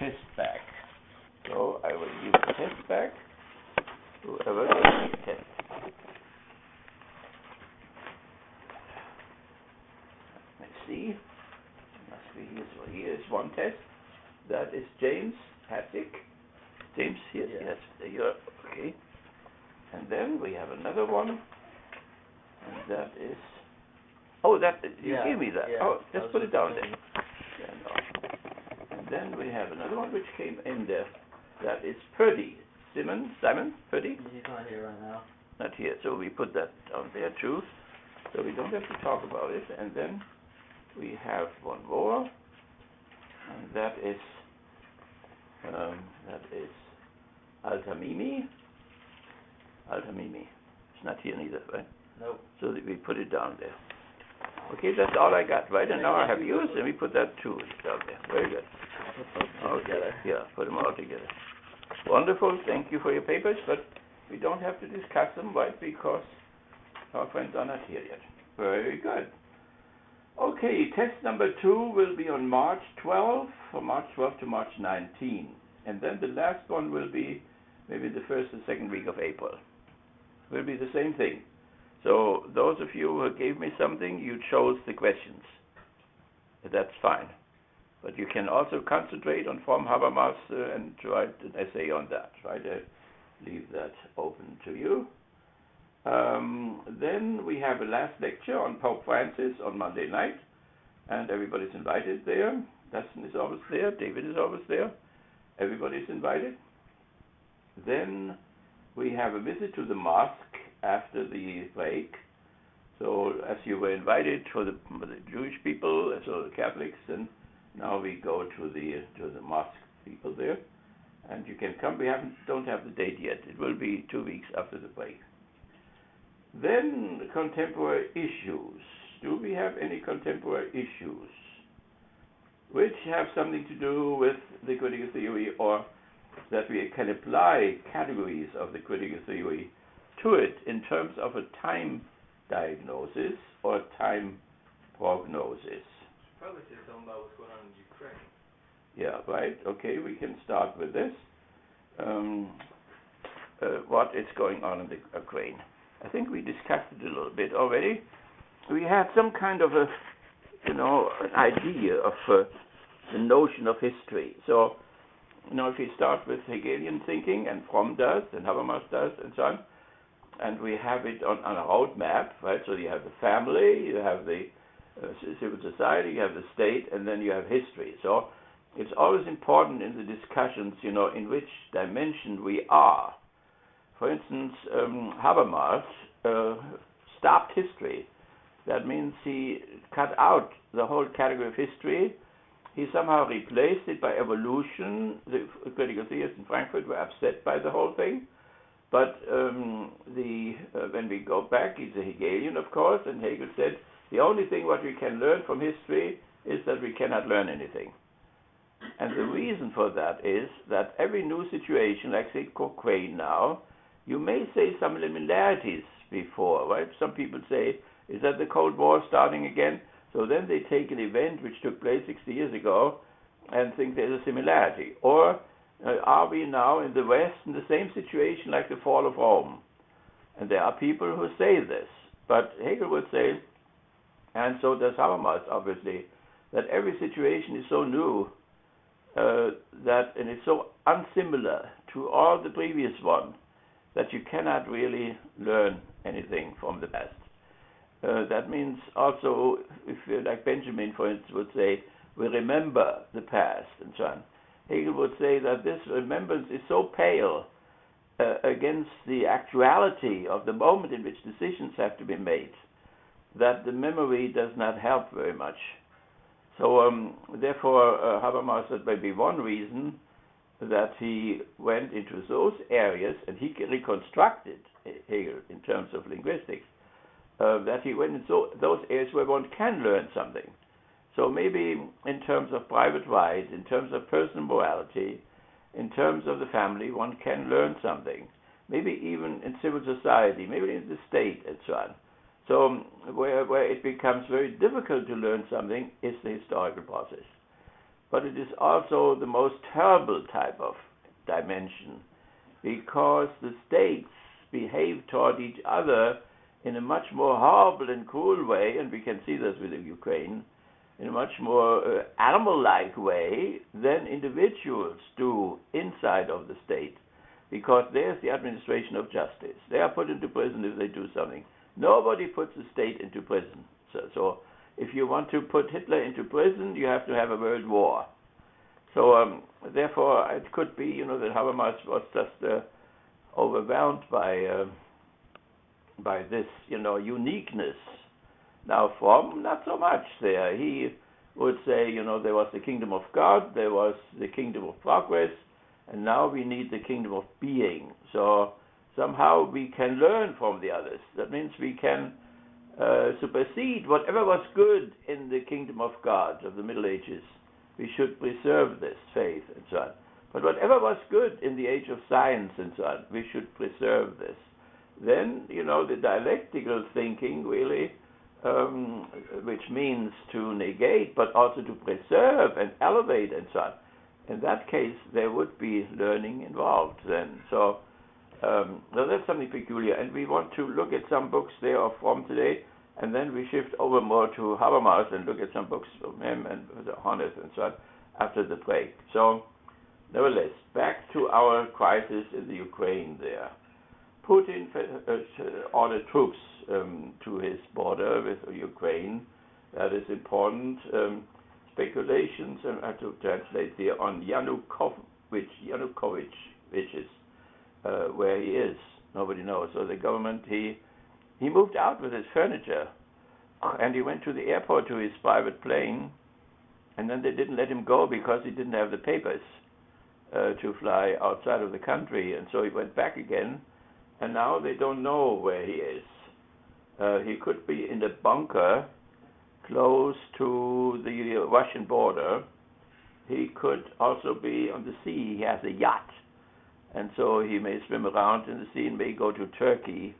test back. So I will give the test back. Whoever gives me a test. Let me see. Must be here. So here is one test. That is James Hattick. James, here, yes, there you are. Okay. And then we have another one. And that is. Oh, that you gave me that. Oh, just put it down there. Yeah, no. And then we have another one which came in there. That is Purdy. Simon Purdy. He's not here right now. Not here, so we put that down there too. So we don't have to talk about it. And then we have one more, and that is Autonomy. It's not here neither, right? Nope. So that we put it down there. Okay, that's all I got, right? And now I have yours, and we put that too down there. Very good. Together. Yeah, put them all together. Wonderful. Thank you for your papers, but we don't have to discuss them, right? Because our friends are not here yet. Very good. Okay, test number 2 will be on March 12, from March 12 to March 19. And then the last one will be maybe the first or second week of April. Will be the same thing. So those of you who gave me something, you chose the questions. That's fine. But you can also concentrate on Fromm Habermas and write an essay on that. Right? Leave that open to you. Then we have a last lecture on Pope Francis on Monday night, and everybody's invited there. Dustin is always there. David is always there. Everybody's invited. Then we have a visit to the mosque after the break. So as you were invited for the Jewish people, so the Catholics, and now we go to the mosque people there, and you can come. We don't have the date yet. It will be 2 weeks after the break. Then contemporary issues. Do we have any contemporary issues which have something to do with the critical theory, or that we can apply categories of the critical theory to it in terms of a time diagnosis or time prognosis? Probably say something about what's going on in Ukraine. Yeah, right. Okay, we can start with this. What is going on in the Ukraine? I think we discussed it a little bit already. We had some kind of an idea of the notion of history. So, if you start with Hegelian thinking, and Fromm does, and Habermas does, and so on, and we have it on a roadmap, right? So you have the family, you have the civil society, you have the state, and then you have history. So it's always important in the discussions, in which dimension we are. For instance, Habermas stopped history. That means he cut out the whole category of history. He somehow replaced it by evolution. The critical theorists in Frankfurt were upset by the whole thing. But when we go back, he's a Hegelian, of course, and Hegel said, the only thing what we can learn from history is that we cannot learn anything. And the reason for that is that every new situation, like say Ukraine now, you may say some similarities before, right? Some people say, is that the Cold War starting again? So then they take an event which took place 60 years ago and think there's a similarity. Or are we now in the West in the same situation like the fall of Rome? And there are people who say this. But Hegel would say, and so does Habermas, obviously, that every situation is so new and it's so unsimilar to all the previous one that you cannot really learn anything from the past. That means also, if like Benjamin, for instance, would say, we remember the past and so on. Hegel would say that this remembrance is so pale against the actuality of the moment in which decisions have to be made that the memory does not help very much. So therefore, Habermas said maybe one reason that he went into those areas, and he reconstructed Hegel in terms of linguistics, that he went into those areas where one can learn something. So maybe in terms of private rights, in terms of personal morality, in terms of the family, one can learn something. Maybe even in civil society, maybe in the state, and so on. So where it becomes very difficult to learn something is the historical process. but it is also the most terrible type of dimension, because the states behave toward each other in a much more horrible and cruel way, and we can see this with the Ukraine, in a much more animal-like way than individuals do inside of the state, because there's the administration of justice. They are put into prison if they do something. Nobody puts the state into prison. So if you want to put Hitler into prison, you have to have a world war. So therefore, it could be, that Habermas was just overwhelmed by this, uniqueness. Now, Fromm, not so much there. He would say, there was the kingdom of God, there was the kingdom of progress, and now we need the kingdom of being. So somehow we can learn from the others. That means we can supersede whatever was good in the kingdom of God of the Middle Ages. We should preserve this faith and so on. But whatever was good in the age of science and so on, we should preserve this. Then, the dialectical thinking really, which means to negate, but also to preserve and elevate and so on. In that case, there would be learning involved then. So that's something peculiar. And we want to look at some books there of Fromm today, and then we shift over more to Habermas and look at some books from him and Honeth and so on after the break. So, nevertheless, back to our crisis in the Ukraine there. Putin ordered troops to his border with Ukraine. That is important. Speculations, I have to translate here, on Yanukovych, which is where he is. Nobody knows. So the government, he moved out with his furniture, and he went to the airport to his private plane, and then they didn't let him go because he didn't have the papers to fly outside of the country, and so he went back again, and now they don't know where he is. He could be in a bunker close to the Russian border. He could also be on the sea. He has a yacht, and so he may swim around in the sea and may go to Turkey,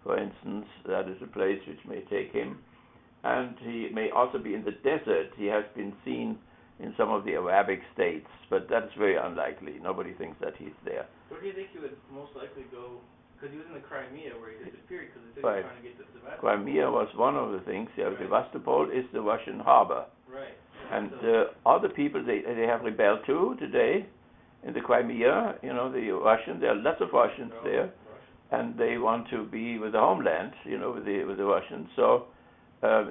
for instance. That is a place which may take him. And he may also be in the desert. He has been seen in some of the Arabic states, but that's very unlikely. Nobody thinks that he's there. Where do you think he would most likely go? Because he was in the Crimea where he disappeared because they said he was trying to get to Sevastopol. Crimea was one of the things. Yeah, right. Sevastopol is the Russian harbor. Right. And other people, they have rebelled too today in the Crimea. The Russians, there are lots of Russians there. And they want to be with the homeland, with the Russians. So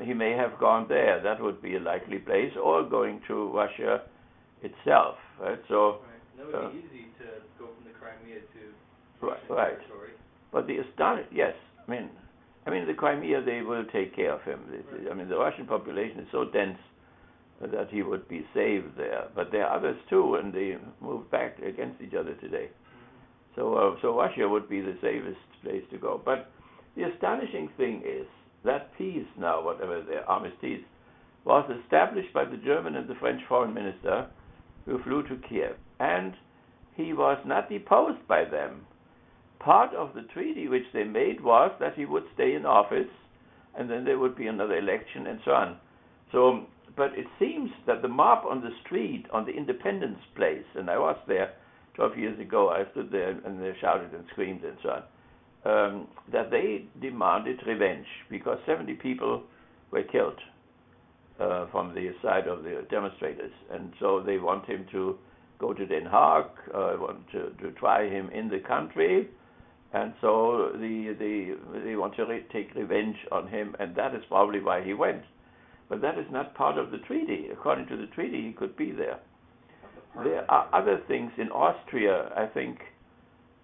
he may have gone there. That would be a likely place, or going to Russia itself, right? So that would be easy to go from the Crimea to Russian territory. But the yes, I mean the Crimea, they will take care of him. Right. The Russian population is so dense that he would be saved there. But there are others too, and they move back against each other today. So Russia would be the safest place to go. But the astonishing thing is that peace now, whatever the armistice, was established by the German and the French foreign minister, who flew to Kiev. And he was not deposed by them. Part of the treaty which they made was that he would stay in office, and then there would be another election and so on. So, but it seems that the mob on the street, on the Independence Place, and I was there 12 years ago, I stood there and they shouted and screamed and so on, that they demanded revenge because 70 people were killed from the side of the demonstrators. And so they want him to go to Den Haag, want to try him in the country. And so they want to take revenge on him, and that is probably why he went. But that is not part of the treaty. According to the treaty, he could be there. There are other things in Austria. I think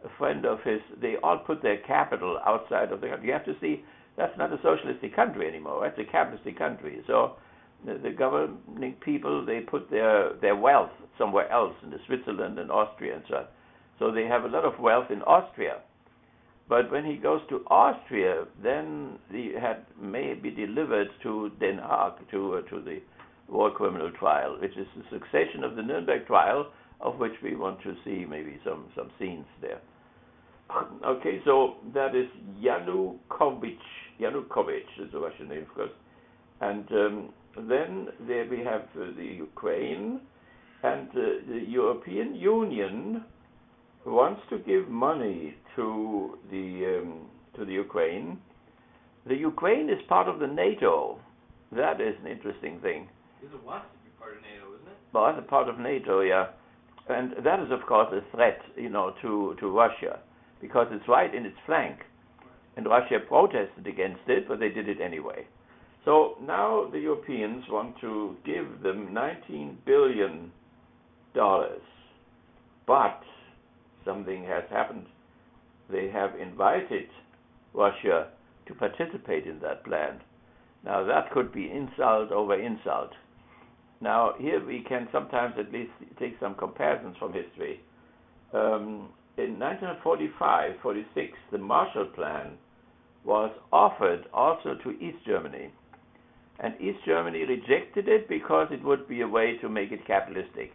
a friend of his, they all put their capital outside of the country. You have to see, that's not a socialistic country anymore. It's a capitalistic country. So the governing people, they put their wealth somewhere else, in Switzerland and Austria and so on. So they have a lot of wealth in Austria. But when he goes to Austria, then he may be delivered to Den Haag, to the war criminal trial, which is the succession of the Nuremberg trial, of which we want to see maybe some scenes there. Okay, so that is Yanukovych. Yanukovych is the Russian name, of course. And then there we have the Ukraine. And the European Union wants to give money to the Ukraine. The Ukraine is part of the NATO. That is an interesting thing. It wants to be part of NATO, isn't it? Well, it's a part of NATO, yeah. And that is, of course, a threat, to Russia, because it's right in its flank. And Russia protested against it, but they did it anyway. So now the Europeans want to give them $19 billion. But something has happened. They have invited Russia to participate in that plan. Now that could be insult over insult. Now here we can sometimes at least take some comparisons from history. In 1945-46, the Marshall Plan was offered also to East Germany. And East Germany rejected it because it would be a way to make it capitalistic.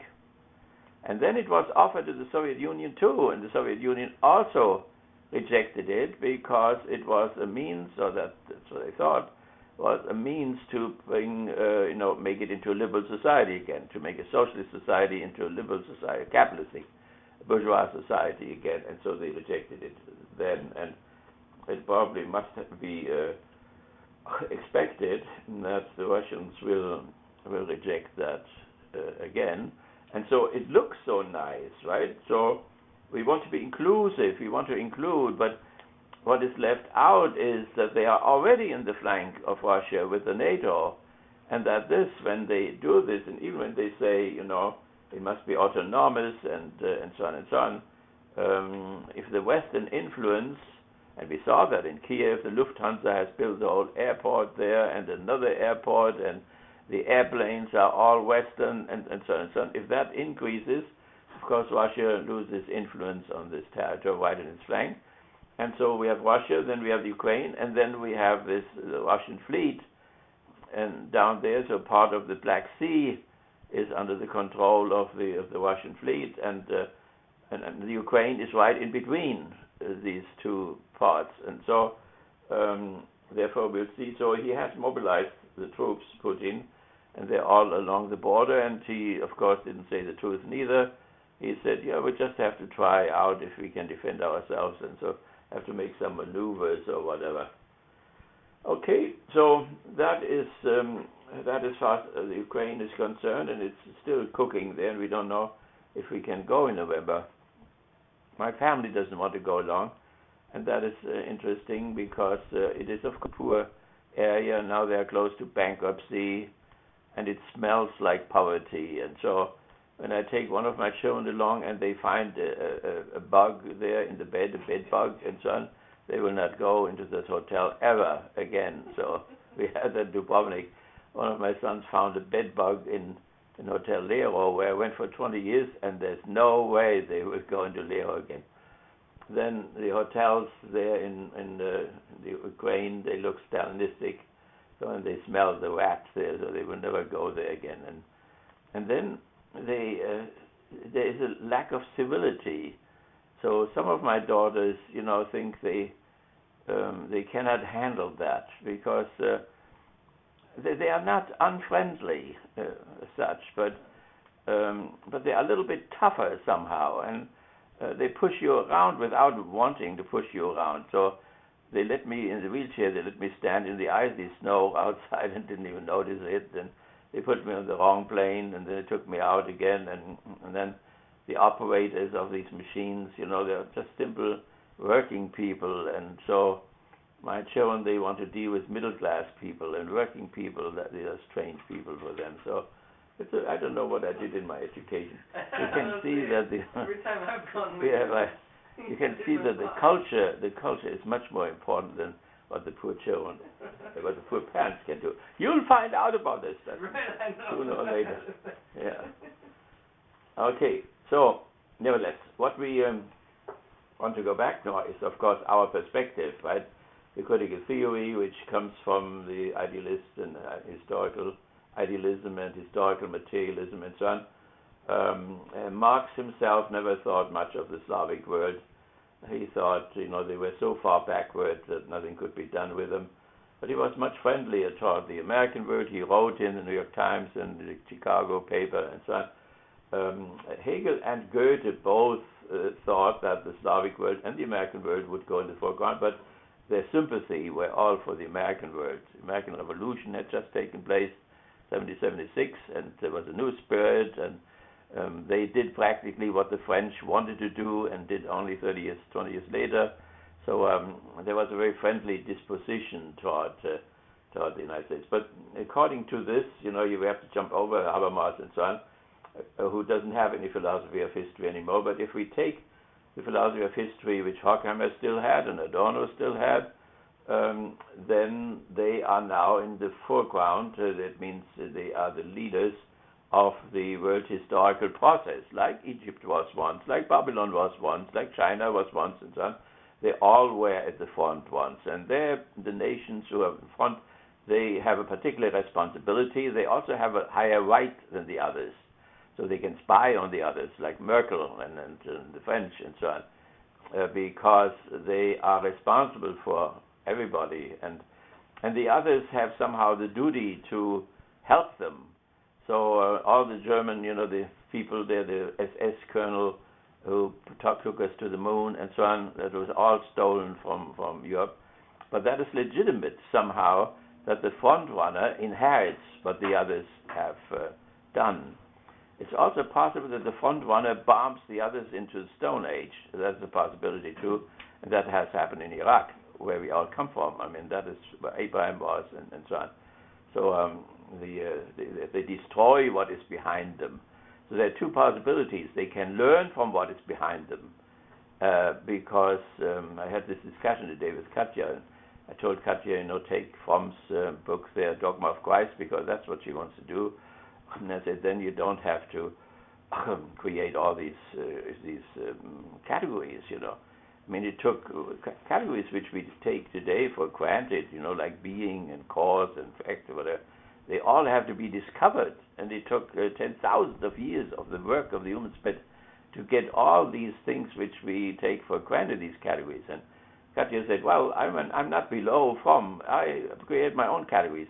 And then it was offered to the Soviet Union too, and the Soviet Union also rejected it because it was a means, or that's what they thought, was a means to bring, make it into a liberal society again, to make a socialist society into a liberal society, a capitalistic, bourgeois society again, and so they rejected it then, and it probably must be expected that the Russians will reject that again. And so it looks so nice, right? So we want to be inclusive, we want to include, but what is left out is that they are already in the flank of Russia with the NATO, and that this, when they do this, and even when they say, it must be autonomous and so on and so on, if the Western influence, and we saw that in Kiev, the Lufthansa has built a whole airport there and another airport, and the airplanes are all Western, and so on and so on. If that increases, of course, Russia loses influence on this territory right in its flank. And so we have Russia, then we have Ukraine, and then we have the Russian fleet, and down there, so part of the Black Sea is under the control of the Russian fleet, and the Ukraine is right in between these two parts, and so therefore we'll see. So he has mobilized the troops, Putin, and they're all along the border, and he, of course, didn't say the truth neither. He said, we just have to try out if we can defend ourselves, and so have to make some maneuvers or whatever. Okay, so that is as far as the Ukraine is concerned, and it's still cooking there, and we don't know if we can go in November. My family doesn't want to go along, and that is interesting because it is of course a poor area. Now they are close to bankruptcy, and it smells like poverty. And so when I take one of my children along and they find a bug there in the bed, a bed bug and so on, they will not go into this hotel ever again. So we had that in Dubrovnik. One of my sons found a bed bug in Hotel Lero, where I went for 20 years, and there's no way they would go into Lero again. Then the hotels there in the Ukraine, they look Stalinistic, so and they smell the rats there, so they will never go there again. And then there is a lack of civility. So some of my daughters, think they cannot handle that because they are not unfriendly as such, but they are a little bit tougher somehow, and they push you around without wanting to push you around. So they let me in the wheelchair. They let me stand in the icy snow outside and didn't even notice it. And they put me on the wrong plane, and then they took me out again. And then the operators of these machines, they're just simple working people, and so my children, they want to deal with middle-class people and working people, that they are strange people for them. So I don't know what I did in my education. You can see that every time I've gone, you can see that the culture is much more important than what the poor children, what the poor parents can do. You'll find out about this stuff sooner or later. Yeah. Okay. So, nevertheless, what we want to go back now is, of course, our perspective, right? The critical theory, which comes from the idealist and historical idealism and historical materialism and so on. Marx himself never thought much of the Slavic world. He thought, they were so far backward that nothing could be done with them. But he was much friendlier toward the American world. He wrote in the New York Times and the Chicago paper and so on. Hegel and Goethe both thought that the Slavic world and the American world would go in the foreground, but their sympathy were all for the American world. The American Revolution had just taken place, 1776, and there was a new spirit, and they did practically what the French wanted to do and did only 20 years later. So there was a very friendly disposition toward the United States. But according to this, you have to jump over Habermas and so on, who doesn't have any philosophy of history anymore. But if we take the philosophy of history, which Horkheimer still had and Adorno still had, then they are now in the foreground. That means they are the leaders of the world historical process, like Egypt was once, like Babylon was once, like China was once, and so on. They all were at the front once, and they're the nations who are in front. They have a particular responsibility. They also have a higher right than the others, so they can spy on the others, like Merkel and the French and so on, because they are responsible for everybody, and the others have somehow the duty to help them. So all the German, the people there, the SS colonel who took us to the moon and so on, that was all stolen from Europe. But that is legitimate somehow, that the front runner inherits what the others have done. It's also possible that the front runner bombs the others into the Stone Age. That's a possibility too, and that has happened in Iraq, where we all come from. I mean, that is where Abraham was, and so on. So they destroy what is behind them. So there are two possibilities. They can learn from what is behind them, because I had this discussion today with Katja. And I told Katja, take Fromm's book there, Dogma of Christ, because that's what she wants to do. And I said, then you don't have to create all these categories, I mean, it took categories which we take today for granted, like being and cause and fact or whatever. They all have to be discovered, and it took 10,000 of years of the work of the human spirit to get all these things which we take for granted, these categories. And Katja said, well, I'm not below Fromm. I create my own categories.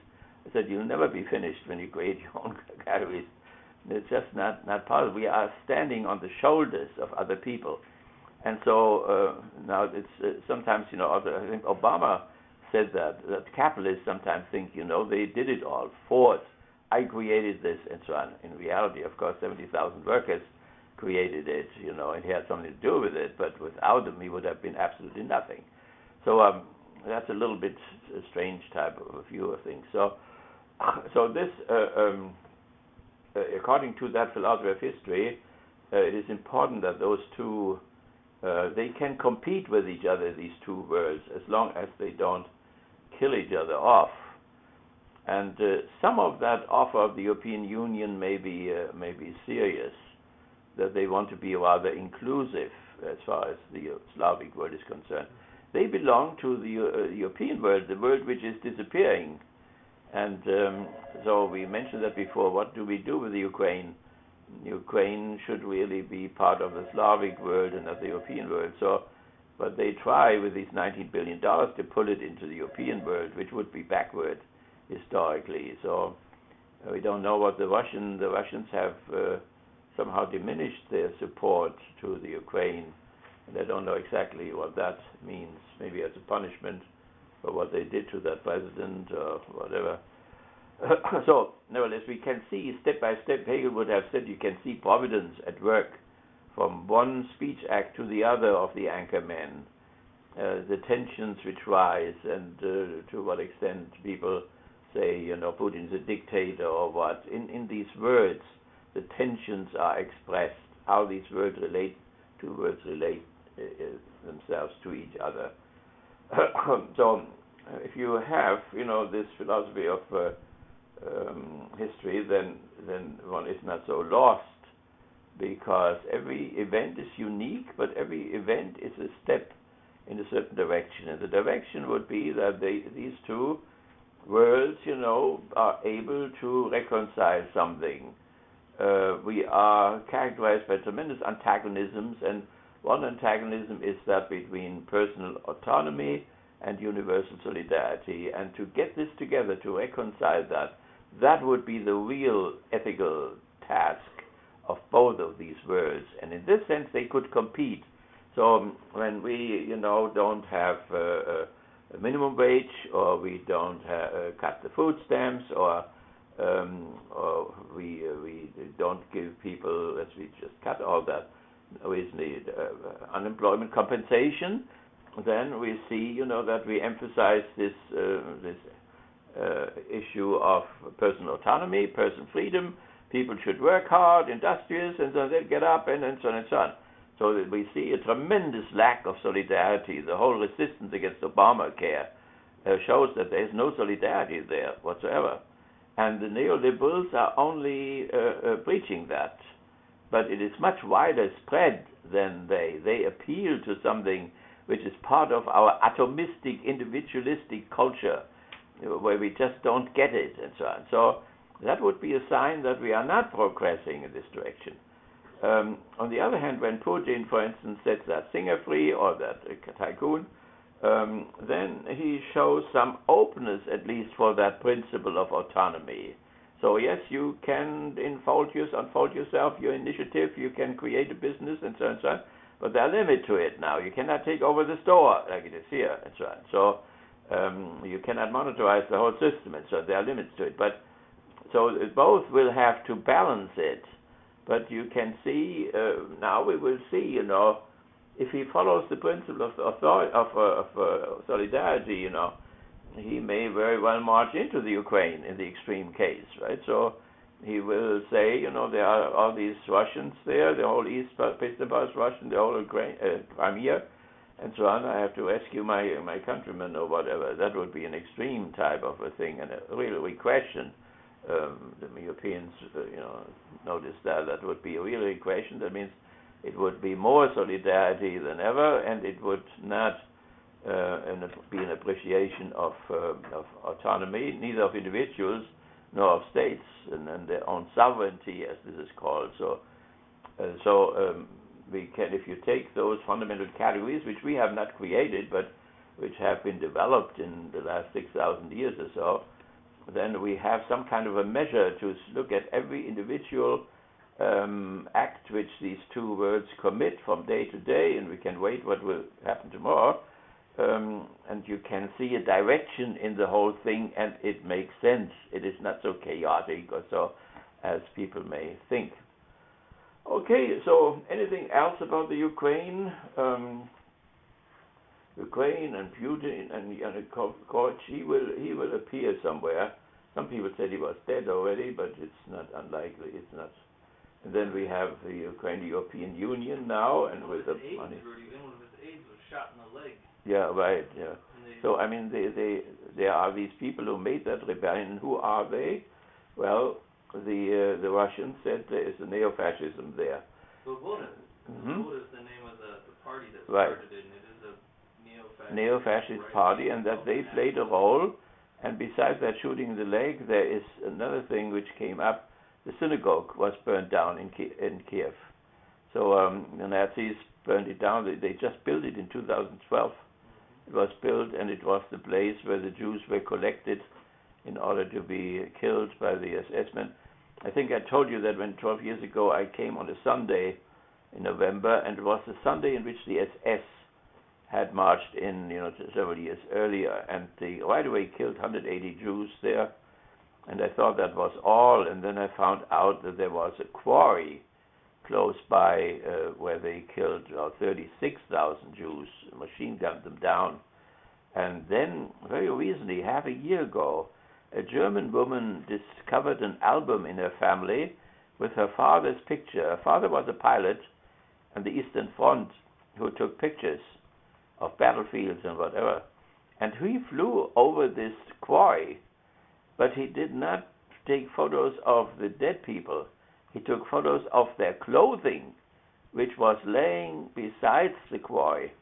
I said, you'll never be finished when you create your own categories. It's just not possible. We are standing on the shoulders of other people. And so now it's sometimes, I think Obama said that capitalists sometimes think, they did it all. Ford, I created this, and so on. In reality, of course, 70,000 workers created it, and he had something to do with it, but without them, he would have been absolutely nothing. So that's a little bit a strange type of a view of things. So this, according to that philosophy of history, it is important that those two, they can compete with each other, these two worlds, as long as they don't kill each other off. And some of that offer of the European Union may be serious, that they want to be rather inclusive as far as the Slavic world is concerned. They belong to the European world, the world which is disappearing. And so we mentioned that before. What do we do with the Ukraine? Ukraine should really be part of the Slavic world and not the European world. So, but they try with these $19 billion to pull it into the European world, which would be backward historically. So we don't know what the Russians have somehow diminished their support to the Ukraine, and I don't know exactly what that means. Maybe as a punishment for what they did to that president or whatever. So, nevertheless, we can see step by step, Hegel would have said, you can see providence at work from one speech act to the other of the anchor men, the tensions which rise, and to what extent people say, Putin's a dictator or what. In these words, the tensions are expressed, how these words relate themselves to each other. So, if you have, this philosophy of history, then one is not so lost, because every event is unique, but every event is a step in a certain direction, and the direction would be that these two worlds, are able to reconcile something. We are characterized by tremendous antagonisms, and one antagonism is that between personal autonomy and universal solidarity, and to get this together, to reconcile that would be the real ethical task of both of these words, and in this sense they could compete. So when we, don't have a minimum wage, or we don't cut the food stamps, or we don't give people, as we just cut all that recently, unemployment compensation, then we see, that we emphasize this issue of personal autonomy, personal freedom. People should work hard, industrious, and so they get up, and so on and so on. So that we see a tremendous lack of solidarity. The whole resistance against Obamacare shows that there is no solidarity there whatsoever. And the neoliberals are only preaching that. But it is much wider spread than they. They appeal to something which is part of our atomistic, individualistic culture, where we just don't get it, and so on. So that would be a sign that we are not progressing in this direction. On the other hand, when Putin, for instance, sets that singer free, or that tycoon, then he shows some openness, at least, for that principle of autonomy. So yes, you can unfold yourself, your initiative, you can create a business, and so on and so on, but there are limits to it now. You cannot take over the store like it is here, and so on. So you cannot monetize the whole system, and so there are limits to it. But so both will have to balance it. But you can see, now we will see, if he follows the principle of solidarity, he may very well march into the Ukraine in the extreme case, right? So he will say, there are all these Russians there, the whole East Pasternbach is Russian, the whole Crimea, and so on. I have to rescue my countrymen or whatever. That would be an extreme type of a thing, and a real regression. The Europeans, notice that would be a real regression. That means it would be more solidarity than ever, and it would not be an appreciation of autonomy, neither of individuals nor of states, and their own sovereignty, as this is called. So we can, if you take those fundamental categories, which we have not created, but which have been developed in the last 6,000 years or so, then we have some kind of a measure to look at every individual act which these two words commit from day to day, and we can wait what will happen tomorrow, and you can see a direction in the whole thing, and it makes sense. It is not so chaotic or so as people may think. Okay, so anything else about the Ukraine? Ukraine and Putin and Yanukovych, he will appear somewhere. Some people said he was dead already, but it's not unlikely. It's not. And then we have the European Union now, and with the money. One of his aides was shot in the leg. Yeah, right. Yeah. So I mean, there are these people who made that rebellion. Who are they? Well, the Russians said there is a neo-fascism there. Svoboda. Svoboda is the name of the party that started it, and it is a neo-fascist party, and that they played a role. And besides that shooting in the leg, there is another thing which came up. The synagogue was burned down in Kiev. So the Nazis burned it down. They just built it in 2012. It was built, and it was the place where the Jews were collected in order to be killed by the SS men. I think I told you that when 12 years ago I came on a Sunday in November, and it was the Sunday in which the SS had marched in, several years earlier, and they right away killed 180 Jews there, and I thought that was all, and then I found out that there was a quarry close by where they killed 36,000 Jews, machine gunned them down. And then, very recently, half a year ago, a German woman discovered an album in her family with her father's picture. Her father was a pilot on the Eastern Front who took pictures of battlefields and whatever. And he flew over this quarry, but he did not take photos of the dead people. He took photos of their clothing, which was laying beside the quarry.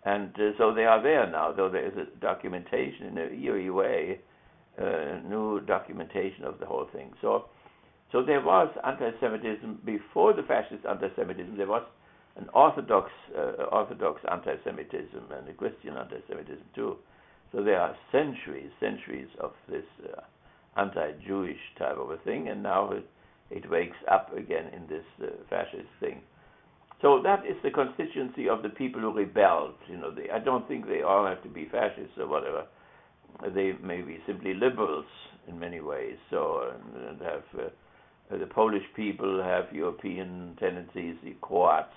And so they are there now, though there is a documentation in an eerie way, new documentation of the whole thing. So there was anti-Semitism before the fascist anti-Semitism. There was an Orthodox anti-Semitism and a Christian anti-Semitism too. So there are centuries of this anti-Jewish type of a thing, and now it wakes up again in this fascist thing. So that is the constituency of the people who rebelled. I don't think they all have to be fascists or whatever. They may be simply liberals in many ways. So and have the Polish people have European tendencies. The Croats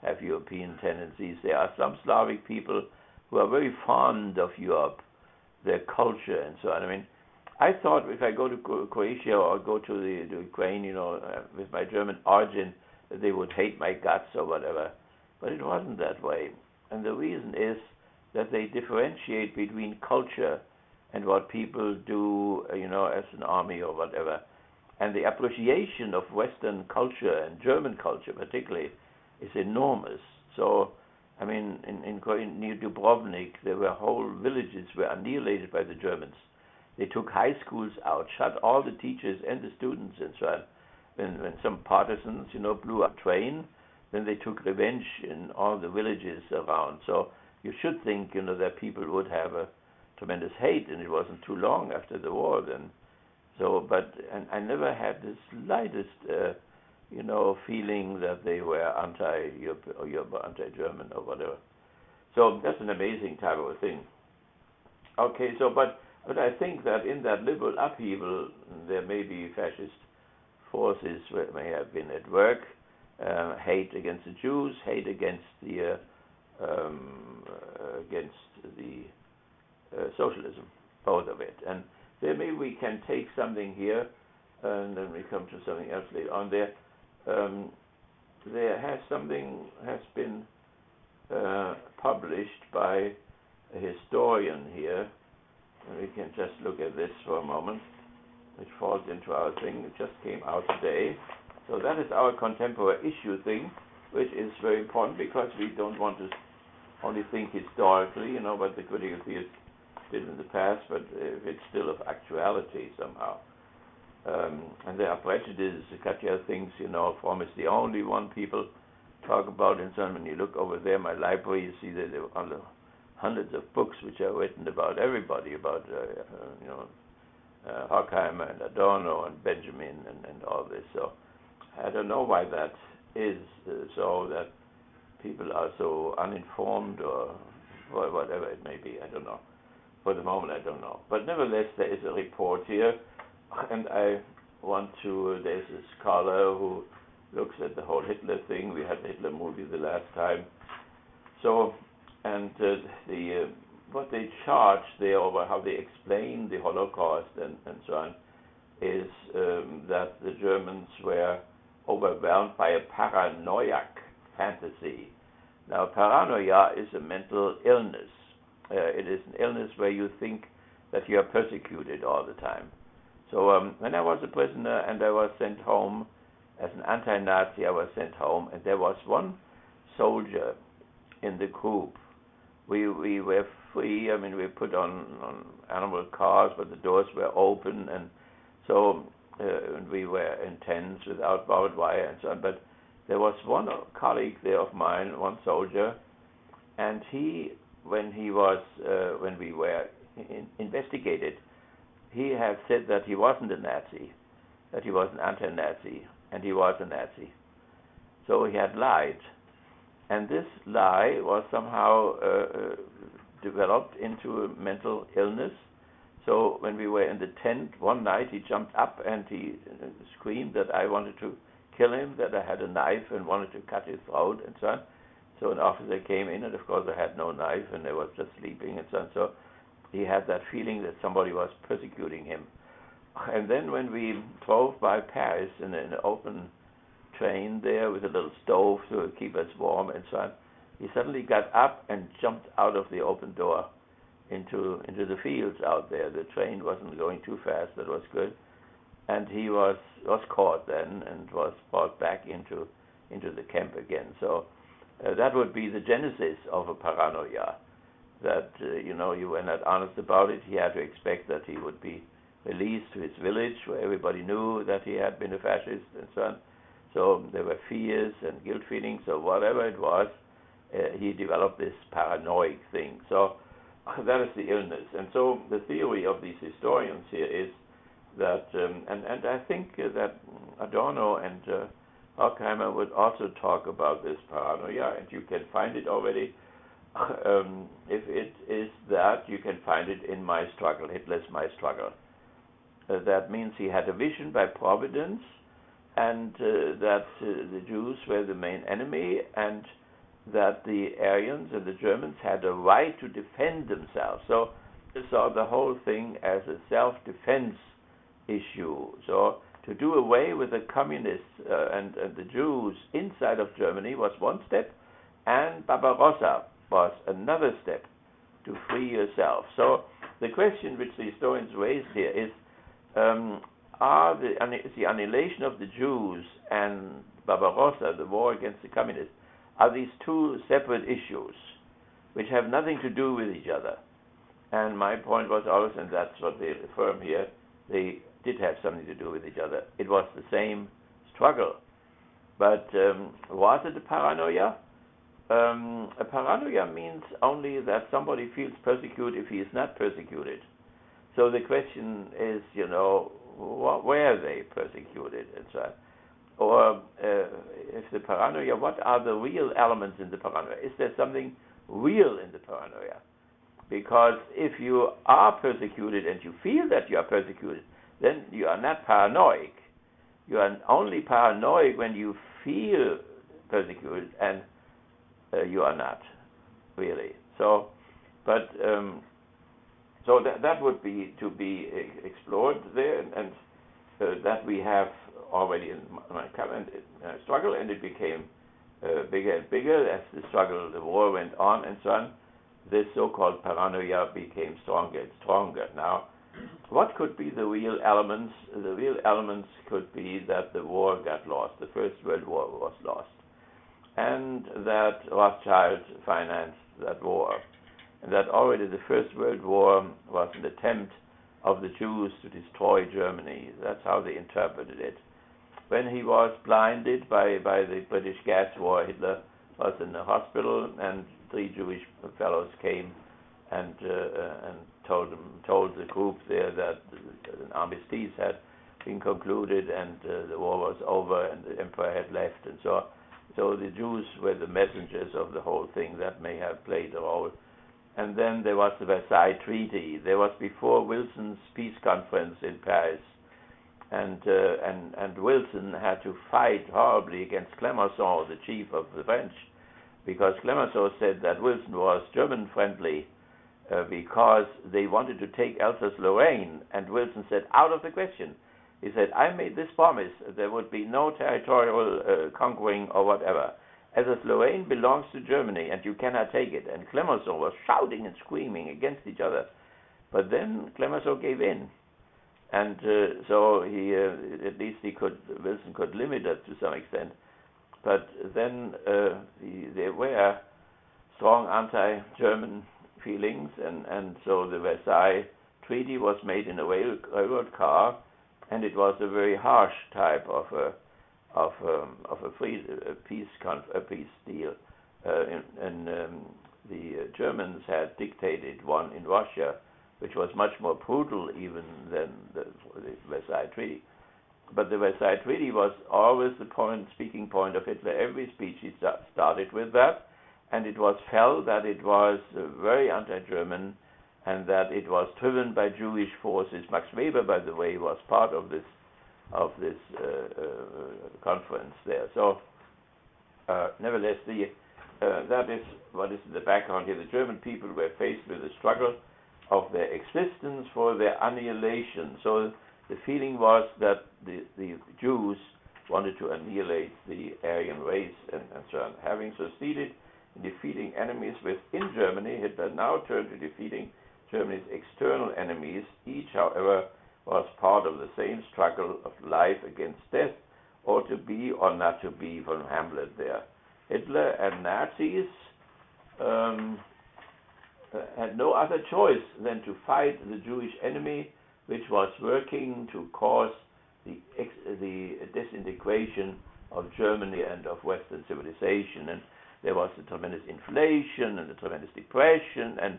have European tendencies. There are some Slavic people who are very fond of Europe, their culture and so on. I mean, I thought if I go to Croatia or go to the Ukraine, with my German origin, that they would hate my guts or whatever. But it wasn't that way. And the reason is that they differentiate between culture and what people do, as an army or whatever. And the appreciation of Western culture and German culture particularly is enormous. So, I mean, near Dubrovnik, there were whole villages were annihilated by the Germans. They took high schools out, shut all the teachers and the students and so on. When some partisans, blew up a train, then they took revenge in all the villages around. So you should think, that people would have a tremendous hate, and it wasn't too long after the war then. So, and I never had the slightest, feeling that they were anti-Europe or anti-German or whatever. So that's an amazing type of a thing. Okay, so but I think that in that liberal upheaval, there may be fascist forces may have been at work, hate against the Jews, hate against the socialism, both of it. And then maybe we can take something here, and then we come to something else later on. There has been published by a historian here, and we can just look at this for a moment. It falls into our thing. It just came out today. So that is our contemporary issue thing, which is very important because we don't want to only think historically, what the critical theorists did in the past, but if it's still of actuality somehow. And there are prejudices. Katja thinks, Fromm is the only one people talk about. And so when you look over there, my library, you see that there are hundreds of books which are written about everybody, about Horkheimer and Adorno and Benjamin and all this. So I don't know why that is so that people are so uninformed or whatever it may be. I don't know. For the moment, I don't know. But nevertheless, there is a report here, and there's a scholar who looks at the whole Hitler thing. We had the Hitler movie the last time. So, and what they charge there, or how they explain the Holocaust and so on, is that the Germans were overwhelmed by a paranoiac fantasy. Now, paranoia is a mental illness. It is an illness where you think that you are persecuted all the time. So when I was a prisoner and I was sent home as an anti-Nazi, I was sent home, and there was one soldier in the group. We were free. I mean, we put on animal cars, but the doors were open, and so we were in tents without barbed wire and so on. But there was one colleague there of mine, one soldier, and when we were investigated, he had said that he wasn't a Nazi, that he was an anti-Nazi, and he was a Nazi. So he had lied. And this lie was somehow developed into a mental illness. So when we were in the tent one night, he jumped up and he screamed that I wanted to kill him, that I had a knife and wanted to cut his throat and so on. So an officer came in, and of course I had no knife, and I was just sleeping and so on. So he had that feeling that somebody was persecuting him. And then when we drove by Paris in an open train there with a little stove to keep us warm and so on, he suddenly got up and jumped out of the open door into the fields out there. The train wasn't going too fast, that was good. And he was caught then and was brought back into the camp again. So that would be the genesis of a paranoia, that you were not honest about it. He had to expect that he would be released to his village where everybody knew that he had been a fascist and so on. So there were fears and guilt feelings, or whatever it was. He developed this paranoid thing. So that is the illness. And so the theory of these historians here is that, and I think that Adorno and Horkheimer would also talk about this paranoia, and you can find it already. If it is that, you can find it in My Struggle, Hitler's My Struggle. That means he had a vision by providence, and that the Jews were the main enemy, and that the Aryans and the Germans had a right to defend themselves. So he saw the whole thing as a self-defense issue. So to do away with the communists and the Jews inside of Germany was one step, and Barbarossa was another step to free yourself. So the question which the historians raised here is, are the annihilation of the Jews and Barbarossa, the war against the communists, are these two separate issues which have nothing to do with each other? And my point was always, and that's what they affirm here, they did have something to do with each other. It was the same struggle. But was it a paranoia? A paranoia means only that somebody feels persecuted if he is not persecuted. So the question is, were they persecuted, and so on? Or if the paranoia, what are the real elements in the paranoia? Is there something real in the paranoia? Because if you are persecuted and you feel that you are persecuted, then you are not paranoid. You are only paranoid when you feel persecuted, and you are not really. So, but so that would be to be explored there, and that we have already in my current struggle, and it became bigger and bigger as the war went on, and so on. This so-called paranoia became stronger and stronger. Now, what could be the real elements? The real elements could be that the war got lost. The First World War was lost, and that Rothschild financed that war, and that already the First World War was an attempt of the Jews to destroy Germany. That's how they interpreted it. When he was blinded by the British gas war, Hitler was in the hospital, and 3 Jewish fellows came and told the group there that an armistice had been concluded, and the war was over, and the emperor had left, and so the Jews were the messengers of the whole thing. That may have played a role. And then there was the Versailles Treaty. There was before Wilson's peace conference in Paris, and Wilson had to fight horribly against Clemenceau, the chief of the French, because Clemenceau said that Wilson was German friendly because they wanted to take Alsace-Lorraine, and Wilson said, out of the question. He said, I made this promise, there would be no territorial conquering or whatever. Alsace-Lorraine belongs to Germany, and you cannot take it. And Clemenceau was shouting and screaming against each other. But then Clemenceau gave in. And so he, at least Wilson could limit it to some extent. But then there were strong anti-German feelings, and so the Versailles Treaty was made in a railroad car, and it was a very harsh type of a peace deal. And the Germans had dictated one in Russia, which was much more brutal even than the Versailles Treaty. But the Versailles Treaty was always the speaking point of Hitler. Every speech he started with that, and it was felt that it was very anti-German, and that it was driven by Jewish forces. Max Weber, by the way, was part of this conference there. So, nevertheless, that is what is in the background here. The German people were faced with the struggle of their existence for their annihilation. So the feeling was that the Jews wanted to annihilate the Aryan race and so on. Having succeeded in defeating enemies within Germany, Hitler now turned to defeating Germany's external enemies. Each, however, was part of the same struggle of life against death, or to be or not to be, from Hamlet there. Hitler and Nazis had no other choice than to fight the Jewish enemy, which was working to cause the disintegration of Germany and of Western civilization. And there was a tremendous inflation and a tremendous depression, and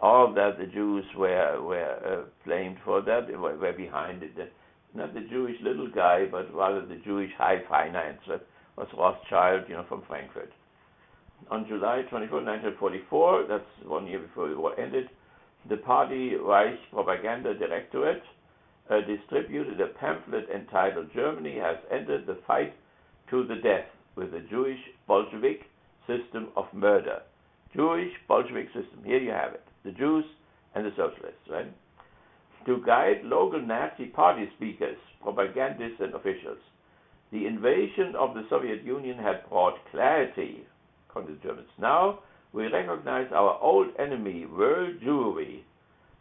all that the Jews were blamed for that, were behind it. Not the Jewish little guy, but rather the Jewish high finance. That was Rothschild, from Frankfurt. On July 24, 1944, that's 1 year before the war ended, the Party Reich Propaganda Directorate distributed a pamphlet entitled "Germany has entered the fight to the death with the Jewish Bolshevik system of murder." Jewish Bolshevik system, here you have it. The Jews and the socialists, right? To guide local Nazi party speakers, propagandists and officials. The invasion of the Soviet Union had brought clarity, according to the Germans. Now we recognize our old enemy, world Jewry.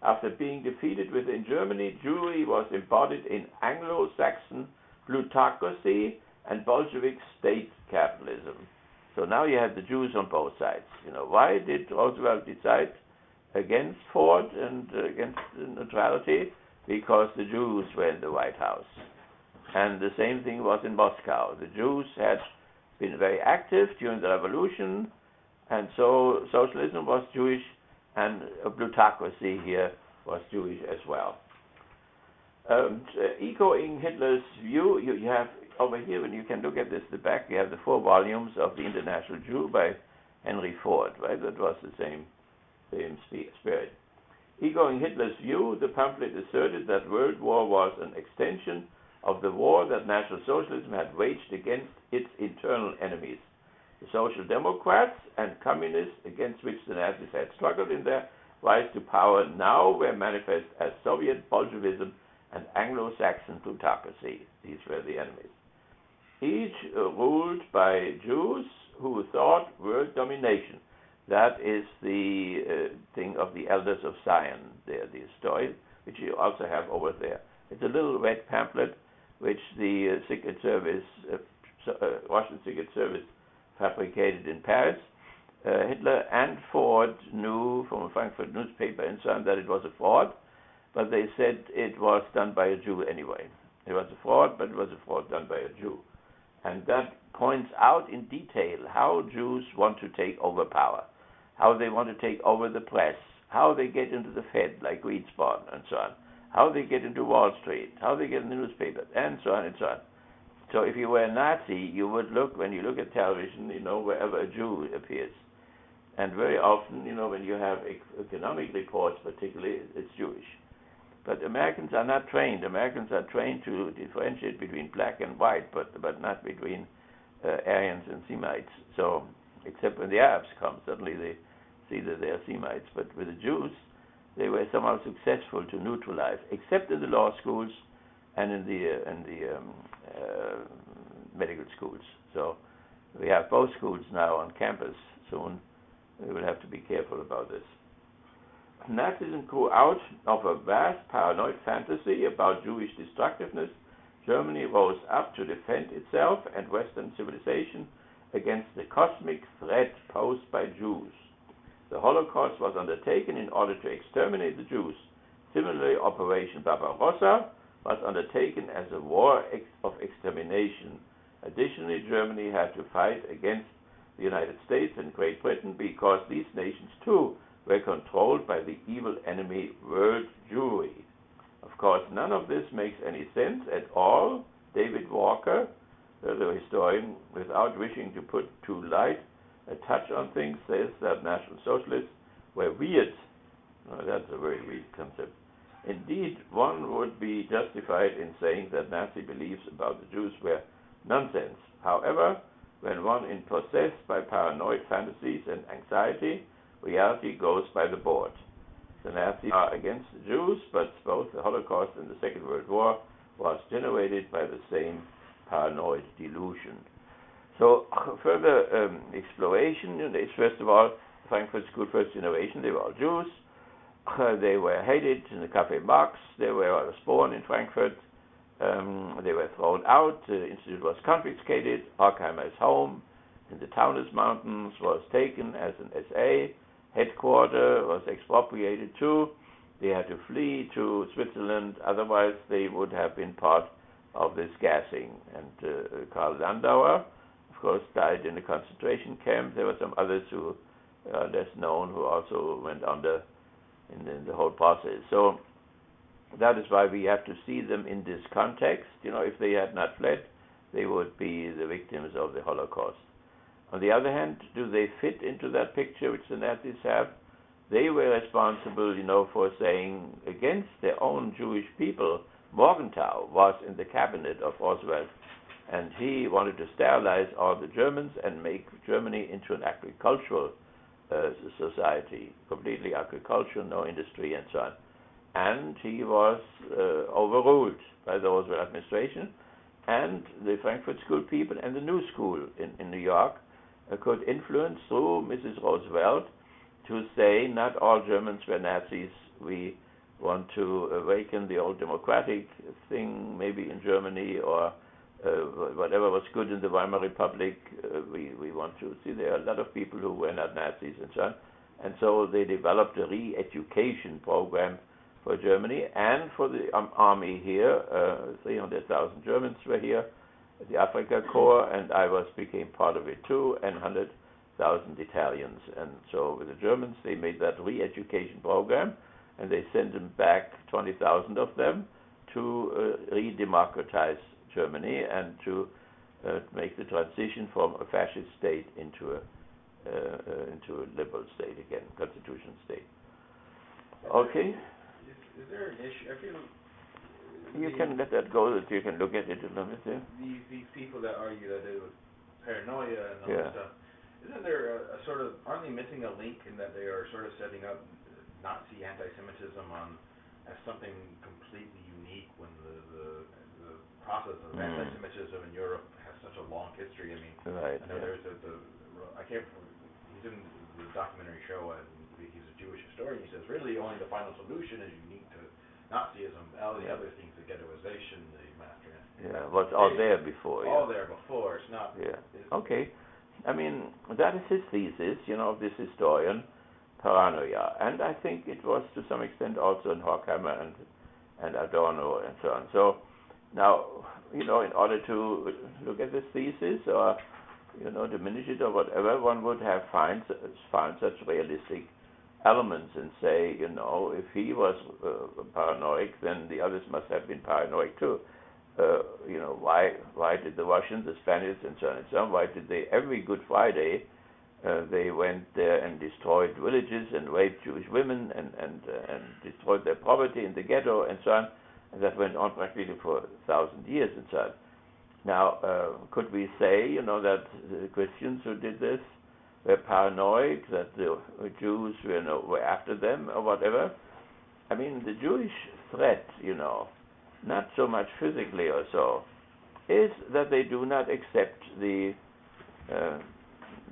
After being defeated within Germany, Jewry was embodied in Anglo-Saxon plutocracy and Bolshevik state capitalism. So now you have the Jews on both sides. Why did Roosevelt decide against Ford and against neutrality? Because the Jews were in the White House. And the same thing was in Moscow. The Jews had been very active during the revolution, and so socialism was Jewish, and a plutocracy here was Jewish as well. Echoing Hitler's view, you have over here, when you can look at this, the back, you have the 4 volumes of The International Jew by Henry Ford, right? That was the same spirit. Echoing Hitler's view, the pamphlet asserted that World War was an extension of the war that National Socialism had waged against its internal enemies. The Social Democrats and Communists against which the Nazis had struggled in their rise to power now were manifest as Soviet Bolshevism and Anglo-Saxon plutocracy. These were the enemies. Each ruled by Jews who thought world domination. That is the thing of the Elders of Zion, the story, which you also have over there. It's a little red pamphlet which the Secret Service, Russian Secret Service, fabricated in Paris. Hitler and Ford knew from a Frankfurt newspaper and so on that it was a fraud, but they said it was done by a Jew anyway. It was a fraud, but it was a fraud done by a Jew. And that points out in detail how Jews want to take over power, how they want to take over the press, how they get into the Fed, like Weedsbon and so on, how they get into Wall Street, how they get in the newspapers, and so on and so on. So if you were a Nazi, you would look, when you look at television, wherever a Jew appears. And very often, when you have economic reports particularly, it's Jewish. But Americans are not trained. Americans are trained to differentiate between black and white, but not between Aryans and Semites. So, except when the Arabs come, suddenly they see that they are Semites. But with the Jews, they were somehow successful to neutralize, except in the law schools and in the medical schools. So we have both schools now on campus soon. We will have to be careful about this. Nazism grew out of a vast paranoid fantasy about Jewish destructiveness. Germany rose up to defend itself and Western civilization against the cosmic threat posed by Jews. The Holocaust was undertaken in order to exterminate the Jews. Similarly, Operation Barbarossa was undertaken as a war of extermination. Additionally, Germany had to fight against the United States and Great Britain because these nations too were controlled by the evil enemy world Jewry. Of course, none of this makes any sense at all. David Walker, the historian, without wishing to put too light a touch on things, says that National Socialists were weird. That's a very weak concept. Indeed, one would be justified in saying that Nazi beliefs about the Jews were nonsense. However, when one is possessed by paranoid fantasies and anxiety, reality goes by the board. The Nazis are against the Jews, but both the Holocaust and the Second World War was generated by the same paranoid delusion. So further exploration is, first of all, Frankfurt School First Generation. They were all Jews. They were hated in the Café Marx. They were born in Frankfurt. They were thrown out. The institute was confiscated. Horkheimer's home in the Taunus Mountains was taken as an SA. Headquarters was expropriated too. They had to flee to Switzerland. Otherwise, they would have been part of this gassing. And Karl Landauer, of course, died in a concentration camp. There were some others who are less known who also went under in the whole process. So that is why we have to see them in this context. If they had not fled, they would be the victims of the Holocaust. On the other hand, do they fit into that picture which the Nazis have? They were responsible, for saying against their own Jewish people. Morgenthau was in the cabinet of Roosevelt, and he wanted to sterilize all the Germans and make Germany into an agricultural society, completely agricultural, no industry, and so on. And he was overruled by the Roosevelt administration, and the Frankfurt School people and the New School in New York could influence through Mrs. Roosevelt to say not all Germans were Nazis. We want to awaken the old democratic thing maybe in Germany, or whatever was good in the Weimar Republic. We want to see there are a lot of people who were not Nazis and so on. And so they developed a re-education program for Germany and for the army here. 300,000 Germans were here, the Africa Corps, and I became part of it too, and 100,000 Italians. And so with the Germans, they made that re-education program, and they sent them back, 20,000 of them, to re-democratize Germany and to make the transition from a fascist state into a liberal state again, constitutional state. Okay. Is there an issue? I feel you can let that go. That you can look at it a little bit there. These people that argue that they was paranoia and all that stuff. Isn't there a sort of, aren't they missing a link in that they are sort of setting up Nazi anti-Semitism as something completely unique when the process of anti-Semitism in Europe has such a long history? I mean, right, I know there's I can't. He's in the documentary show, and he's a Jewish historian. He says really only the final solution is unique to Nazism. All the other things, the ghettoization, the master. Was all there before. All there before. It's not. Yeah. Okay. I mean, that is his thesis, of this historian, paranoia, and I think it was to some extent also in Horkheimer and Adorno and so on. So now, in order to look at this thesis or diminish it or whatever, one would have found such realistic elements and say, if he was paranoid, then the others must have been paranoid too. Why did the Russians, the Spaniards, and so on, why did they every Good Friday they went there and destroyed villages and raped Jewish women and destroyed their property in the ghetto and so on, and that went on practically for 1,000 years and so on. Now, could we say, that the Christians who did this were paranoid, that the Jews were after them or whatever? I mean, the Jewish threat, not so much physically or so, is that they do not accept the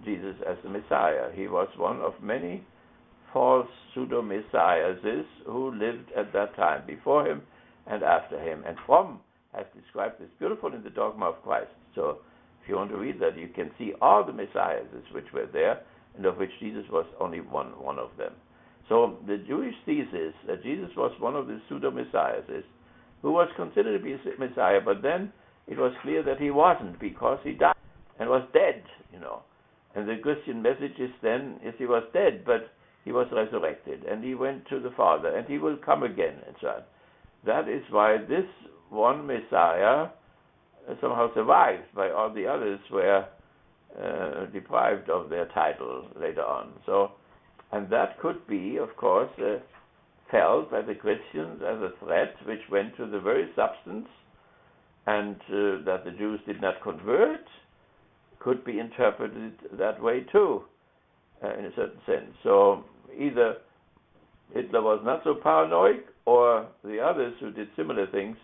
Jesus as the Messiah. He was one of many false pseudo-messiahs who lived at that time, before him and after him. And Fromm has described this beautifully in the Dogma of Christ. So if you want to read that, you can see all the messiahs which were there, and of which Jesus was only one of them. So the Jewish thesis that Jesus was one of the pseudo-messiahs who was considered to be a Messiah, but then it was clear that he wasn't, because he died and was dead, And the Christian message is then, he was dead, but he was resurrected, and he went to the Father, and he will come again, and so on. That is why this one Messiah somehow survived, by all the others were deprived of their title later on. So, and that could be, of course, felt by the Christians as a threat which went to the very substance, and that the Jews did not convert could be interpreted that way too, in a certain sense. So either Hitler was not so paranoid, or the others who did similar things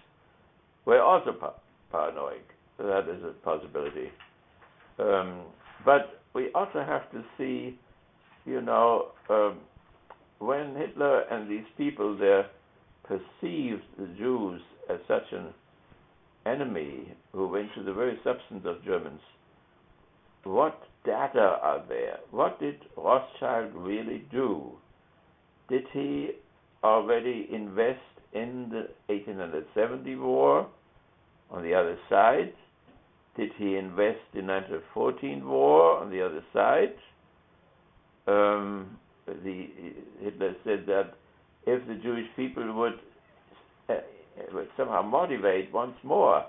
were also paranoid. That is a possibility. But we also have to see, when Hitler and these people there perceived the Jews as such an enemy who went to the very substance of Germans, what data are there? What did Rothschild really do? Did he already invest in the 1870 war on the other side? Did he invest in the 1914 war on the other side? Hitler said that if the Jewish people would somehow motivate once more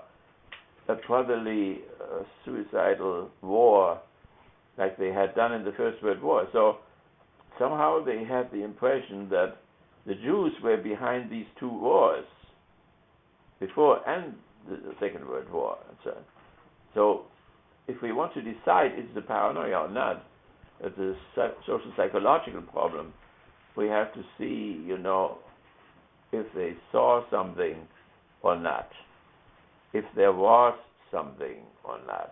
a brotherly suicidal war like they had done in the First World War. So somehow they had the impression that the Jews were behind these two wars, before and the Second World War and so on. So if we want to decide is the paranoia or not, it's a social psychological problem, we have to see, if they saw something or not, if there was something or not.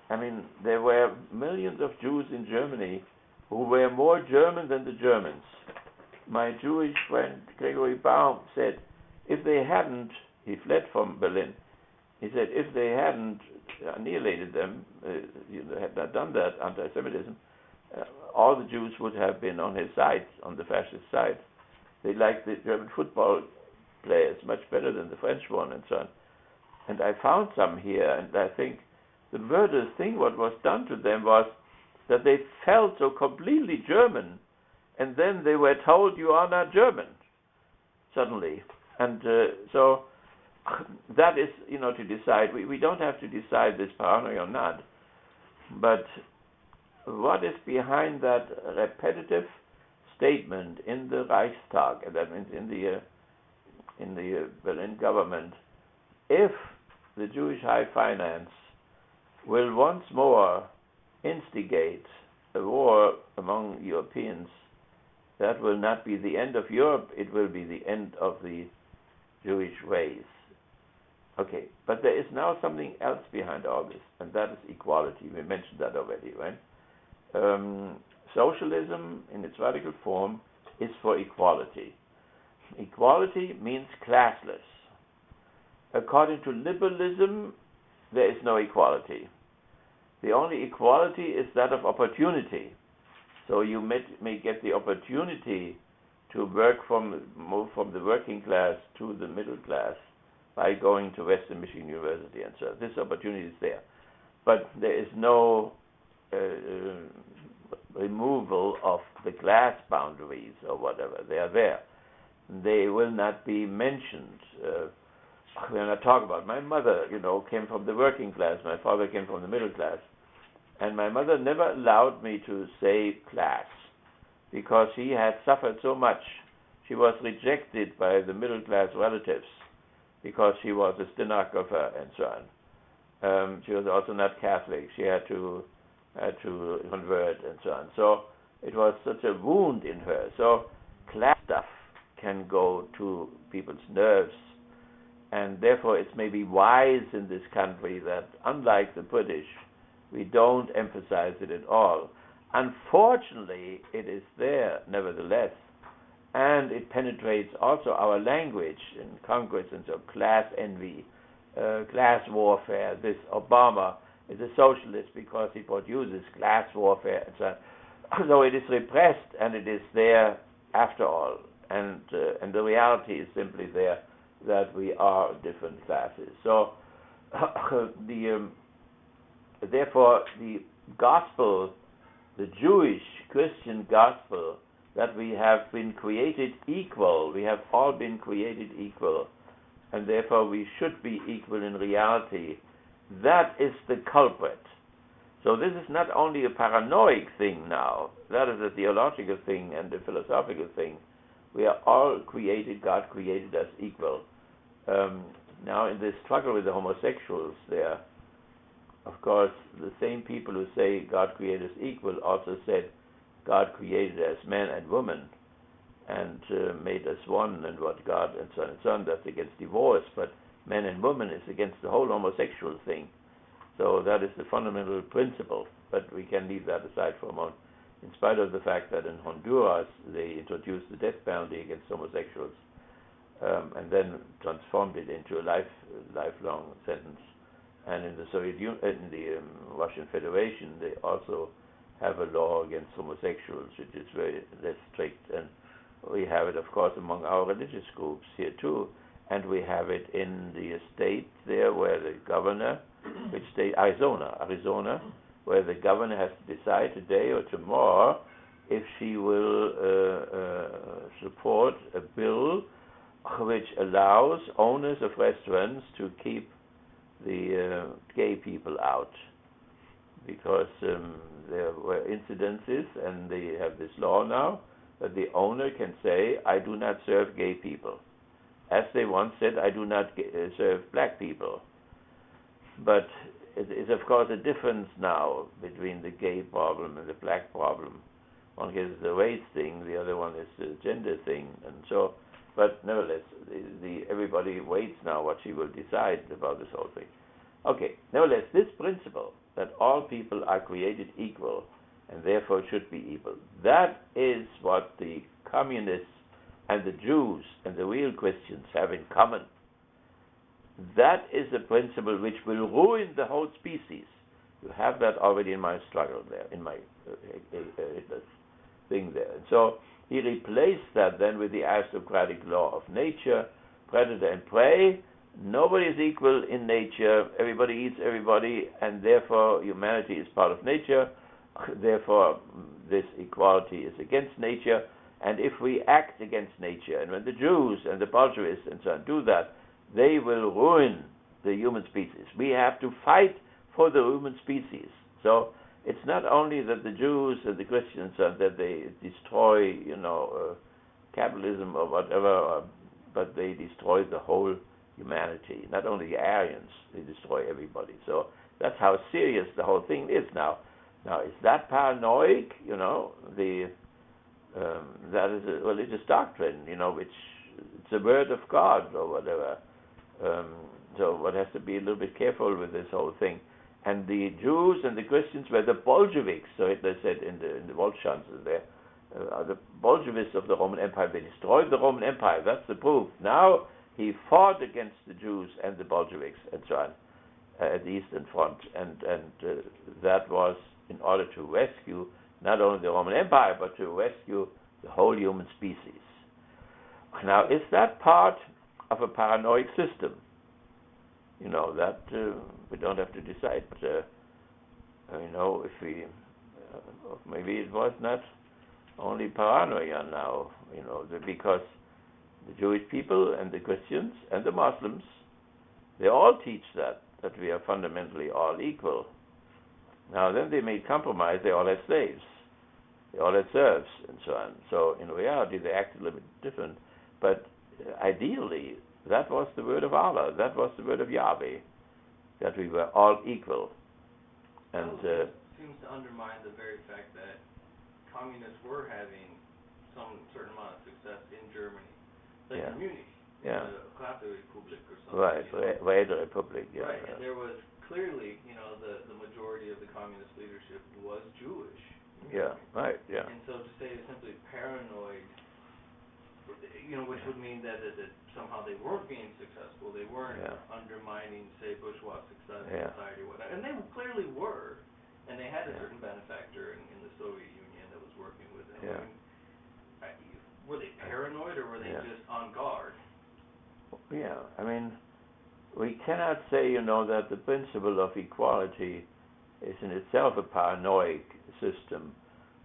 I mean, there were millions of Jews in Germany who were more German than the Germans. My Jewish friend Gregory Baum said, if they hadn't, he fled from Berlin, he said, if they hadn't annihilated them, had not done that, anti-Semitism, all the Jews would have been on his side, on the fascist side. They liked the German football players much better than the French one and so on. And I found some here, and I think the murderous thing what was done to them was that they felt so completely German, and then they were told you are not German, suddenly. And so that is, to decide. We don't have to decide this paranoia or not, but what is behind that repetitive statement in the Reichstag, and that means in the Berlin government, if the Jewish high finance will once more instigate a war among Europeans, that will not be the end of Europe, it will be the end of the Jewish race. Okay, but there is now something else behind all this, and that is equality. We mentioned that already, right? Socialism in its radical form is for equality. Equality means classless. According to liberalism, there is no equality. The only equality is that of opportunity. So you may get the opportunity to move from the working class to the middle class by going to Western Michigan University, and so this opportunity is there. But there is no removal of the class boundaries or whatever. They are there. They will not be mentioned. When I talk about my mother, came from the working class, my father came from the middle class, and my mother never allowed me to say class because she had suffered so much. She was rejected by the middle class relatives because she was a stenographer and so on. She was also not Catholic. She had to convert and so on. So it was such a wound in her. So class stuff can go to people's nerves, and therefore it's maybe wise in this country that, unlike the British, we don't emphasize it at all. Unfortunately, it is there nevertheless, and it penetrates also our language in Congress, and so class envy, class warfare. This Obama is a socialist because he produces class warfare, and so on. So it is repressed, and it is there after all. And the reality is simply there that we are different classes. So therefore, the gospel, the Jewish Christian gospel, that we have been created equal, we have all been created equal, and therefore we should be equal in reality, that is the culprit. So this is not only a paranoid thing now, that is a theological thing and a philosophical thing. We are all created, God created us equal. Now in this struggle with the homosexuals there, of course, the same people who say God created us equal also said God created us man and woman and made us one, and what God and so on and so on. That's against divorce, but man and woman is against the whole homosexual thing. So that is the fundamental principle, but we can leave that aside for a moment. In spite of the fact that in Honduras they introduced the death penalty against homosexuals and then transformed it into a lifelong sentence. And in the Soviet Union, in the Russian Federation, they also have a law against homosexuals, which is very less strict. And we have it, of course, among our religious groups here too. And we have it in the state there where the governor, which state, Arizona, where the governor has to decide today or tomorrow if she will support a bill which allows owners of restaurants to keep the gay people out, because there were incidences, and they have this law now that the owner can say, I do not serve gay people, as they once said, I do not serve black people. But it is, of course, a difference now between the gay problem and the black problem. One is the race thing, the other one is the gender thing, and so. But nevertheless, everybody waits now what she will decide about this whole thing. Okay, nevertheless, this principle that all people are created equal and therefore should be equal, that is what the communists and the Jews and the real Christians have in common. That is a principle which will ruin the whole species. You have that already in my struggle there, in my thing there. And so he replaced that then with the Isocratic Law of Nature, predator and prey. Nobody is equal in nature. Everybody eats everybody, and therefore humanity is part of nature. Therefore, this equality is against nature. And if we act against nature, and when the Jews and the Bolsheviks and so on do that, they will ruin the human species. We have to fight for the human species. So it's not only that the Jews and the Christians that they destroy, capitalism or whatever, but they destroy the whole humanity. Not only the Aryans, they destroy everybody. So that's how serious the whole thing is now. Now, is that paranoid? That is a religious doctrine, which it's a word of God or whatever. So one has to be a little bit careful with this whole thing. And the Jews and the Christians were the Bolsheviks, so Hitler said in the Volksschanze there, the Bolsheviks of the Roman Empire. They destroyed the Roman Empire. That's the proof. Now he fought against the Jews and the Bolsheviks and so on at the Eastern Front, and that was in order to rescue not only the Roman Empire but to rescue the whole human species. Now, is that part of a paranoid system? That we don't have to decide. But, if we, maybe it was not only paranoia now, because the Jewish people and the Christians and the Muslims, they all teach that we are fundamentally all equal. Now, then they made compromise. They all had slaves. They all had serfs and so on. So, in reality, they acted a little bit different. But ideally, that was the word of Allah. That was the word of Yahweh, that we were all equal. And seems to undermine the very fact that communists were having some certain amount of success in Germany, like Munich, the Republic or something. Right, Weimar Republic. Yeah. Right, and there was clearly, the majority of the communist leadership was Jewish. Yeah, right. Yeah. And so to say they're simply paranoid, which would mean that somehow they weren't being successful. They weren't undermining, say, bourgeois success in society or whatever. And they clearly were. And they had a certain benefactor in the Soviet Union that was working with them. Yeah. Were they paranoid or were they just on guard? Yeah, we cannot say, that the principle of equality is in itself a paranoid system.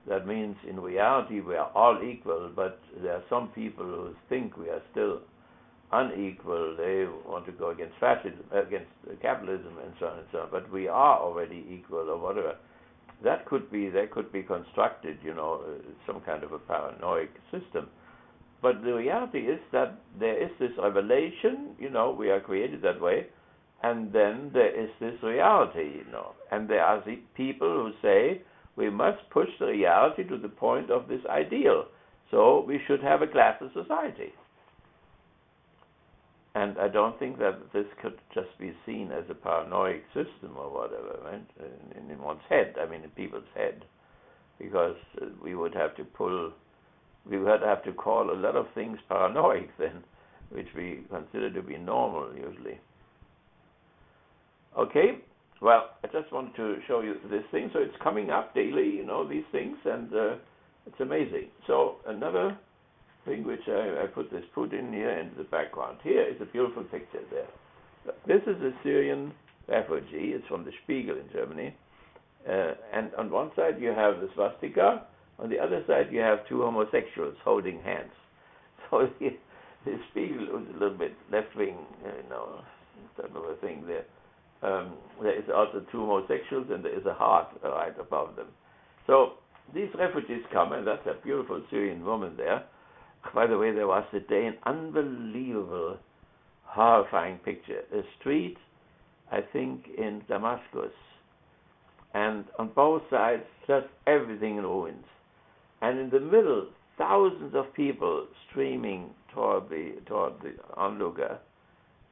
That means in reality we are all equal, but there are some people who think we are still unequal. They want to go against fascism, against capitalism, and so on and so on. But we are already equal, or whatever. That could be constructed, some kind of a paranoid system. But the reality is that there is this revelation, we are created that way, and then there is this reality, and there are the people who say, we must push the reality to the point of this ideal. So we should have a classless society. And I don't think that this could just be seen as a paranoid system or whatever, right? In one's head, in people's head. Because we would have to call a lot of things paranoid then, which we consider to be normal usually. Okay. Well, I just wanted to show you this thing. So it's coming up daily, these things, and it's amazing. So another thing which I put in here in the background. Here is a beautiful picture there. This is a Syrian refugee. It's from the Spiegel in Germany. And on one side you have the swastika, On the other side, you have two homosexuals holding hands. So the Spiegel was a little bit left-wing, sort of a thing there. There is also two homosexuals, and there is a heart right above them. So these refugees come, and that's a beautiful Syrian woman there. By the way, there was today an unbelievable, horrifying picture. A street, I think, in Damascus, and on both sides, just everything in ruins. And in the middle, thousands of people streaming toward the onlooker,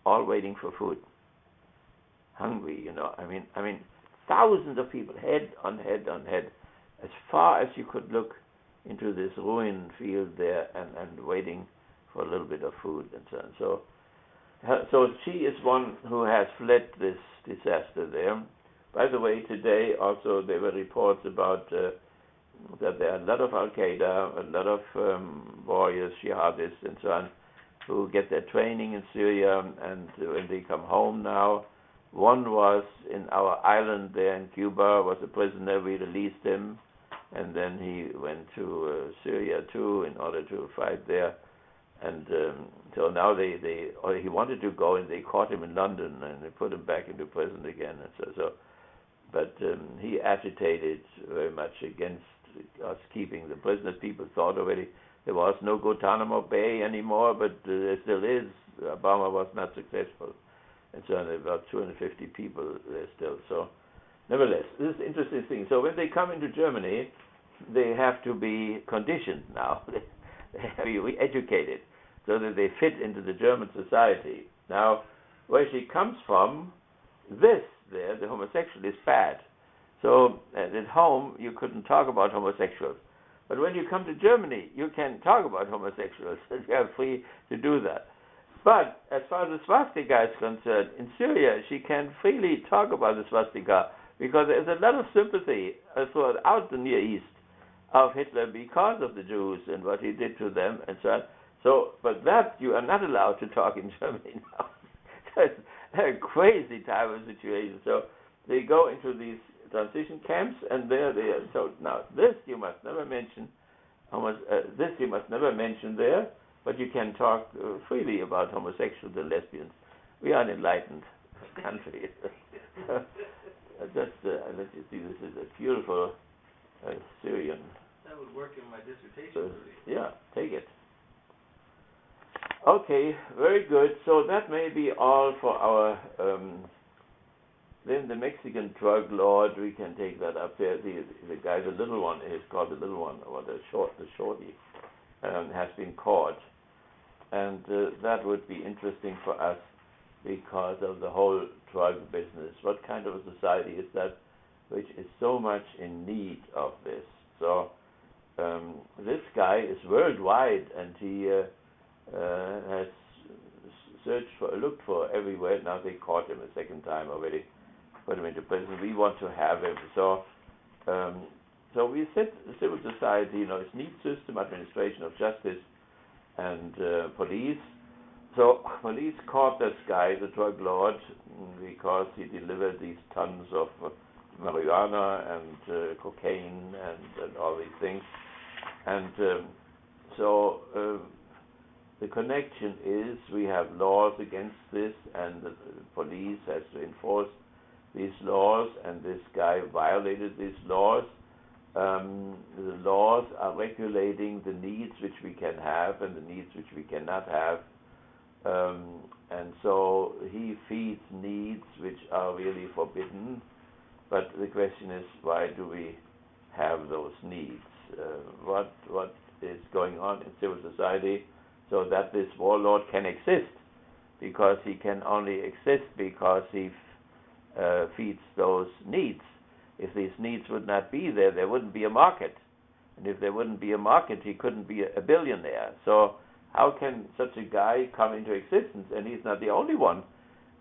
all waiting for food. Hungry, I mean, thousands of people, head on head on head, as far as you could look into this ruin field there, and waiting for a little bit of food and so on. So she is one who has fled this disaster there. By the way, today also there were reports about that there are a lot of Al-Qaeda, a lot of warriors, jihadists and so on, who get their training in Syria, and when they come home now, one was in our island there in Cuba, was a prisoner, we released him, and then he went to Syria too in order to fight there. And so now he wanted to go, and they caught him in London, and they put him back into prison again. And but he agitated very much against us keeping the prisoners. People thought already there was no Guantanamo Bay anymore, but there still is. Obama was not successful. And so on, about 250 people there still. So nevertheless, this is an interesting thing. So when they come into Germany, they have to be conditioned now. They have to be re-educated so that they fit into the German society. Now, where she comes from, the homosexual is bad. So at home, you couldn't talk about homosexuals. But when you come to Germany, you can talk about homosexuals. You are free to do that. But as far as the swastika is concerned, in Syria, she can freely talk about the swastika because there is a lot of sympathy throughout the Near East of Hitler because of the Jews and what he did to them and so on. So, but that you are not allowed to talk in Germany now. So it's a crazy type of situation. So they go into these transition camps, and there they are told, now this you must never mention. This you must never mention there. But you can talk freely about homosexuals and lesbians. We are an enlightened country. Let you see, this is a beautiful Syrian. That would work in my dissertation. Yeah, take it. Okay, very good. So that may be all for our. Then the Mexican drug lord, we can take that up there. The guy, the little one, is called the little one, or the shorty, has been caught. And that would be interesting for us because of the whole drug business. What kind of a society is that which is so much in need of this? So this guy is worldwide, and he has looked for everywhere. Now they caught him a second time already, put him into prison. We want to have him. So we said the civil society, its needs system, administration of justice, and police. So police caught this guy, the drug lord, because he delivered these tons of marijuana and cocaine and all these things. And so the connection is we have laws against this, and the police has to enforce these laws, and this guy violated these laws. The laws are regulating the needs which we can have and the needs which we cannot have. And so he feeds needs which are really forbidden. But the question is, why do we have those needs? What is going on in civil society so that this warlord can exist? Because he can only exist because he feeds those needs. If these needs would not be there, there wouldn't be a market. And if there wouldn't be a market, he couldn't be a billionaire. So how can such a guy come into existence? And he's not the only one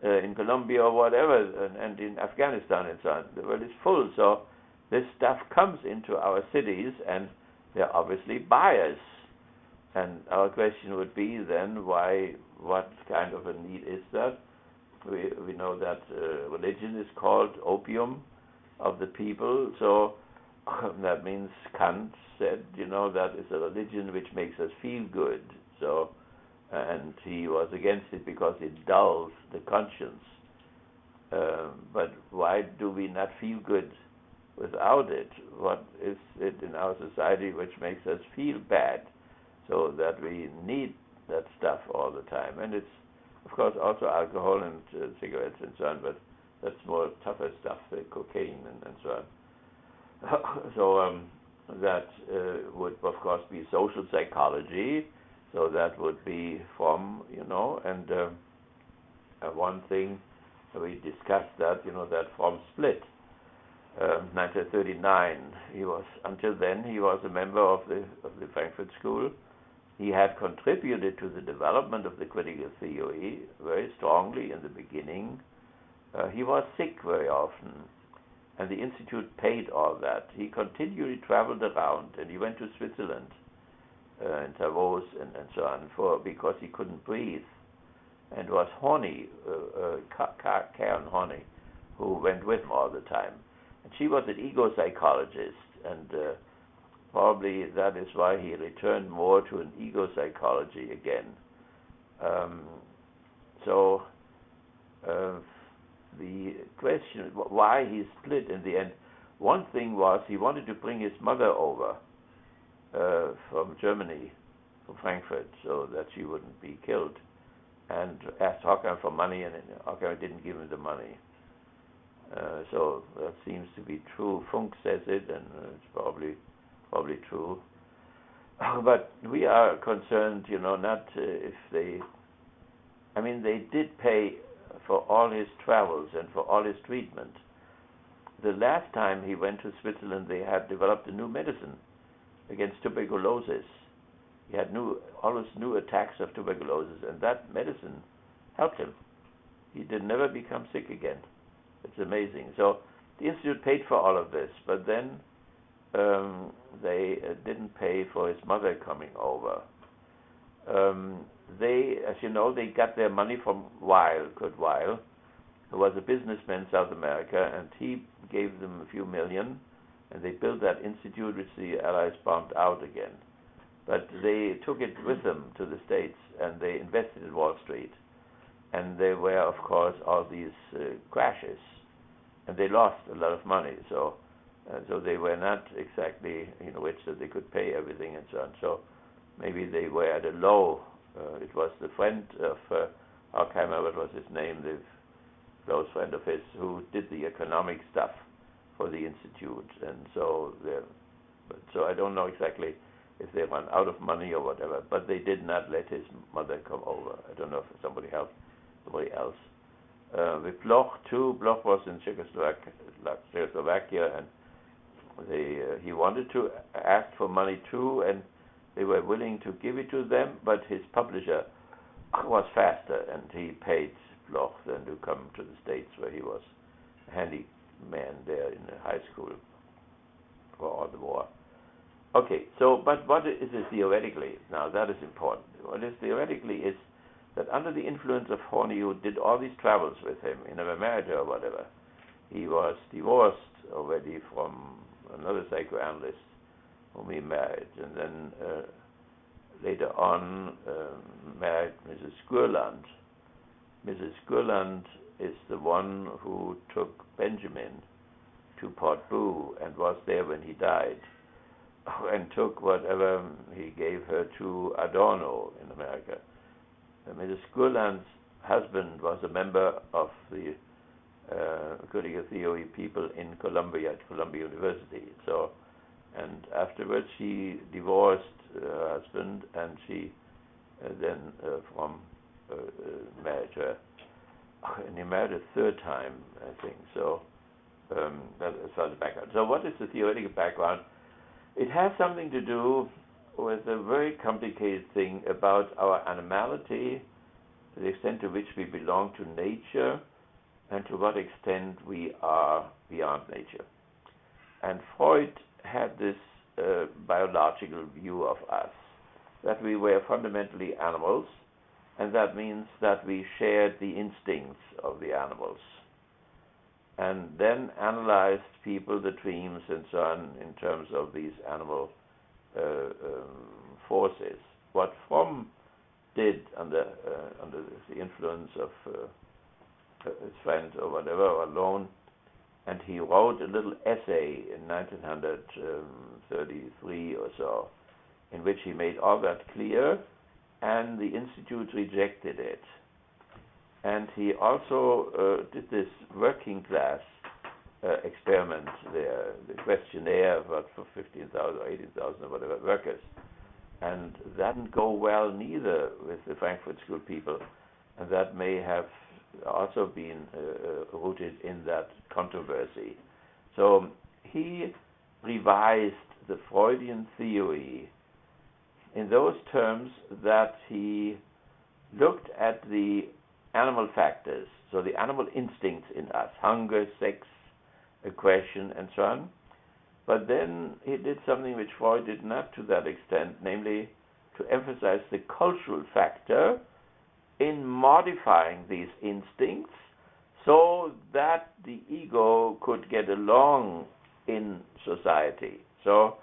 in Colombia or whatever, and in Afghanistan and so on. The world is full. So this stuff comes into our cities, and they're obviously buyers. And our question would be then, what kind of a need is that? We know that religion is called opium of the people. So That means Kant said, that is a religion which makes us feel good. So, and he was against it because it dulls the conscience. But why do we not feel good without it? What is it in our society which makes us feel bad, so that we need that stuff all the time? And it's, of course, also alcohol and cigarettes and so on, but that's more tougher stuff, like cocaine and so on. So that would, of course, be social psychology. So that would be Fromm, and one thing we discussed that, that Fromm split. 1939. Until then he was a member of the Frankfurt School. He had contributed to the development of the critical theory very strongly in the beginning. He was sick very often, and the Institute paid all that. He continually traveled around, and he went to Switzerland, and Davos, and so on, because he couldn't breathe. And it was Horney, Karen Horney, who went with him all the time. And she was an ego psychologist, and probably that is why he returned more to an ego psychology again. The question why he split in the end, one thing was he wanted to bring his mother over from Germany, from Frankfurt, so that she wouldn't be killed, and asked Horkheimer for money, and Horkheimer didn't give him the money. So that seems to be true. Funk says it, and it's probably true. But we are concerned, not if they. I mean, they did pay for all his travels and for all his treatment. The last time he went to Switzerland, they had developed a new medicine against tuberculosis. He had always new attacks of tuberculosis, and that medicine helped him. He did never become sick again. It's amazing. So the Institute paid for all of this, but then they didn't pay for his mother coming over. They, as you know, they got their money from Kurt Weill, who was a businessman in South America, and he gave them a few million, and they built that institute which the Allies bombed out again. But they took it with them to the States, and they invested in Wall Street. And there were, of course, all these crashes, and they lost a lot of money. So they were not exactly, rich that they could pay everything and so on. So maybe they were at a low. It was the friend of Horkheimer, what was his name, the close friend of his, who did the economic stuff for the institute. And so I don't know exactly if they ran out of money or whatever, but they did not let his mother come over. I don't know if somebody else. With Bloch too. Bloch was in Czechoslovakia, and he wanted to ask for money too, and they were willing to give it to them, but his publisher was faster, and he paid Bloch then to come to the States, where he was a handyman there in the high school for all the war. Okay, so, but what is it theoretically? Now, that is important. What is theoretically is that under the influence of Horney, who did all these travels with him, he never married her or whatever. He was divorced already from another psychoanalyst whom he married, and then later on married Mrs. Skurland. Mrs. Skurland is the one who took Benjamin to Port Boo and was there when he died, and took whatever he gave her to Adorno in America. Mrs. Skurland's husband was a member of the critical theory people in Columbia University. So, and afterwards she divorced her husband, and she then Fromm married her, and he married a third time, I think. So that is the background. So what is the theoretical background? It has something to do with a very complicated thing about our animality, the extent to which we belong to nature, and to what extent we are beyond nature. And Freud had this biological view of us, that we were fundamentally animals, and that means that we shared the instincts of the animals. and then analyzed people, the dreams, and so on, in terms of these animal forces. What Fromm did under the influence of his friend or whatever, or alone, and he wrote a little essay in 1933 or so, in which he made all that clear, and the Institute rejected it. And he also did this working class experiment there, the questionnaire for 15,000 or 18,000 or whatever workers. And that didn't go well neither with the Frankfurt School people. And that may have also been rooted in that controversy. So he revised the Freudian theory in those terms that he looked at the animal factors, so the animal instincts in us, hunger, sex, aggression, and so on. But then he did something which Freud did not to that extent, namely to emphasize the cultural factor in modifying these instincts so that the ego could get along in society. So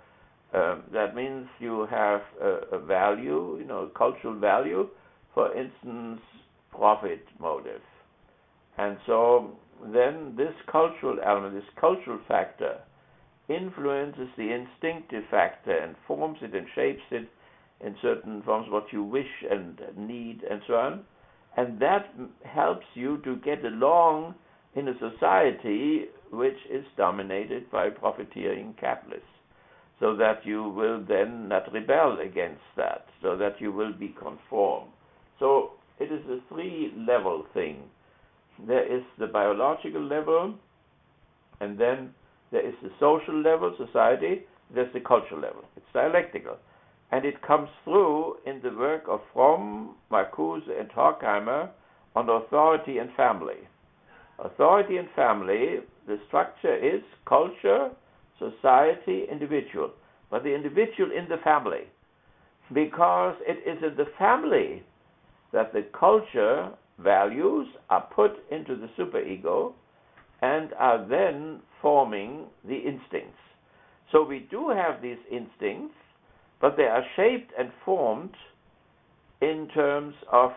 that means you have a value, cultural value, for instance, profit motive. And so then this cultural element, this cultural factor, influences the instinctive factor and forms it and shapes it in certain forms, what you wish and need and so on. And that helps you to get along in a society which is dominated by profiteering capitalists, so that you will then not rebel against that, so that you will be conform. So it is a three-level thing. There is the biological level, and then there is the social level, society, there's the cultural level. It's dialectical. And it comes through in the work of Fromm, Marcuse, and Horkheimer on authority and family. Authority and family, the structure is culture, society, individual. But the individual in the family. Because it is in the family that the culture values are put into the superego and are then forming the instincts. So we do have these instincts, but they are shaped and formed in terms of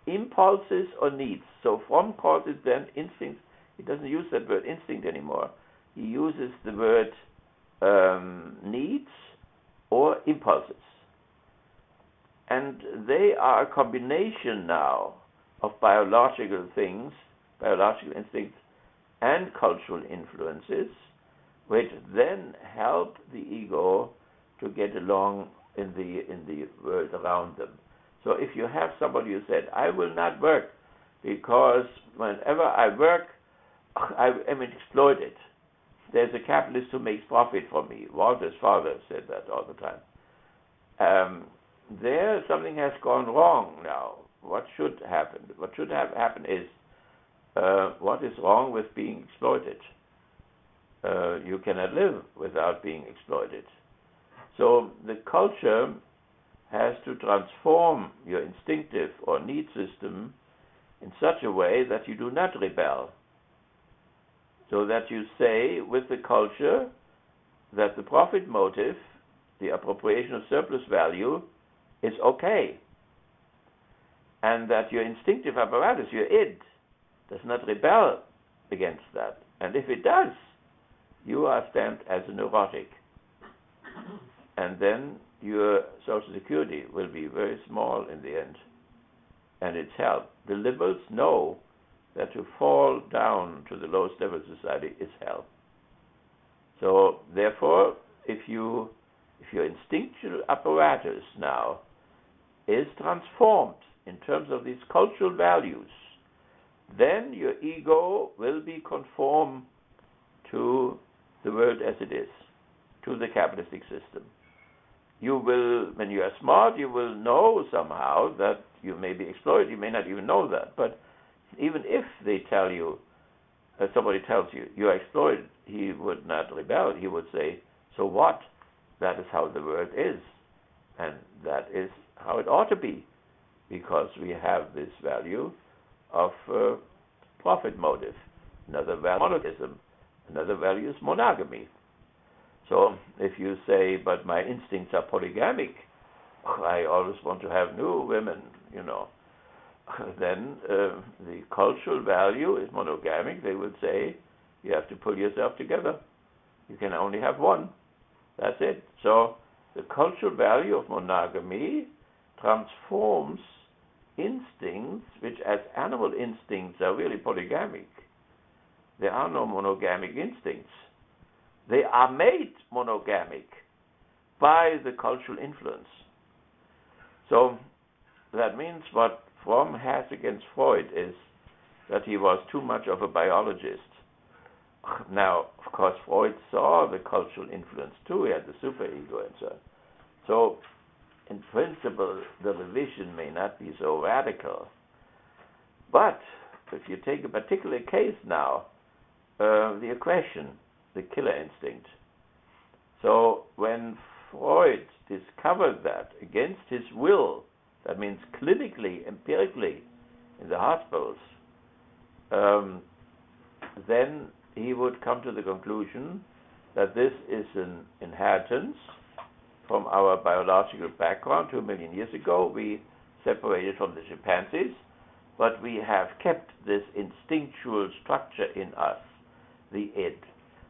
impulses or needs. So Fromm calls it then instincts. He doesn't use that word instinct anymore. He uses the word needs or impulses. And they are a combination now of biological things, biological instincts, and cultural influences, which then help the ego to get along in the world around them. So if you have somebody who said, I will not work because whenever I work, I am exploited. There's a capitalist who makes profit from me. Walter's father said that all the time. There something has gone wrong now. What should happen? What should have happened is, what is wrong with being exploited? You cannot live without being exploited. So the culture has to transform your instinctive or need system in such a way that you do not rebel. So that you say with the culture that the profit motive, the appropriation of surplus value, is okay. And that your instinctive apparatus, your id, does not rebel against that. And if it does, you are stamped as a neurotic. And then your Social Security will be very small in the end. And it's hell. The liberals know that to fall down to the lowest level of society is hell. So therefore, if your instinctual apparatus now is transformed in terms of these cultural values, then your ego will be conform to the world as it is, to the capitalistic system. You will, when you are smart, you will know somehow that you may be exploited. You may not even know that. But even if they tell you, somebody tells you, you are exploited, he would not rebel. He would say, so what? That is how the world is. And that is how it ought to be. Because we have this value of profit motive. Another value is monotheism. Another value is monogamy. So if you say, but my instincts are polygamic, I always want to have new women, then the cultural value is monogamic. They would say, you have to pull yourself together. You can only have one. That's it. So the cultural value of monogamy transforms instincts, which as animal instincts are really polygamic. There are no monogamic instincts. They are made monogamic by the cultural influence. So that means what Fromm has against Freud is that he was too much of a biologist. Now, of course, Freud saw the cultural influence too. He had the superego and so on. So, in principle, the revision may not be so radical. But if you take a particular case now, the aggression, the killer instinct. So when Freud discovered that against his will, that means clinically, empirically, in the hospitals, then he would come to the conclusion that this is an inheritance from our biological background. 2 million years ago, we separated from the chimpanzees, but we have kept this instinctual structure in us, the id.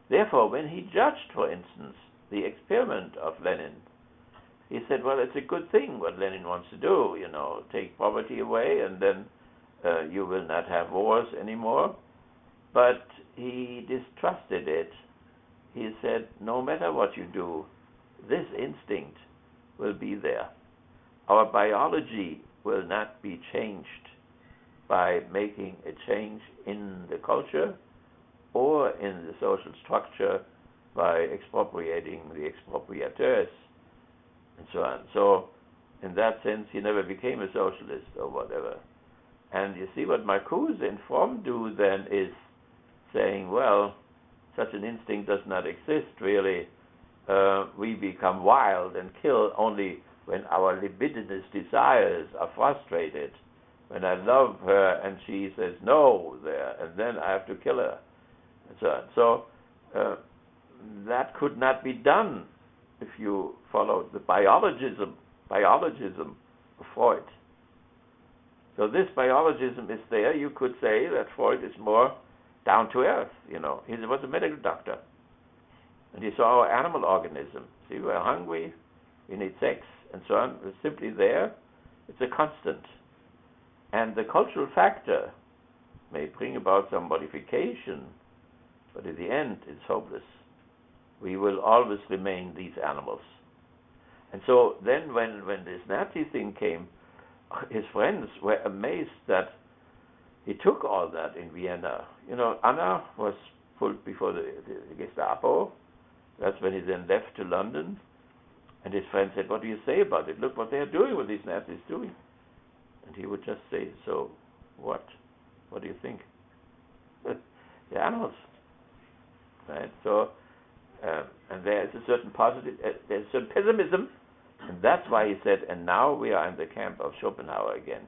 Therefore, when he judged, for instance, the experiment of Lenin, he said, well, it's a good thing what Lenin wants to do, take poverty away, and then you will not have wars anymore. But he distrusted it. He said, no matter what you do, this instinct will be there. Our biology will not be changed by making a change in the culture or in the social structure by expropriating the expropriators and so on. So, in that sense, he never became a socialist or whatever. And you see what Marcuse and Fromm do then is saying, well, such an instinct does not exist really. We become wild and kill only when our libidinous desires are frustrated. When I love her and she says no there, and then I have to kill her. And so on. So that could not be done if you follow the biologism of Freud. So this biologism is there. You could say that Freud is more down to earth. He was a medical doctor. And he saw our animal organism. See, we're hungry, we need sex, and so on. It's simply there. It's a constant. And the cultural factor may bring about some modification, but in the end, it's hopeless. We will always remain these animals. And so then when this Nazi thing came, his friends were amazed that he took all that in Vienna. Anna was pulled before the Gestapo. That's when he then left to London. And his friend said, what do you say about it? Look what they are doing, what these Nazis doing. And he would just say, so what? What do you think? They're animals. Right? So, and there is a certain there's a certain pessimism. And that's why he said, and now we are in the camp of Schopenhauer again.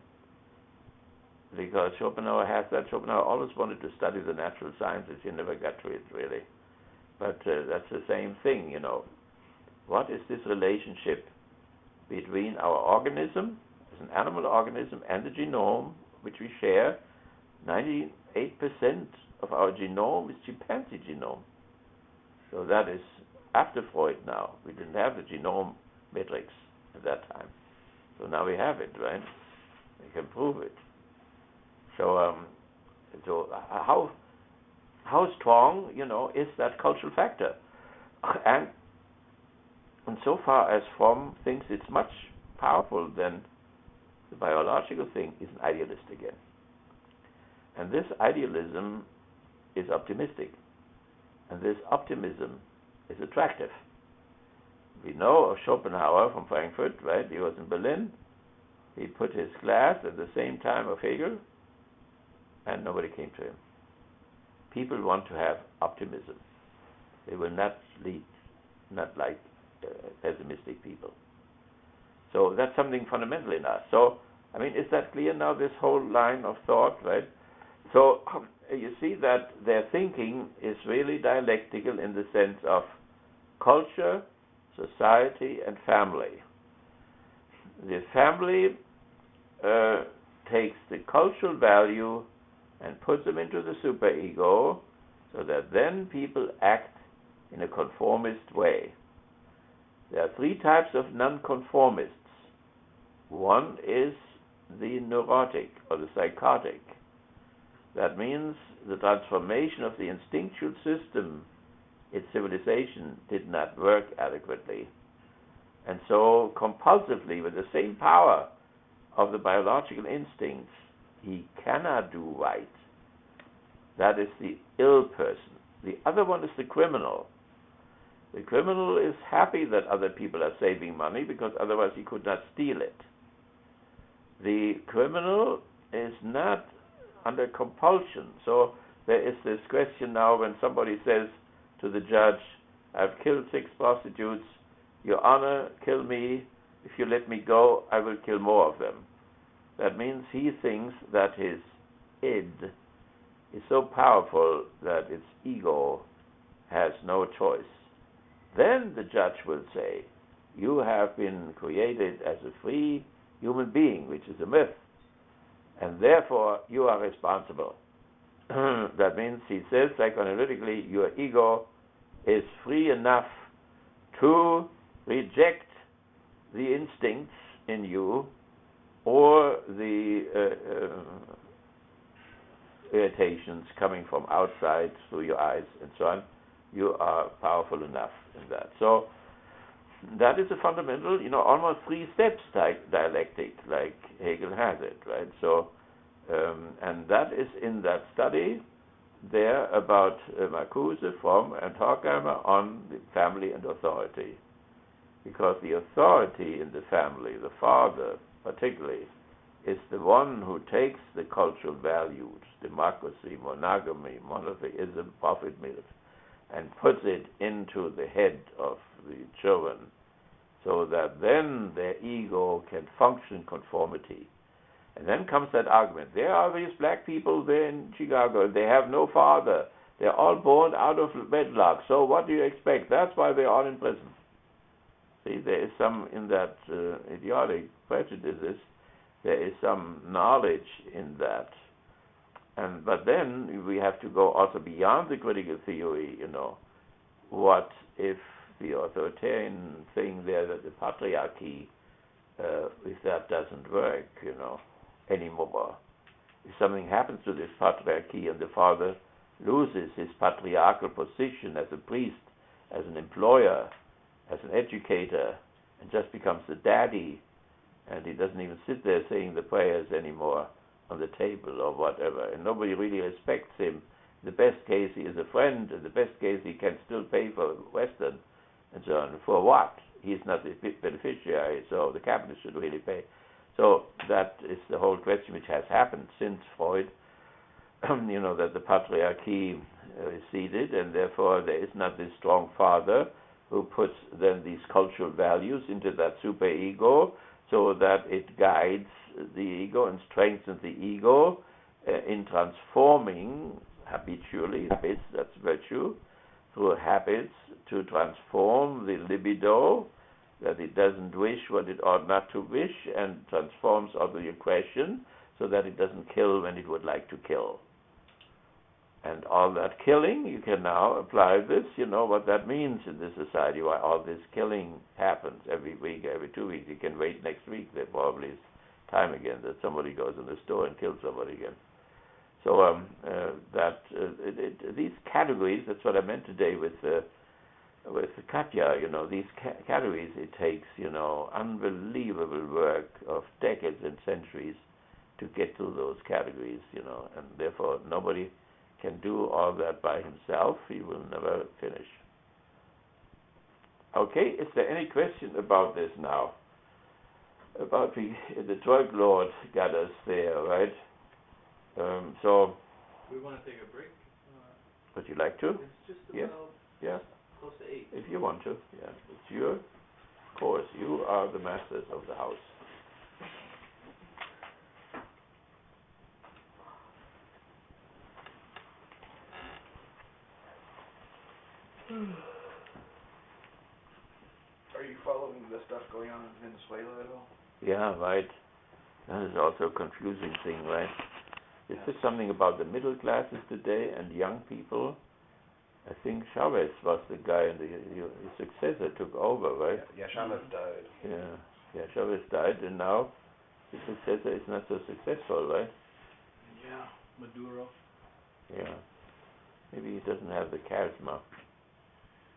Because Schopenhauer has that. Schopenhauer always wanted to study the natural sciences. He never got to it, really. But that's the same thing, What is this relationship between our organism, as an animal organism, and the genome, which we share? 98% of our genome is chimpanzee genome. So that is after Freud now. We didn't have the genome matrix at that time. So now we have it, right? We can prove it. So, how strong, is that cultural factor? And so far as Fromm thinks it's much powerful, then the biological thing is an idealist again. And this idealism is optimistic. And this optimism is attractive. We know of Schopenhauer from Frankfurt, right? He was in Berlin. He put his class at the same time of Hegel, and nobody came to him. People want to have optimism. They will not like pessimistic people. So that's something fundamental in us. So, is that clear now, this whole line of thought, right? So, you see that their thinking is really dialectical in the sense of culture, society, and family. The family takes the cultural value and puts them into the superego, so that then people act in a conformist way. There are three types of nonconformists. One is the neurotic or the psychotic. That means the transformation of the instinctual system, its civilization, did not work adequately. And so compulsively, with the same power of the biological instincts, he cannot do right. That is the ill person. The other one is the criminal. The criminal is happy that other people are saving money because otherwise he could not steal it. The criminal is not under compulsion. So there is this question now when somebody says to the judge, I've killed 6 prostitutes, Your Honor, kill me. If you let me go, I will kill more of them. That means he thinks that his id is so powerful that its ego has no choice. Then the judge will say, you have been created as a free human being, which is a myth, and therefore you are responsible. That means, he says psychoanalytically, your ego is free enough to reject the instincts in you or the irritations coming from outside through your eyes and so on. You are powerful enough in that. So that is a fundamental, almost 3 steps dialectic, like Hegel has it, right? So, and that is in that study there about Marcuse, Fromm, and Horkheimer on the family and authority. Because the authority in the family, the father particularly, is the one who takes the cultural values, democracy, monogamy, monotheism, profit motive, and puts it into the head of the children, so that then their ego can function in conformity. And then comes that argument. There are these black people there in Chicago. They have no father. They're all born out of wedlock. So what do you expect? That's why they're all in prison. See, there is some in that idiotic prejudices. There is some knowledge in that. But then we have to go also beyond the critical theory, What if the authoritarian thing there, that the patriarchy, if that doesn't work, anymore? If something happens to this patriarchy and the father loses his patriarchal position as a priest, as an employer, as an educator, and just becomes the daddy, and he doesn't even sit there saying the prayers anymore on the table or whatever, and nobody really respects him. In the best case, he is a friend. In the best case, he can still pay for Western, and so on. For what? He's not the beneficiary, so the capital should really pay. So that is the whole question which has happened since Freud, that the patriarchy is seated, and therefore there is not this strong father who puts then these cultural values into that superego, so that it guides the ego and strengthens the ego in transforming habitually habits, that's virtue, through habits to transform the libido, that it doesn't wish what it ought not to wish, and transforms also the aggression so that it doesn't kill when it would like to kill. And all that killing, you can now apply this, what that means in this society, why all this killing happens every week, every 2 weeks. You can wait next week, there probably is time again that somebody goes in the store and kills somebody again. So these categories, that's what I meant today with Katya, these categories, it takes, unbelievable work of decades and centuries to get through those categories, and therefore nobody can do all that by himself. He will never finish. Okay, is there any question about this now? About the drug lord got us there, right? So we want to take a break. Would you like to? It's just about close to 8. If you want to, yeah. It's your course. You are the masters of the house. Are you following the stuff going on in Venezuela at all? Yeah, right. That is also a confusing thing, right? Is this something about the middle classes today and young people? I think Chavez was the guy, and his successor took over, right? Yeah, Chavez died. Yeah, Chavez died, and now his successor is not so successful, right? Yeah, Maduro. Yeah. Maybe he doesn't have the charisma.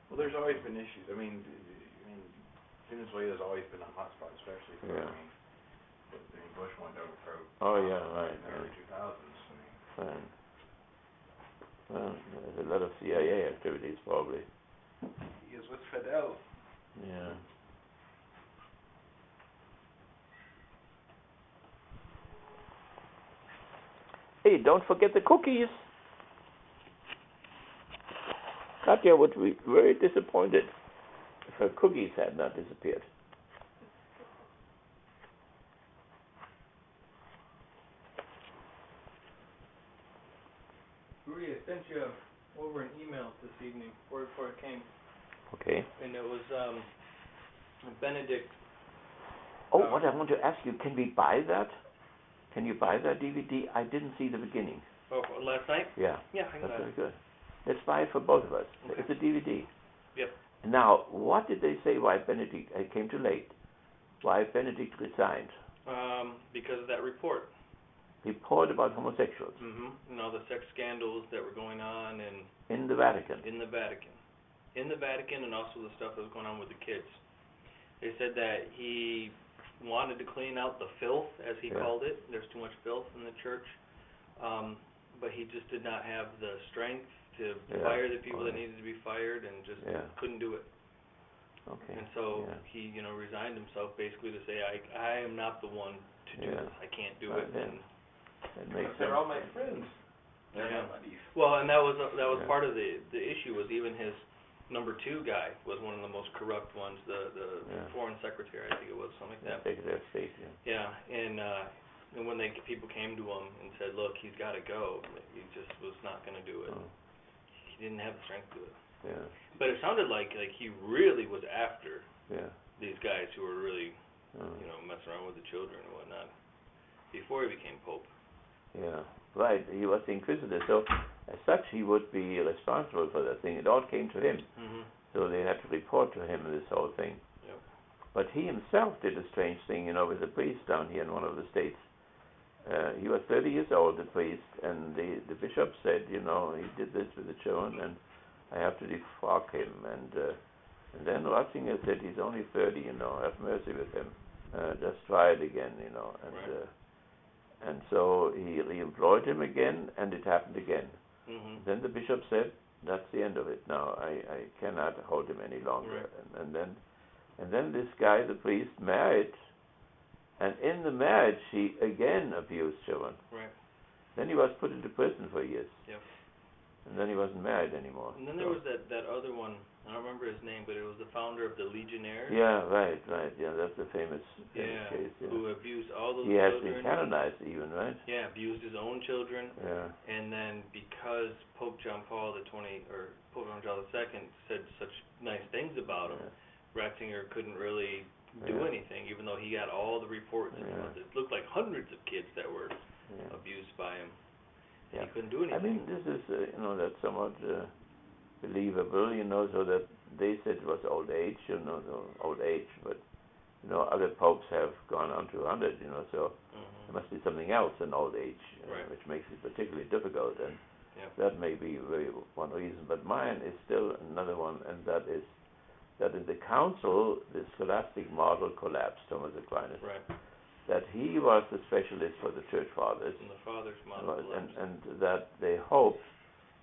Well, there's always been issues. I mean, Venezuela's always been a hotspot, especially for, Bush wanted to overthrow. Oh, yeah, right. In the early 2000s. Fine. Well, there's a lot of CIA activities, probably. He is with Fidel. Yeah. Hey, don't forget the cookies. Katya would be very disappointed if her cookies had not disappeared. Rudy, I sent you over an email this evening, before it came. Okay. And it was Benedict. Oh, what I want to ask you, can we buy that? Can you buy that DVD? I didn't see the beginning. Oh, last night? Yeah. Yeah, I can That's buy very it. good. Let's buy it for both of us. Okay. It's a DVD. Yep. Now, what did they say why Benedict came too late? Why Benedict resigned? Because of that report. Report about homosexuals. Mm-hmm. And all the sex scandals that were going on in the Vatican. In the Vatican, and also the stuff that was going on with the kids. They said that he wanted to clean out the filth, as he called it. There's too much filth in the church, but he just did not have the strength to fire the people that needed to be fired, and just couldn't do it. Okay. And so he, resigned himself basically to say, I am not the one to do this. I can't do it. And they're all my friends. They're my buddies. Well, and that was part of the issue, was even his number 2 guy was one of the most corrupt ones, the foreign secretary, I think it was, something like that. Secretary of State. Yeah, and when people came to him and said, look, he's got to go, he just was not going to do it. He didn't have the strength to do it. Yeah. But it sounded like he really was after these guys who were really, messing around with the children and whatnot before he became Pope. Yeah, right. He was the Inquisitor, so as such he would be responsible for that thing. It all came to him, so they had to report to him this whole thing. Yep. But he himself did a strange thing, with a priest down here in one of the states. He was 30 years old, the priest, and the bishop said, he did this with the children, and I have to defrock him. And then Ratzinger said, he's only 30, have mercy with him. Just try it again, and so he re-employed him again, and it happened again. Then the bishop said, that's the end of it now. I cannot hold him any longer. Right. And then this guy, the priest, married, and in the marriage he again abused children. Right. Then he was put into prison for years. Yep. And then he wasn't married anymore. And then there was that other one, I don't remember his name, but it was the founder of the Legionnaires. Yeah, right. Yeah, that's a famous case. Yeah. Who abused all those children. He has been children. canonized even, right? Yeah, abused his own children. Yeah. And then because Pope John Paul II said such nice things about him, Ratzinger couldn't really do anything, even though he got all the reports. It looked like hundreds of kids that were abused by him. He couldn't do anything. I mean, this is, that's somewhat believable, so that they said it was old age, but, other popes have gone on to 100, so there must be something else in old age, which makes it particularly difficult, and that may be one reason. But mine is still another one, and that is that in the council, the scholastic model collapsed, Thomas Aquinas. Right. That he was the specialist for the church fathers. And the fathers model and that they hoped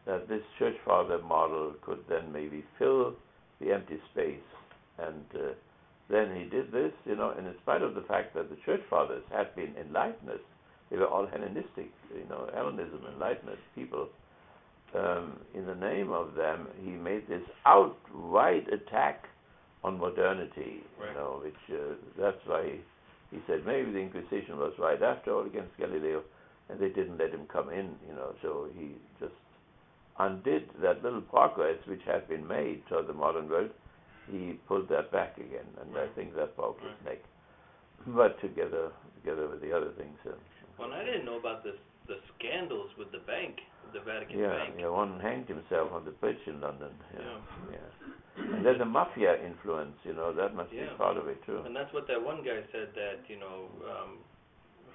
that this church father model could then maybe fill the empty space. And then he did this, and in spite of the fact that the church fathers had been Enlighteners, they were all Hellenistic, Hellenism, Enlightenment people. In the name of them, he made this outright attack on modernity, which that's why he said maybe the Inquisition was right after all against Galileo, and they didn't let him come in, so he just undid that little progress which had been made toward the modern world, he pulled that back again, and I think that broke his neck. But together with the other things. Well, I didn't know about the scandals with the bank, the Vatican Bank. Yeah, one hanged himself on the bridge in London. Yeah. And there's a mafia influence, that must be part of it too. And that's what that one guy said, that,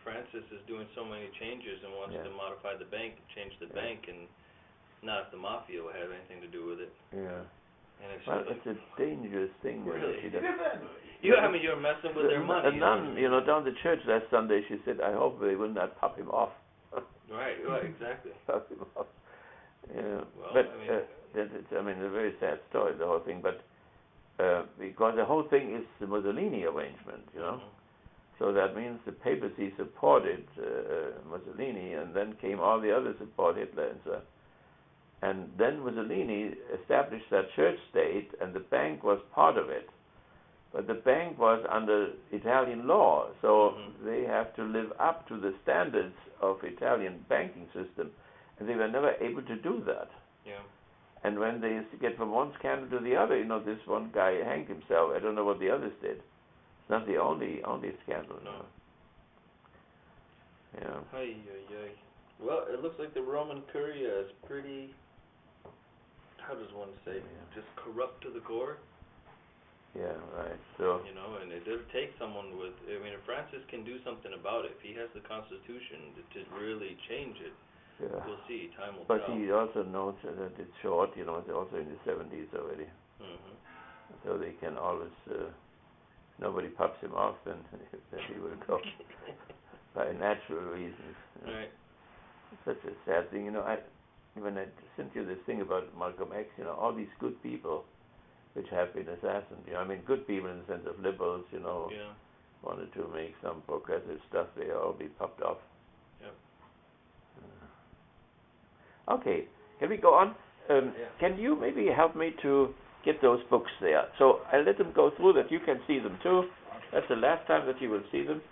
Francis is doing so many changes and wants to modify the bank, change the bank, and not if the mafia will have anything to do with it. Yeah. And it's a dangerous thing. Really? You're messing with their money. A nun, down the church last Sunday, she said, I hope they will not pop him off. Right, exactly. Pop him off. Yeah. Well, but it's a very sad story, the whole thing, but because the whole thing is the Mussolini arrangement, So that means the papacy supported Mussolini, and then came all the other support Hitler and so on. And then Mussolini established that church state, and the bank was part of it. But the bank was under Italian law, so they have to live up to the standards of Italian banking system, and they were never able to do that. Yeah. And when they get from one scandal to the other, this one guy hanged himself. I don't know what the others did. It's not the only scandal. No. Yeah. Well, it looks like the Roman Curia is pretty, how does one say, just corrupt to the core. Yeah, right. So. And it does take someone with, if Francis can do something about it, if he has the Constitution to really change it, we'll see. Time will tell. But he also knows that it's short, it's also in the 70s already. So they can always, nobody pops him off, then he will go by natural reasons. Right. It's such a sad thing, when I sent you this thing about Malcolm X, all these good people which have been assassinated. Good people in the sense of liberals, wanted to make some progressive stuff, they all be popped off. Yep. Okay, can we go on? Can you maybe help me to get those books there? So I'll let them go through that you can see them too. That's the last time that you will see them.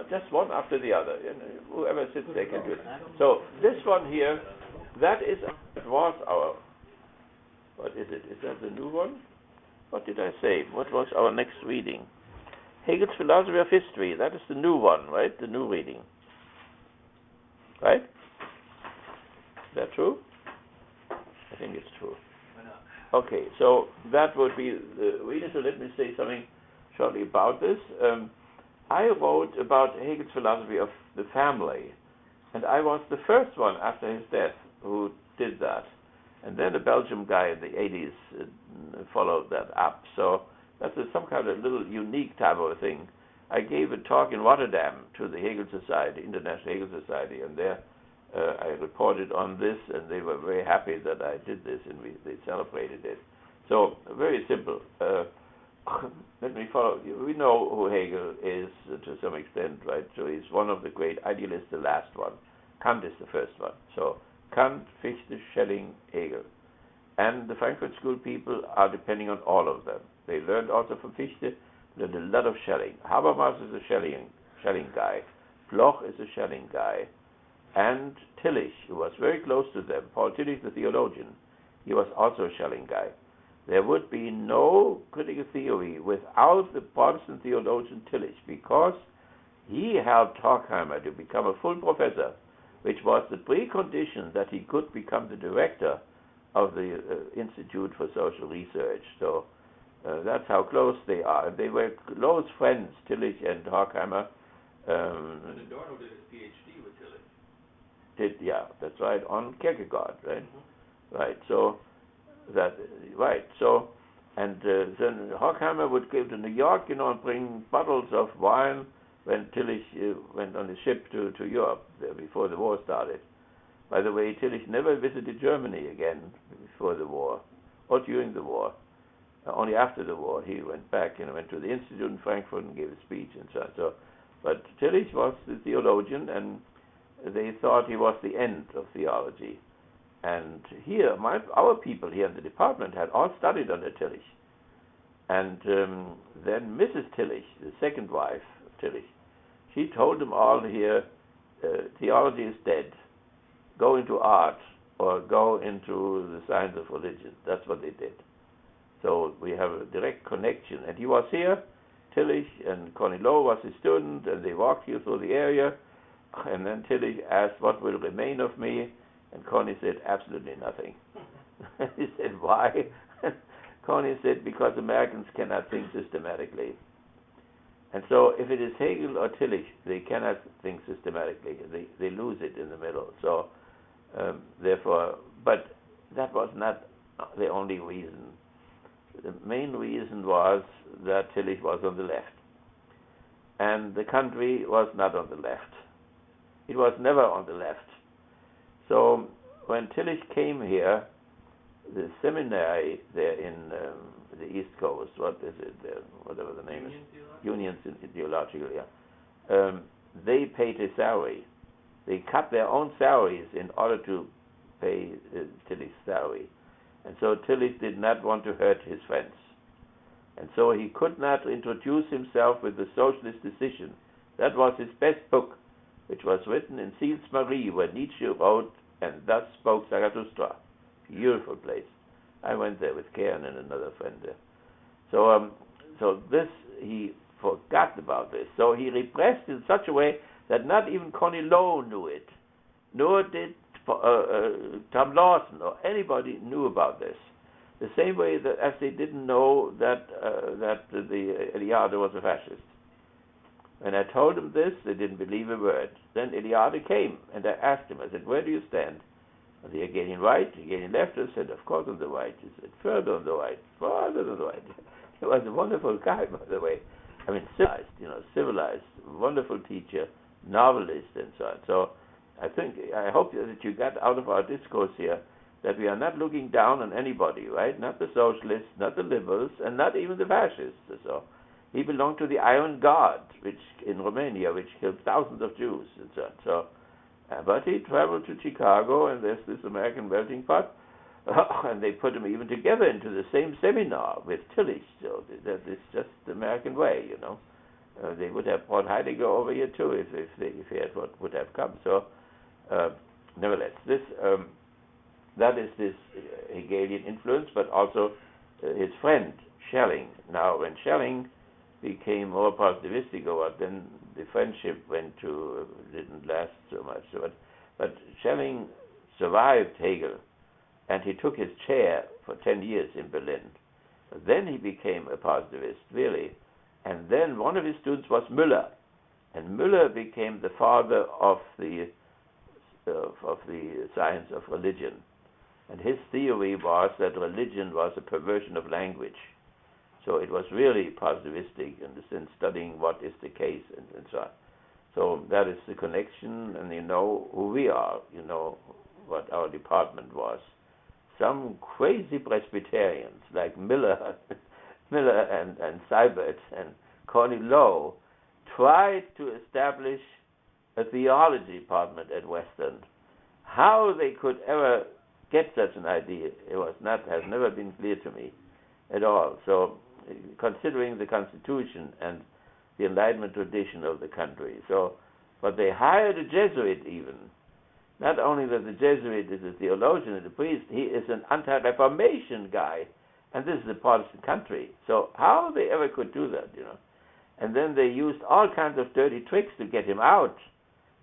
Just one after the other. Whoever sits there can do it. So this one here, that was our... What is it? Is that the new one? What did I say? What was our next reading? Hegel's Philosophy of History. That is the new one, right? The new reading. Right? Is that true? I think it's true. Why not? Okay, so that would be the reading. So let me say something shortly about this. I wrote about Hegel's philosophy of the family, and I was the first one after his death who did that. And then a Belgian guy in the 80s followed that up. So that's some kind of little unique type of a thing. I gave a talk in Rotterdam to the Hegel Society, International Hegel Society, and there I reported on this, and they were very happy that I did this, and they celebrated it. So very simple. Let me follow. We know who Hegel is to some extent, right? So he's one of the great idealists, the last one. Kant is the first one. So Kant, Fichte, Schelling, Hegel. And the Frankfurt School people are depending on all of them. They learned also from Fichte, learned a lot of Schelling. Habermas is a Schelling guy. Bloch is a Schelling guy. And Tillich, who was very close to them, Paul Tillich, the theologian, he was also a Schelling guy. There would be no critical theory without the Protestant theologian Tillich, because he helped Horkheimer to become a full professor, which was the precondition that he could become the director of the Institute for Social Research. So that's how close they are. They were close friends, Tillich and Horkheimer. And Adorno did his PhD with Tillich. Yeah, that's right, on Kierkegaard, right? Mm-hmm. Right, so and then Horkheimer would go to New York, and bring bottles of wine when Tillich went on the ship to Europe before the war started. By the way, Tillich never visited Germany again before the war, or during the war. Only after the war he went back and went to the Institute in Frankfurt and gave a speech and so on. So, but Tillich was the theologian, and they thought he was the end of theology. And here, our people here in the department had all studied under Tillich. And then Mrs. Tillich, the second wife of Tillich, she told them all here, theology is dead. Go into art. or go into the science of religion. That's what they did. So we have a direct connection. And he was here, Tillich, and Connie Lowe was his student, and they walked here through the area. And then Tillich asked, what will remain of me? And Connie said, absolutely nothing. He said, why? Connie said, because Americans cannot think systematically. And so if it is Hegel or Tillich, they cannot think systematically. They lose it in the middle. So therefore, but that was not the only reason. The main reason was that Tillich was on the left. And the country was not on the left. It was never on the left. So when Tillich came here, the seminary there in the East Coast, what is it, whatever the name is? Union Theological, yeah. They paid his salary. They cut their own salaries in order to pay Tillich's salary. And so Tillich did not want to hurt his friends. And so he could not introduce himself with the Socialist Decision. That was his best book, which was written in Sils Marie, where Nietzsche wrote, and thus spoke Zarathustra. Beautiful place. I went there with Karen and another friend there. So this, he forgot about this. So he repressed in such a way that not even Connie Lowe knew it, nor did Tom Lawson or anybody knew about this. The same way that as they didn't know that the Eliade was a fascist. When I told them this, they didn't believe a word. Then Eliade came, and I asked him, I said, where do you stand? On the Hegelian right, Hegelian left? I said, of course on the right. He said, further on the right, farther on the right. He was a wonderful guy, by the way. I mean, civilized, wonderful teacher, novelist, and so on. So I hope that you got out of our discourse here that we are not looking down on anybody, right? Not the socialists, not the liberals, and not even the fascists. So he belonged to the Iron Guard, which in Romania, which killed thousands of Jews, and so on. So, but he traveled to Chicago, and there's this American melting pot, and they put him even together into the same seminar with Tillich. So that is just the American way, you know. They would have brought Heidegger over here too if he had what would have come. So, nevertheless, that is this Hegelian influence, but also his friend Schelling. Now, when Schelling became more positivistic, then the friendship didn't last so much. But Schelling survived Hegel, and he took his chair for 10 years in Berlin. Then he became a positivist, really. And then one of his students was Müller, and Müller became the father of the science of religion. And his theory was that religion was a perversion of language. So it was really positivistic in the sense studying what is the case and so on. So that is the connection, and you know who we are. You know what our department was. Some crazy Presbyterians like Miller and Siebert and Connie Lowe tried to establish a theology department at Western. How they could ever get such an idea, has never been clear to me at all. So, considering the Constitution and the Enlightenment tradition of the country, but they hired a Jesuit even. Not only that the Jesuit is a theologian and a priest, he is an anti-Reformation guy, and this is a Protestant country. So how they ever could do that, you know? And then they used all kinds of dirty tricks to get him out.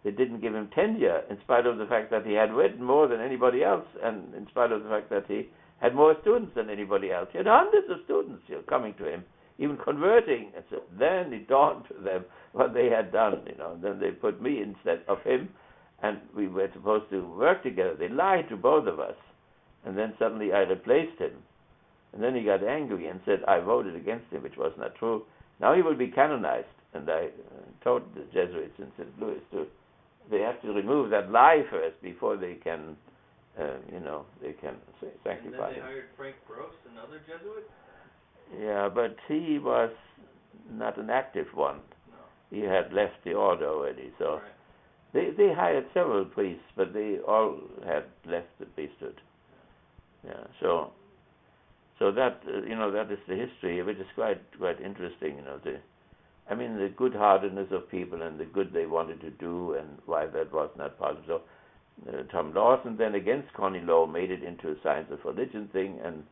They didn't give him tenure, in spite of the fact that he had written more than anybody else, and in spite of the fact that he had more students than anybody else. He had hundreds of students coming to him, even converting. And so then it dawned to them what they had done, you know. Then they put me instead of him, and we were supposed to work together. They lied to both of us. And then suddenly I replaced him. And then he got angry and said I voted against him, which was not true. Now he will be canonized. And I told the Jesuits in St. Louis they have to remove that lie first before they can, they can sanctify him. And then they hired Frank Gross, another Jesuit? Yeah, but he was not an active one. No. He had left the order already. So right. they hired several priests, but they all had left the priesthood. Yeah, so that that is the history, which is quite interesting. The good-heartedness of people and the good they wanted to do, and why that was not possible. So Tom Lawson, then against Connie Lowe, made it into a science of religion thing, and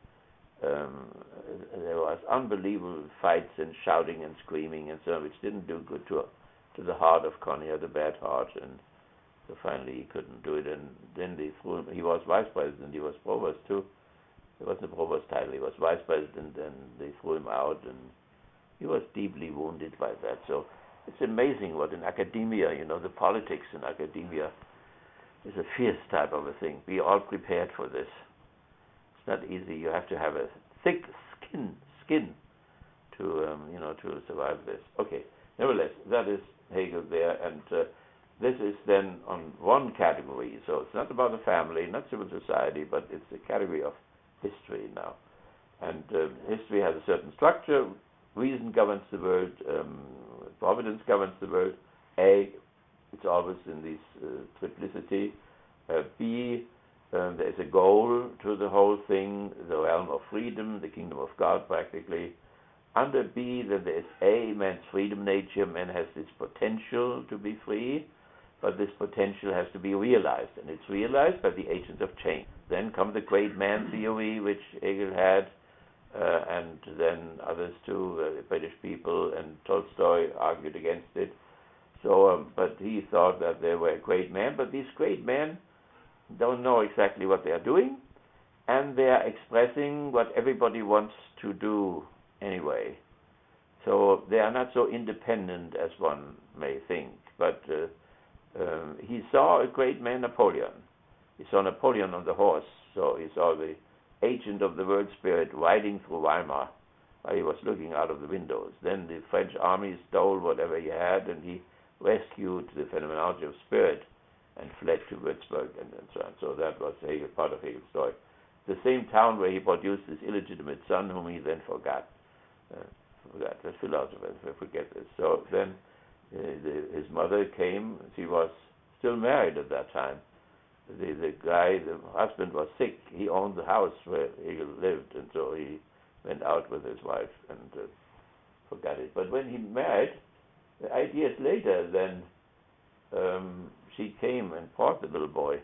there was unbelievable fights and shouting and screaming and so on, which didn't do good to the heart of Connie, had a bad heart, and so finally he couldn't do it, and then they threw him. He was vice president, he was provost too. It wasn't a provost title, he was vice president, and they threw him out, and he was deeply wounded by that. So it's amazing what in academia, the politics in academia is a fierce type of a thing. Be all prepared for this. It's not easy. You have to have a thick skin to to survive this. Okay. Nevertheless, that is Hegel there, and this is then on one category. So it's not about the family, not civil society, but it's a category of history now. And history has a certain structure. Reason governs the world. Providence governs the world. A, it's always in this triplicity. B, there is a goal to the whole thing, the realm of freedom, the kingdom of God practically. Under B, then there is A, man's freedom nature. Man has this potential to be free, but this potential has to be realized, and it's realized by the agents of change. Then comes the great man theory, which Hegel had, and then others too, British people, and Tolstoy argued against it. So, but he thought that they were great men, but these great men don't know exactly what they are doing, and they are expressing what everybody wants to do anyway. So they are not so independent as one may think. But he saw a great man, Napoleon. He saw Napoleon on the horse, so he saw the agent of the world spirit riding through Weimar while he was looking out of the windows. Then the French army stole whatever he had, and he rescued the phenomenology of spirit and fled to Würzburg and so on. So that was part of Hegel's story. The same town where he produced his illegitimate son, whom he then forgot. The philosophers forget this. So then his mother came. She was still married at that time. The husband was sick. He owned the house where Hegel lived, and so he went out with his wife and forgot it. But when he married, years later, then she came and brought the little boy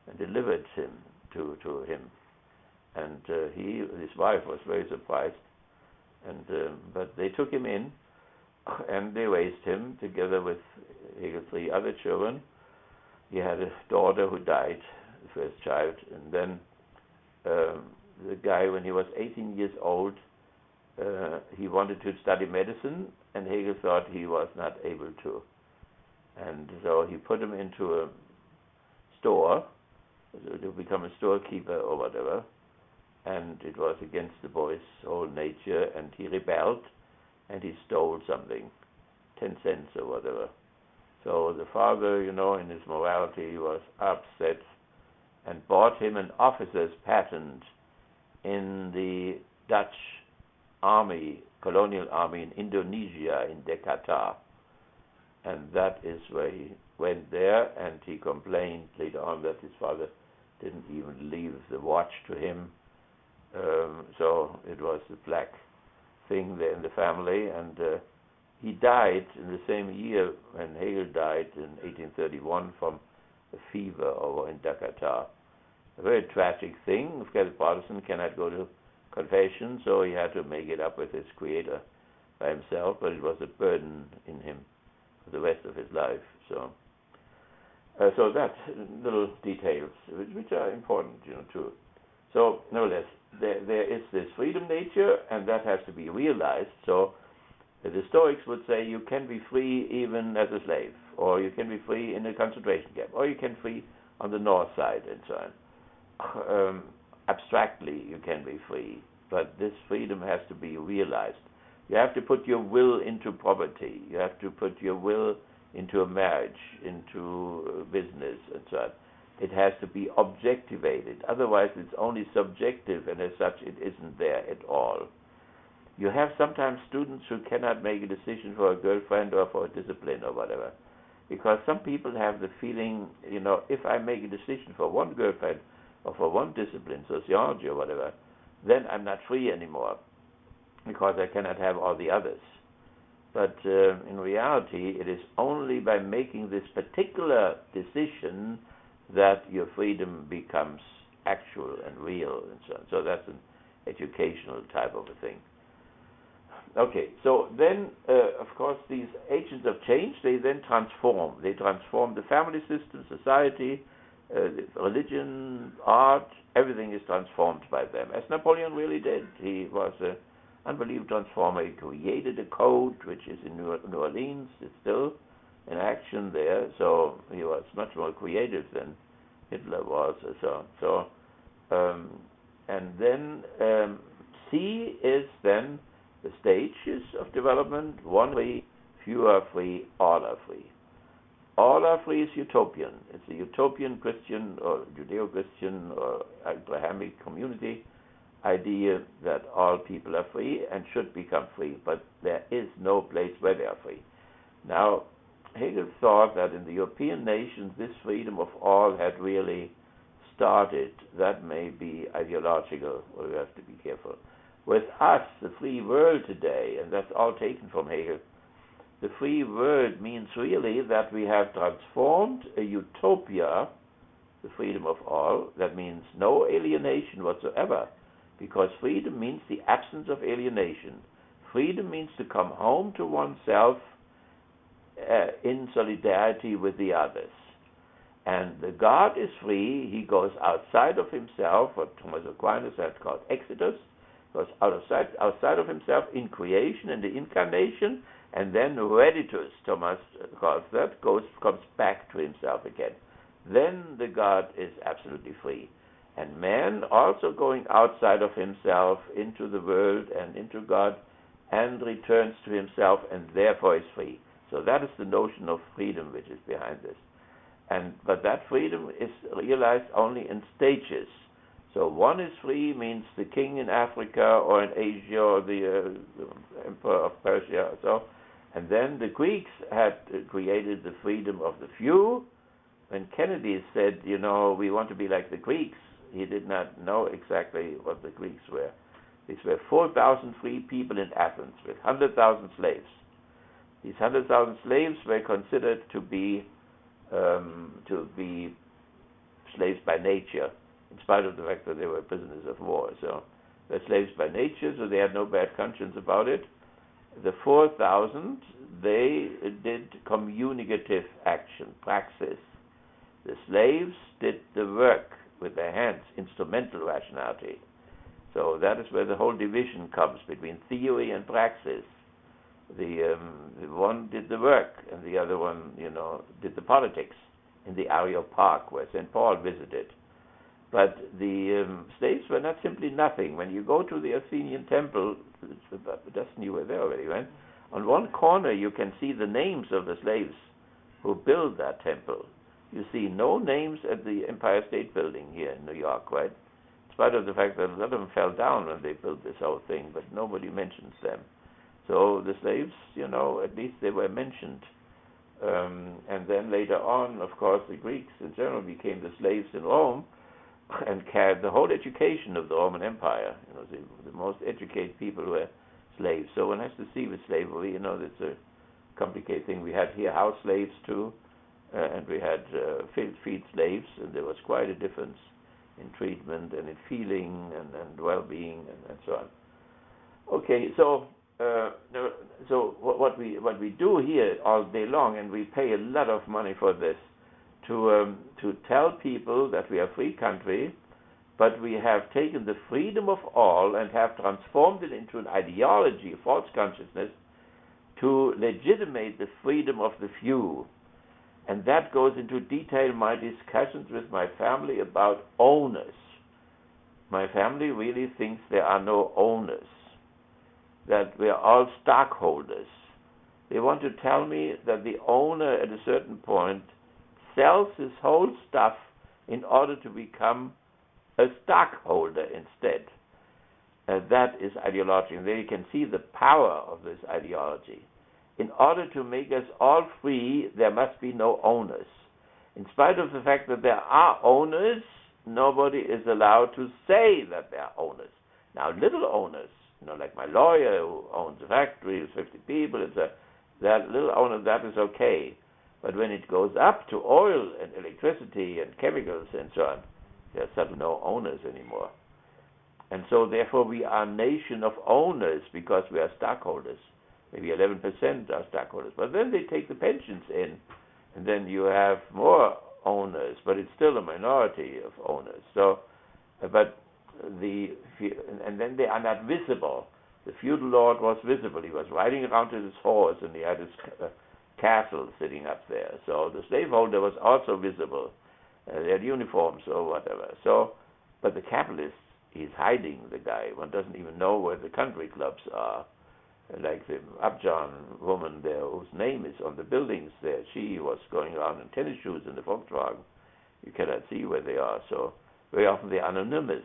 and delivered him to him. And his wife was very surprised. And but they took him in, and they raised him together with Hegel's 3 other children. He had a daughter who died, the first child, and then the guy, when he was 18 years old, he wanted to study medicine, and Hegel thought he was not able to. And so he put him into a store, to become a storekeeper or whatever, and it was against the boy's whole nature, and he rebelled, and he stole something, 10 cents or whatever. So the father, in his morality, was upset and bought him an officer's patent in the Dutch army, colonial army in Indonesia, in Jakarta. And that is where he went there, and he complained later on that his father didn't even leave the watch to him. So it was a black thing there in the family, and he died in the same year when Hegel died in 1831 from a fever over in Jakarta. A very tragic thing. Of course, a Protestant cannot go to confession, so he had to make it up with his creator by himself, but it was a burden in him for the rest of his life. So that little details, which are important, too. So, nevertheless, there is this freedom nature, and that has to be realized. So, the Stoics would say you can be free even as a slave, or you can be free in a concentration camp, or you can be free on the north side, and so on. Abstractly, you can be free, but this freedom has to be realized. You have to put your will into property. You have to put your will into a marriage, into business, and so on. It has to be objectivated. Otherwise, it's only subjective, and as such, it isn't there at all. You have sometimes students who cannot make a decision for a girlfriend or for a discipline or whatever, because some people have the feeling, if I make a decision for one girlfriend or for one discipline, sociology or whatever, then I'm not free anymore, because I cannot have all the others. But in reality, it is only by making this particular decision that your freedom becomes actual and real and so on. So that's an educational type of a thing. Okay, so then, of course, these agents of change, they then transform. They transform the family system, society, religion, art, everything is transformed by them, as Napoleon really did. He was an unbelievable transformer. He created a code, which is in New Orleans. It's still in action there, so he was much more creative than Hitler was. And then C is then the stages of development. One free, few are free, all are free. All are free is utopian. It's a utopian Christian or Judeo-Christian or Abrahamic community idea that all people are free and should become free, but there is no place where they are free. Now, Hegel thought that in the European nations this freedom of all had really started. That may be ideological, or we have to be careful. With us, the free world today, and that's all taken from Hegel, the free world means really that we have transformed a utopia, the freedom of all. That means no alienation whatsoever, because freedom means the absence of alienation. Freedom means to come home to oneself in solidarity with the others. And the God is free. He goes outside of himself, what Thomas Aquinas had called exodus, goes outside of himself in creation, in the incarnation, and then reditus, Thomas calls that, comes back to himself again. Then the God is absolutely free. And man also going outside of himself into the world and into God and returns to himself and therefore is free. So that is the notion of freedom which is behind this. But that freedom is realized only in stages. So one is free means the king in Africa or in Asia or the emperor of Persia or so. And then the Greeks had created the freedom of the few. When Kennedy said, we want to be like the Greeks, he did not know exactly what the Greeks were. These were 4,000 free people in Athens with 100,000 slaves. These 100,000 slaves were considered to be slaves by nature, in spite of the fact that they were prisoners of war. So they're slaves by nature, so they had no bad conscience about it. The 4,000, they did communicative action, praxis. The slaves did the work with their hands, instrumental rationality. So that is where the whole division comes between theory and praxis. The one did the work, and the other one, did the politics in the Areopag where St. Paul visited. But the slaves were not simply nothing. When you go to the Athenian temple, Dustin, you were there already, right? On one corner you can see the names of the slaves who built that temple. You see no names at the Empire State Building here in New York, right? In spite of the fact that a lot of them fell down when they built this whole thing, but nobody mentions them. So the slaves, at least they were mentioned. And then later on, of course, the Greeks in general became the slaves in Rome and carried the whole education of the Roman Empire. The most educated people were slaves. So one has to see with slavery, it's a complicated thing. We had here house slaves too, and we had field slaves, and there was quite a difference in treatment and in feeling and well-being and so on. Okay, so what we do here all day long, and we pay a lot of money for this, to tell people that we are a free country, but we have taken the freedom of all and have transformed it into an ideology, a false consciousness, to legitimate the freedom of the few. And that goes into detail my discussions with my family about owners. My family really thinks there are no owners, that we are all stockholders. They want to tell me that the owner at a certain point sells his whole stuff in order to become a stockholder instead. That is ideology, and there you can see the power of this ideology. In order to make us all free, there must be no owners. In spite of the fact that there are owners, nobody is allowed to say that there are owners. Now, little owners, like my lawyer who owns a factory with 50 people, that little owner, that is okay. But when it goes up to oil and electricity and chemicals and so on, there are suddenly no owners anymore. And so therefore we are a nation of owners because we are stockholders. Maybe 11% are stockholders. But then they take the pensions in, and then you have more owners, but it's still a minority of owners. So, and then they are not visible. The feudal lord was visible. He was riding around with his horse, and he had his castle sitting up there. So the slaveholder was also visible. They had uniforms or whatever. So, but the capitalist, he's hiding, the guy. One doesn't even know where the country clubs are. Like the Upjohn woman there, whose name is on the buildings there. She was going around in tennis shoes in the Volkswagen. You cannot see where they are. So very often they're anonymous.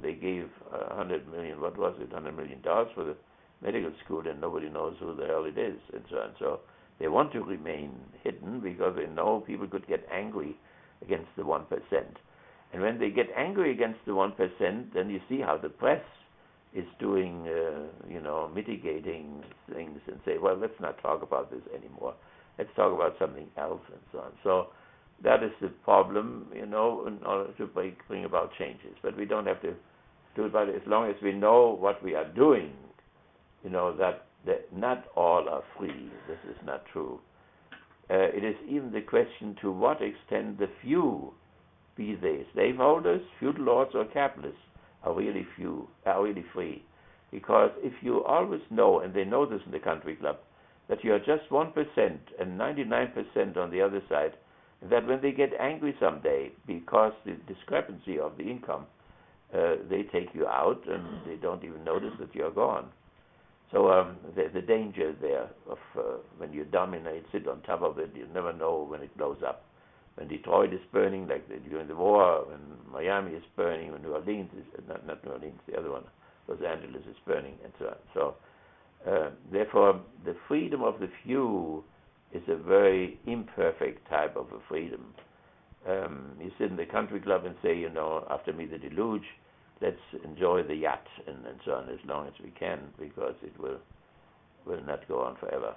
They gave $100 million. What was it? $100 million for the medical school, and nobody knows who the hell it is, and so on. So they want to remain hidden because they know people could get angry against the 1%. And when they get angry against the 1%, then you see how the press is doing, mitigating things and say, well, let's not talk about this anymore. Let's talk about something else and so on. So that is the problem, in order to bring about changes. But we don't have to do it, but as long as we know what we are doing, that not all are free. This is not true. It is even the question to what extent the few, be they slaveholders, feudal lords, or capitalists, are really free. Because if you always know, and they know this in the country club, that you are just 1% and 99% on the other side, and that when they get angry someday because the discrepancy of the income, they take you out and they don't even notice that you're gone. So the danger there of when you dominate, sit on top of it, you never know when it blows up. When Detroit is burning, like during the war, when Miami is burning, when New Orleans is, not New Orleans, the other one, Los Angeles is burning, and so on. So, therefore, the freedom of the few is a very imperfect type of a freedom. You sit in the country club and say, after me the deluge, let's enjoy the yacht, and so on, as long as we can, because it will not go on forever.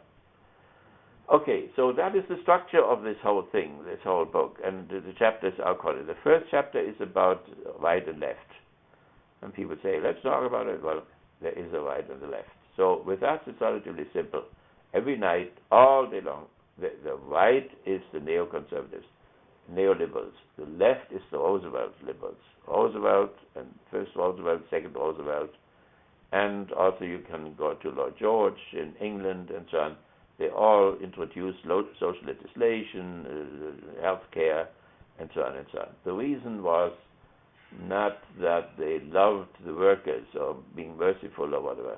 Okay, so that is the structure of this whole thing, this whole book, and the chapters are called. The first chapter is about right and left. And people say, let's talk about it. Well, there is a right and a left. So with us, it's relatively simple. Every night, all day long, the right is the neoconservatives, neoliberals. The left is the Roosevelt liberals. Roosevelt, and first Roosevelt, second Roosevelt. And also you can go to Lloyd George in England and so on. They all introduced social legislation, health care, and so on and so on. The reason was not that they loved the workers or being merciful or whatever.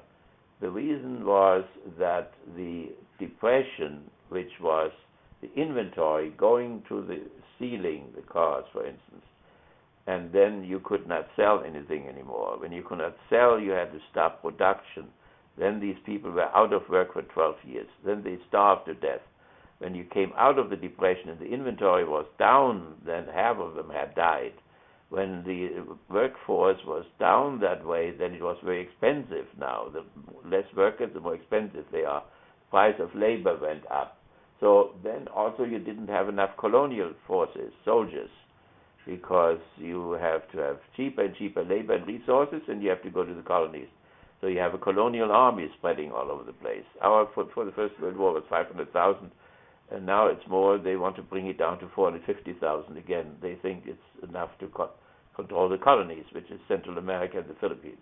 The reason was that the depression, which was the inventory going to the ceiling, the cars, for instance, and then you could not sell anything anymore. When you could not sell, you had to stop production. Then these people were out of work for 12 years. Then they starved to death. When you came out of the depression and the inventory was down, then half of them had died. When the workforce was down that way, then it was very expensive now. The less workers, the more expensive they are. Price of labor went up. So then also you didn't have enough colonial forces, soldiers, because you have to have cheaper and cheaper labor and resources, and you have to go to the colonies. So you have a colonial army spreading all over the place. For the First World War was 500,000, and now it's more. They want to bring it down to 450,000 again. They think it's enough to control the colonies, which is Central America and the Philippines,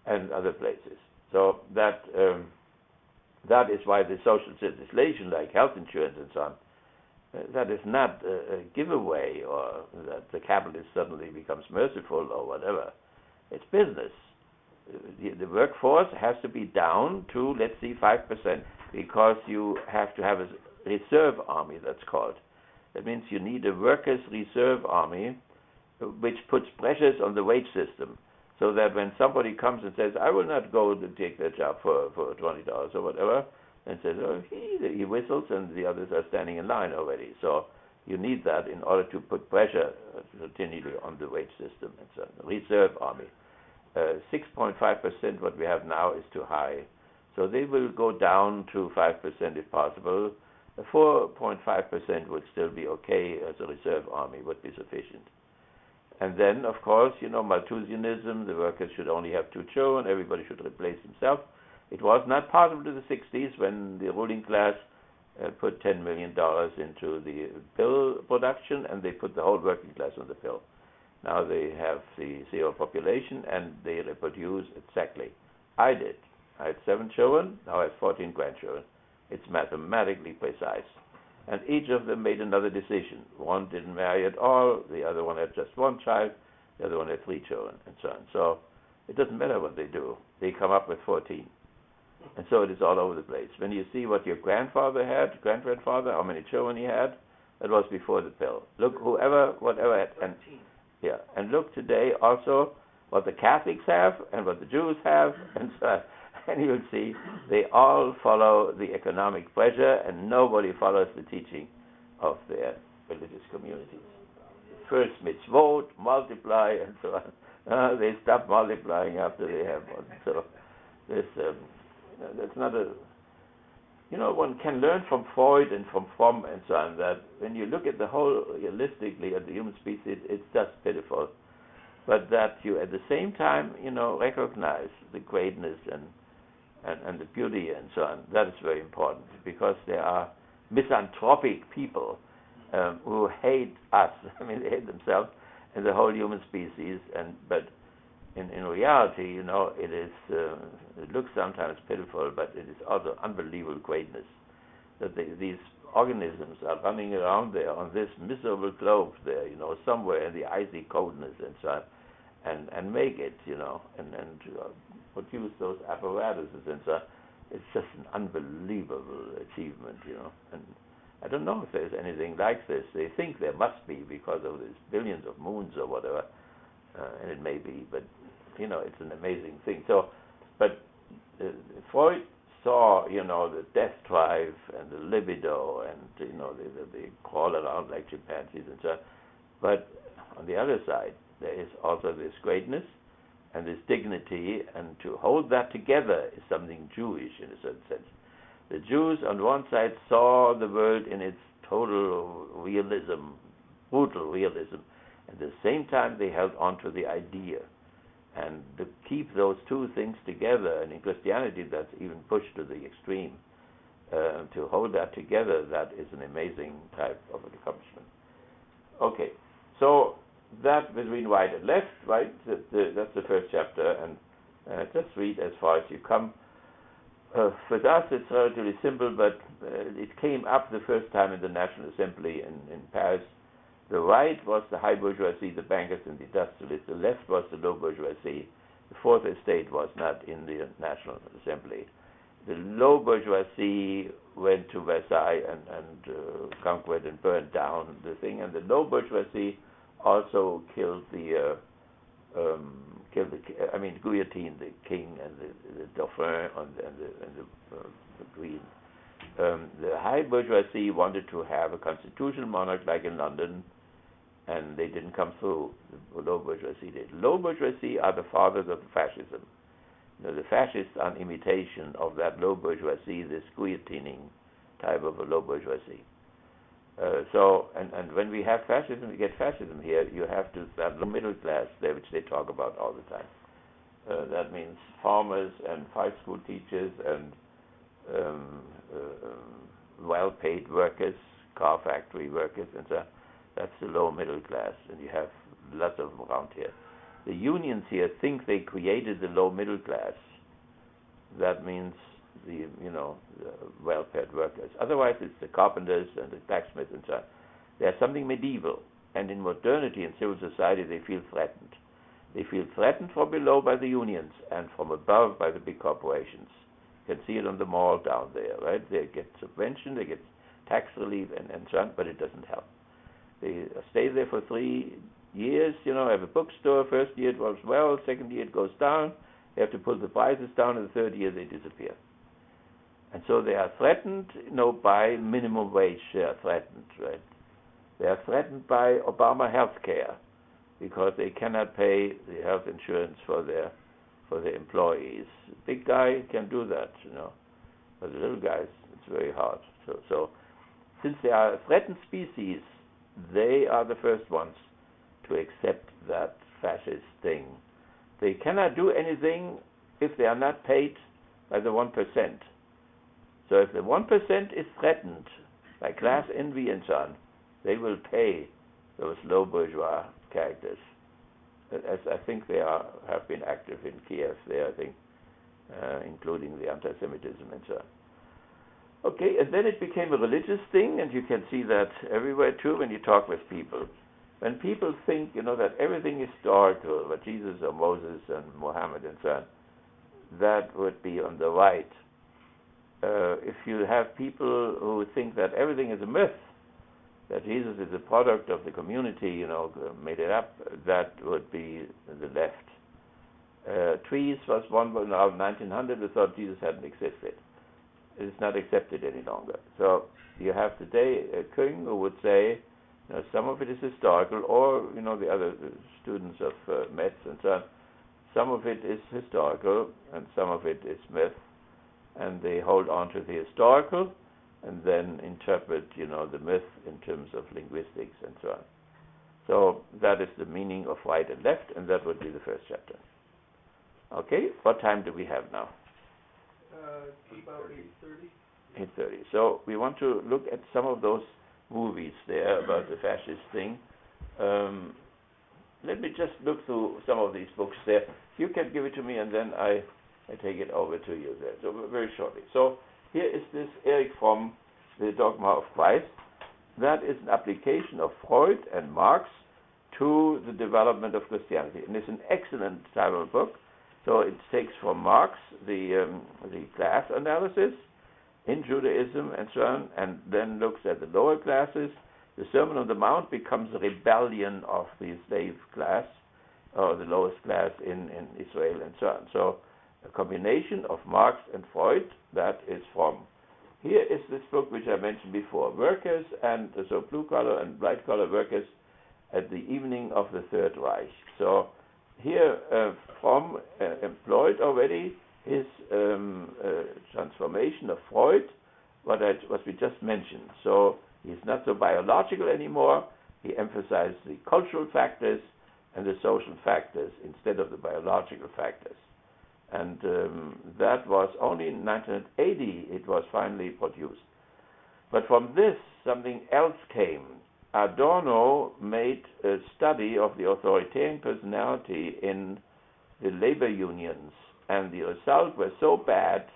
and other places. So that is why the social legislation, like health insurance and so on, that is not a giveaway, or that the capitalist suddenly becomes merciful or whatever. It's business. The workforce has to be down to, let's see, 5%, because you have to have a reserve army, that's called. That means you need a workers' reserve army, which puts pressures on the wage system, so that when somebody comes and says, I will not go to take that job for $20 or whatever, and says, oh, he whistles, and the others are standing in line already. So you need that in order to put pressure continually on the wage system and so on. Reserve army. 6.5%, what we have now, is too high. So they will go down to 5% if possible, 4.5% would still be okay as a reserve army, would be sufficient. And then, of course, Malthusianism, the workers should only have 2 children, everybody should replace himself. It was not possible in the 60s when the ruling class put $10 million into the pill production, and they put the whole working class on the pill. Now they have the zero population, and they reproduce exactly. I did. I had 7 children, now I have 14 grandchildren. It's mathematically precise. And each of them made another decision. One didn't marry at all, the other one had just 1 child, the other one had 3 children, and so on. So it doesn't matter what they do. They come up with 14. And so it is all over the place. When you see what your grandfather had, great-grandfather, how many children he had, that was before the pill. Look, whatever had, and look today also what the Catholics have and what the Jews have, and so on. And you'll see they all follow the economic pressure, and nobody follows the teaching of their religious communities. First mitzvot, multiply, and so on. They stop multiplying after they have one. So this, that's not a... one can learn from Freud and from Fromm and so on that when you look at the whole realistically at the human species, it's just pitiful. But that you at the same time, recognize the greatness and the beauty and so on. That is very important, because there are misanthropic people who hate us. I mean, they hate themselves and the whole human species. But in reality, it is. It looks sometimes pitiful, but it is also unbelievable greatness that these organisms are running around there on this miserable globe there, somewhere in the icy coldness and so on, and make it, and produce those apparatuses and so on. It's just an unbelievable achievement, and I don't know if there's anything like this. They think there must be because of these billions of moons or whatever, and it may be, but it's an amazing thing. So, but Freud saw, the death drive and the libido, and they crawl around like chimpanzees and so on. But on the other side, there is also this greatness and this dignity, and to hold that together is something Jewish in a certain sense. The Jews on one side saw the world in its total realism, brutal realism. At the same time, they held on to the idea. And to keep those 2 things together, and in Christianity that's even pushed to the extreme, to hold that together, that is an amazing type of an accomplishment. Okay, so that between right and left, right, that's the first chapter, and just read as far as you come. With us it's relatively simple, but it came up the first time in the National Assembly in Paris. The right was the high bourgeoisie, the bankers and the industrialists. The left was the low bourgeoisie. The Fourth Estate was not in the National Assembly. The low bourgeoisie went to Versailles and conquered and burned down the thing, and the low bourgeoisie also killed guillotined the king and the dauphin and the queen. The high bourgeoisie wanted to have a constitutional monarch like in London, and they didn't come through. The low bourgeoisie did. Low bourgeoisie are the fathers of the fascism. The fascists are an imitation of that low bourgeoisie, this guillotining type of a low bourgeoisie. And when we have fascism, we get fascism here, you have to have the middle class there, which they talk about all the time. That means farmers and 5-school teachers and well-paid workers, car factory workers, and so that's the low middle class, and you have lots of them around here. The unions here think they created the low middle class. That means the well-paid workers. Otherwise, it's the carpenters and the blacksmiths and so on. There's something medieval, and in modernity and civil society, they feel threatened. They feel threatened from below by the unions and from above by the big corporations. You can see it on the mall down there, right? They get subvention, they get tax relief and so on, but it doesn't help. They stay there for 3 years, have a bookstore. First year it works well, second year it goes down. They have to pull the prices down, and the third year they disappear. And so they are threatened, by minimum wage. They are threatened, right? They are threatened by Obama health care because they cannot pay the health insurance for their employees. The big guy can do that, but the little guys, it's very hard. So since they are a threatened species, they are the first ones to accept that fascist thing. They cannot do anything if they are not paid by the 1%. So if the 1% is threatened by class envy and so on, they will pay those low bourgeois characters. As I think they have been active in Kiev there, I think, including the anti-Semitism and so on. Okay, and then it became a religious thing, and you can see that everywhere too when you talk with people. When people think, that everything is historical, but Jesus or Moses and Muhammad and so on, that would be on the right. If you have people who think that everything is a myth, that Jesus is a product of the community, made it up, that would be the left. Trees was one around 1900 who thought Jesus hadn't existed. It's not accepted any longer. So you have today a king who would say, some of it is historical, or the other students of Metz and so on, some of it is historical and some of it is myth, and they hold on to the historical and then interpret the myth in terms of linguistics and so on. So that is the meaning of right and left, and that would be the first chapter. Okay, what time do we have now? About 8:30. 8:30. So we want to look at some of those movies there about the fascist thing. Let me just look through some of these books there. You can give it to me, and then I take it over to you there. So very shortly. So here is this Erich Fromm, The Dogma of Christ. That is an application of Freud and Marx to the development of Christianity, and it's an excellent title book. So it takes from Marx the class analysis in Judaism and so on, and then looks at the lower classes. The Sermon on the Mount becomes a rebellion of the slave class, or the lowest class in Israel and so on. So a combination of Marx and Freud, that is Fromm. Here is this book which I mentioned before, Workers, and so blue-collar and white-collar workers at the evening of the Third Reich. So here Fromm employed already his transformation of Freud, what we just mentioned. So he's not so biological anymore. He emphasized the cultural factors and the social factors instead of the biological factors. And that was only in 1980 it was finally produced. But from this, something else came. Adorno made a study of the authoritarian personality in the labor unions, and the result was so bad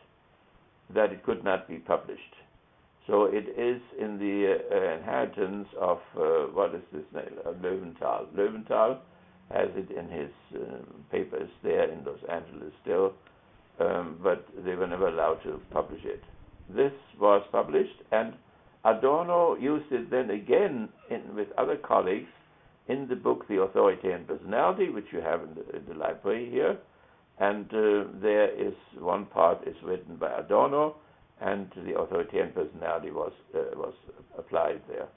that it could not be published. So it is in the inheritance of, what is this name, Löwenthal. Löwenthal has it in his papers there in Los Angeles still, but they were never allowed to publish it. This was published, and Adorno used it then again with other colleagues in the book The Authoritarian Personality, which you have in the library here. And there is one part is written by Adorno, and the authoritarian personality was applied there.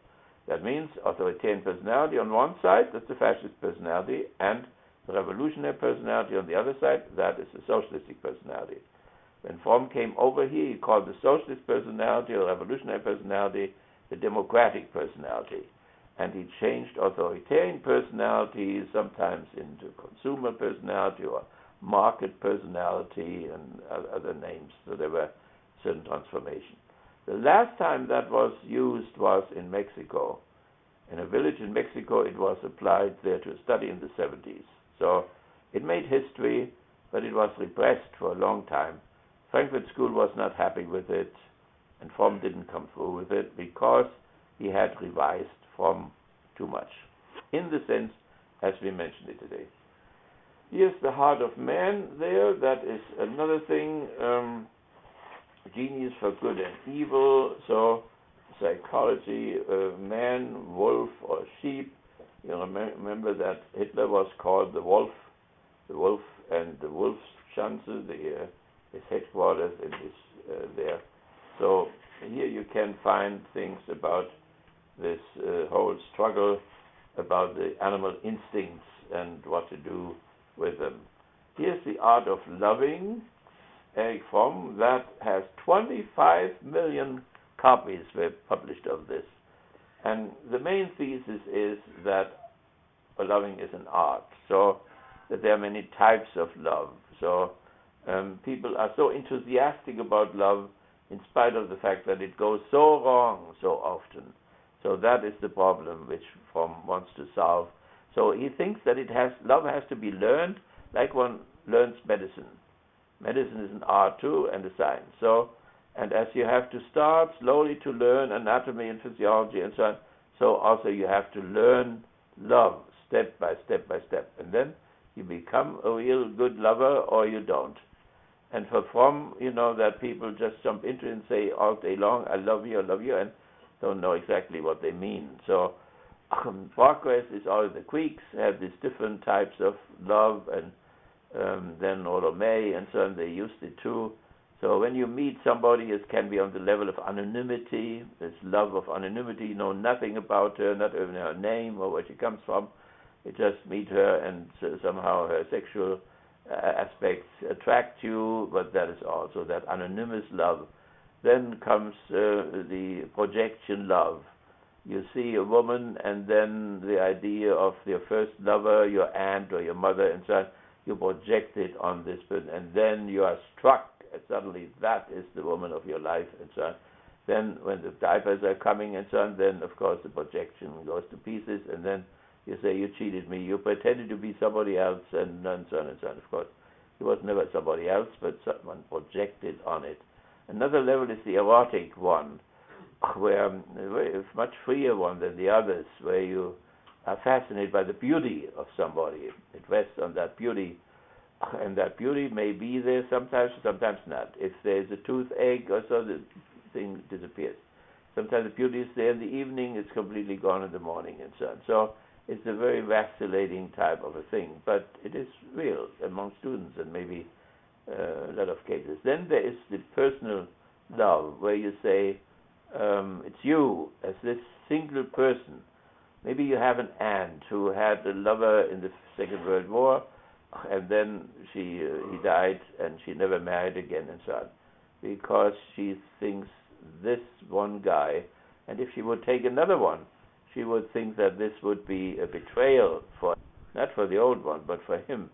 That means authoritarian personality on one side, that's the fascist personality, and the revolutionary personality on the other side, that is the socialistic personality. When Fromm came over here, he called the socialist personality or revolutionary personality the democratic personality. And he changed authoritarian personality sometimes into consumer personality or market personality and other names. So there were certain transformations. The last time that was used was in Mexico. In a village in Mexico, it was applied there to a study in the 70s. So it made history, but it was repressed for a long time. Frankfurt School was not happy with it, and Fromm didn't come through with it because he had revised Fromm too much, in the sense as we mentioned it today. Here's The Heart of Man there. That is another thing, genius for good and evil. So psychology, man, wolf, or sheep. You remember that Hitler was called the wolf, and the Wolfschanze, his headquarters in his there. So here you can find things about this whole struggle about the animal instincts and what to do with them. Here's The Art of Loving, Erich Fromm, that has 25 million copies were published of this. And the main thesis is that loving is an art, so that there are many types of love. So people are so enthusiastic about love in spite of the fact that it goes so wrong so often. So that is the problem which Fromm wants to solve. So he thinks that love has to be learned like one learns medicine. Medicine is an art too and a science. So, and as you have to start slowly to learn anatomy and physiology and so on, so also you have to learn love step by step by step. And then you become a real good lover or you don't. And for Fromm, that people just jump into it and say all day long, I love you, and don't know exactly what they mean. So progress is all the Greeks have these different types of love, and then Autonomy and so on, they used it too. So when you meet somebody, it can be on the level of anonymity, this love of anonymity, you know nothing about her, not even her name or where she comes from. You just meet her and somehow her sexual aspects attract you, but that is all. So that anonymous love. Then comes the projection love. You see a woman, and then the idea of your first lover, your aunt or your mother, and so on, you project it on this person, and then you are struck, and suddenly that is the woman of your life, and so on. Then when the diapers are coming and so on, then of course the projection goes to pieces, and then you say, you cheated me, you pretended to be somebody else, and so on and so on. Of course, he was never somebody else, but someone projected on it. Another level is the erotic one, where it's much freer one than the others, where you are fascinated by the beauty of somebody. It rests on that beauty, and that beauty may be there sometimes, sometimes not. If there's a toothache or so, the thing disappears. Sometimes the beauty is there in the evening, it's completely gone in the morning, and so on. So it's a very vacillating type of a thing, but it is real among students and maybe a lot of cases. Then there is the personal love, where you say, it's you as this single person. Maybe you have an aunt who had a lover in the Second World War, and then he died, and she never married again, and so on, because she thinks this one guy, and if she would take another one, she would think that this would be a betrayal not for the old one, but for him,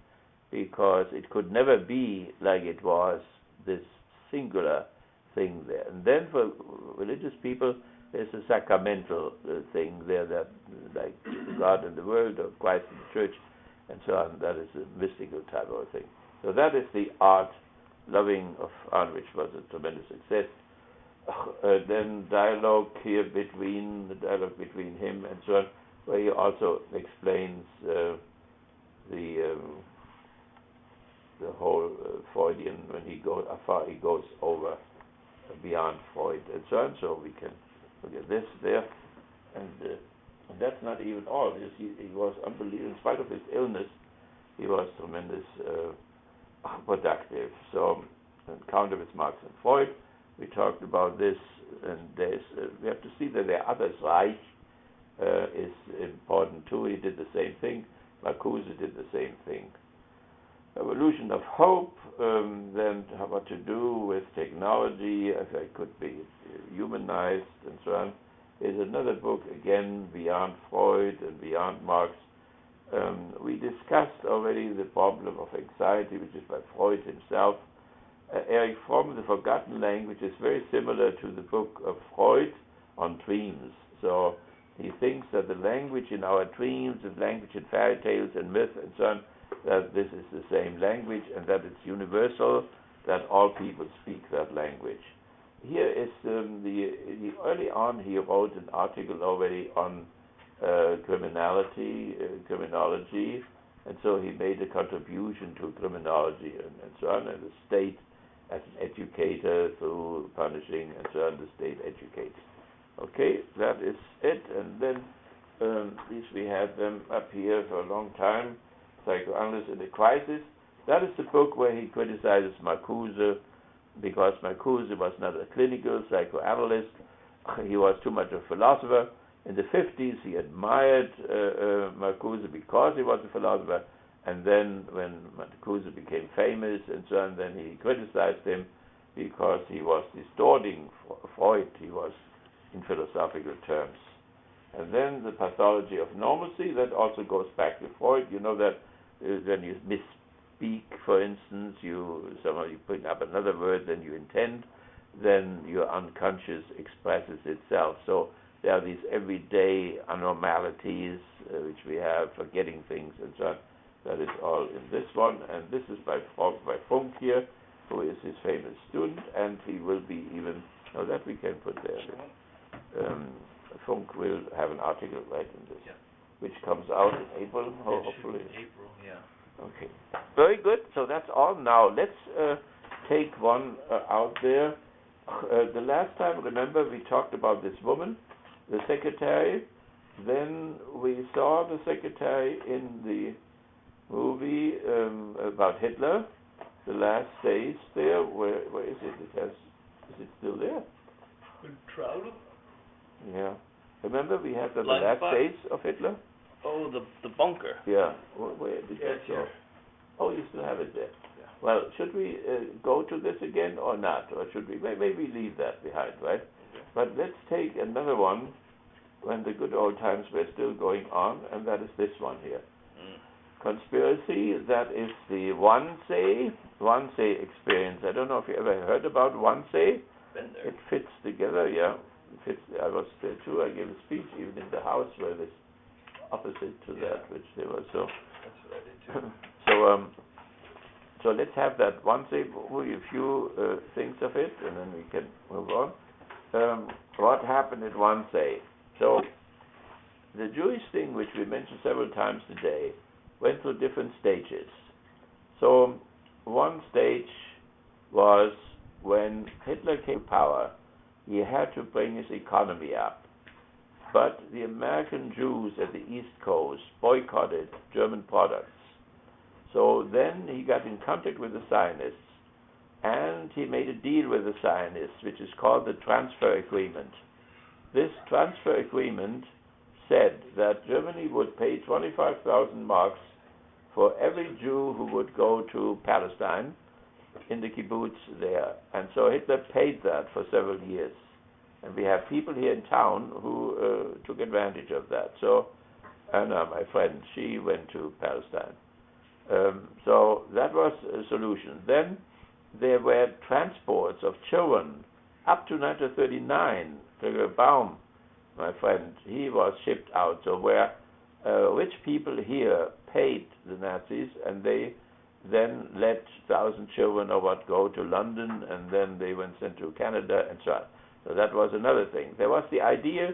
because it could never be like it was, this singular thing there. And then for religious people, there's a sacramental thing there, that like God in the world or Christ in the church and so on. That is a mystical type of thing. So that is the art loving of Arne, which was a tremendous success. Then dialogue between him and so on, where he also explains the whole Freudian, when he goes how far he goes over beyond Freud and so on. So we can look at this there, and that's not even all. He was unbelievable. In spite of his illness, he was tremendous productive. So, counter with Marx and Freud, we talked about this, and we have to see that there are others. Reich is important too. He did the same thing. Marcuse did the same thing. Evolution of hope, then what to do with technology, if it could be humanized and so on, is another book, again, beyond Freud and beyond Marx. We discussed already the problem of anxiety, which is by Freud himself. Erich Fromm, The Forgotten Language, is very similar to the book of Freud on dreams. So he thinks that the language in our dreams, the language in fairy tales and myth and so on, that this is the same language and that it's universal, that all people speak that language. Here is early on he wrote an article already on criminology, and so he made a contribution to criminology and so on, and the state as an educator through punishing and so on, the state educates. Okay, that is it, and then these we had them up here for a long time. Psychoanalysis in the Crisis. That is the book where he criticizes Marcuse, because Marcuse was not a clinical psychoanalyst. He was too much of a philosopher. In the 50s, he admired Marcuse because he was a philosopher, and then when Marcuse became famous and so on, then he criticized him because he was distorting Freud he was in philosophical terms. And then the pathology of normalcy, that also goes back to Freud. You know that when you misspeak, for instance, somehow you put up another word than you intend, then your unconscious expresses itself. So there are these everyday anomalies which we have, forgetting things and so on. That is all in this one, and this is by Fromm here, who is his famous student, and he will be even, no, that we can put there. Funk will have an article right in this, which comes out in April, hopefully. April, yeah. Okay, very good. So that's all. Now let's take one out there. The last time, remember, we talked about this woman, the secretary. Then we saw the secretary in the movie about Hitler, the last days there. Where is it? Is it still there? Trout? Yeah. Remember we had the Blind last spot? days of Hitler? Oh, the bunker. Yeah. Where did that go? Here. Oh, you still have it there. Yeah. Well, should we go to this again or not? Or should we maybe leave that behind, right? Okay. But let's take another one when the good old times were still going on, and that is this one here. Conspiracy, that is the one-say experience. I don't know if you ever heard about one-say. Been there. It fits together, yeah. It fits. I was there too. I gave a speech even in the house where this opposite to that, which they were so. That's what I did too. So let's have that one-say, a few things of it, and then we can move on. What happened at one-say? So the Jewish thing, which we mentioned several times today, went through different stages. So one stage was when Hitler came to power, he had to bring his economy up. But the American Jews at the East Coast boycotted German products. So then he got in contact with the Zionists, and he made a deal with the Zionists, which is called the Transfer Agreement. This transfer agreement said that Germany would pay 25,000 marks for every Jew who would go to Palestine in the kibbutz there. And so Hitler paid that for several years. And we have people here in town who took advantage of that. So Anna, my friend, she went to Palestine. So that was a solution. Then there were transports of children up to 1939. Baum, my friend, he was shipped out. So where rich people here paid the Nazis, and they then let 1,000 children or what go to London, and then they went sent to Canada and so on. So that was another thing. There was the idea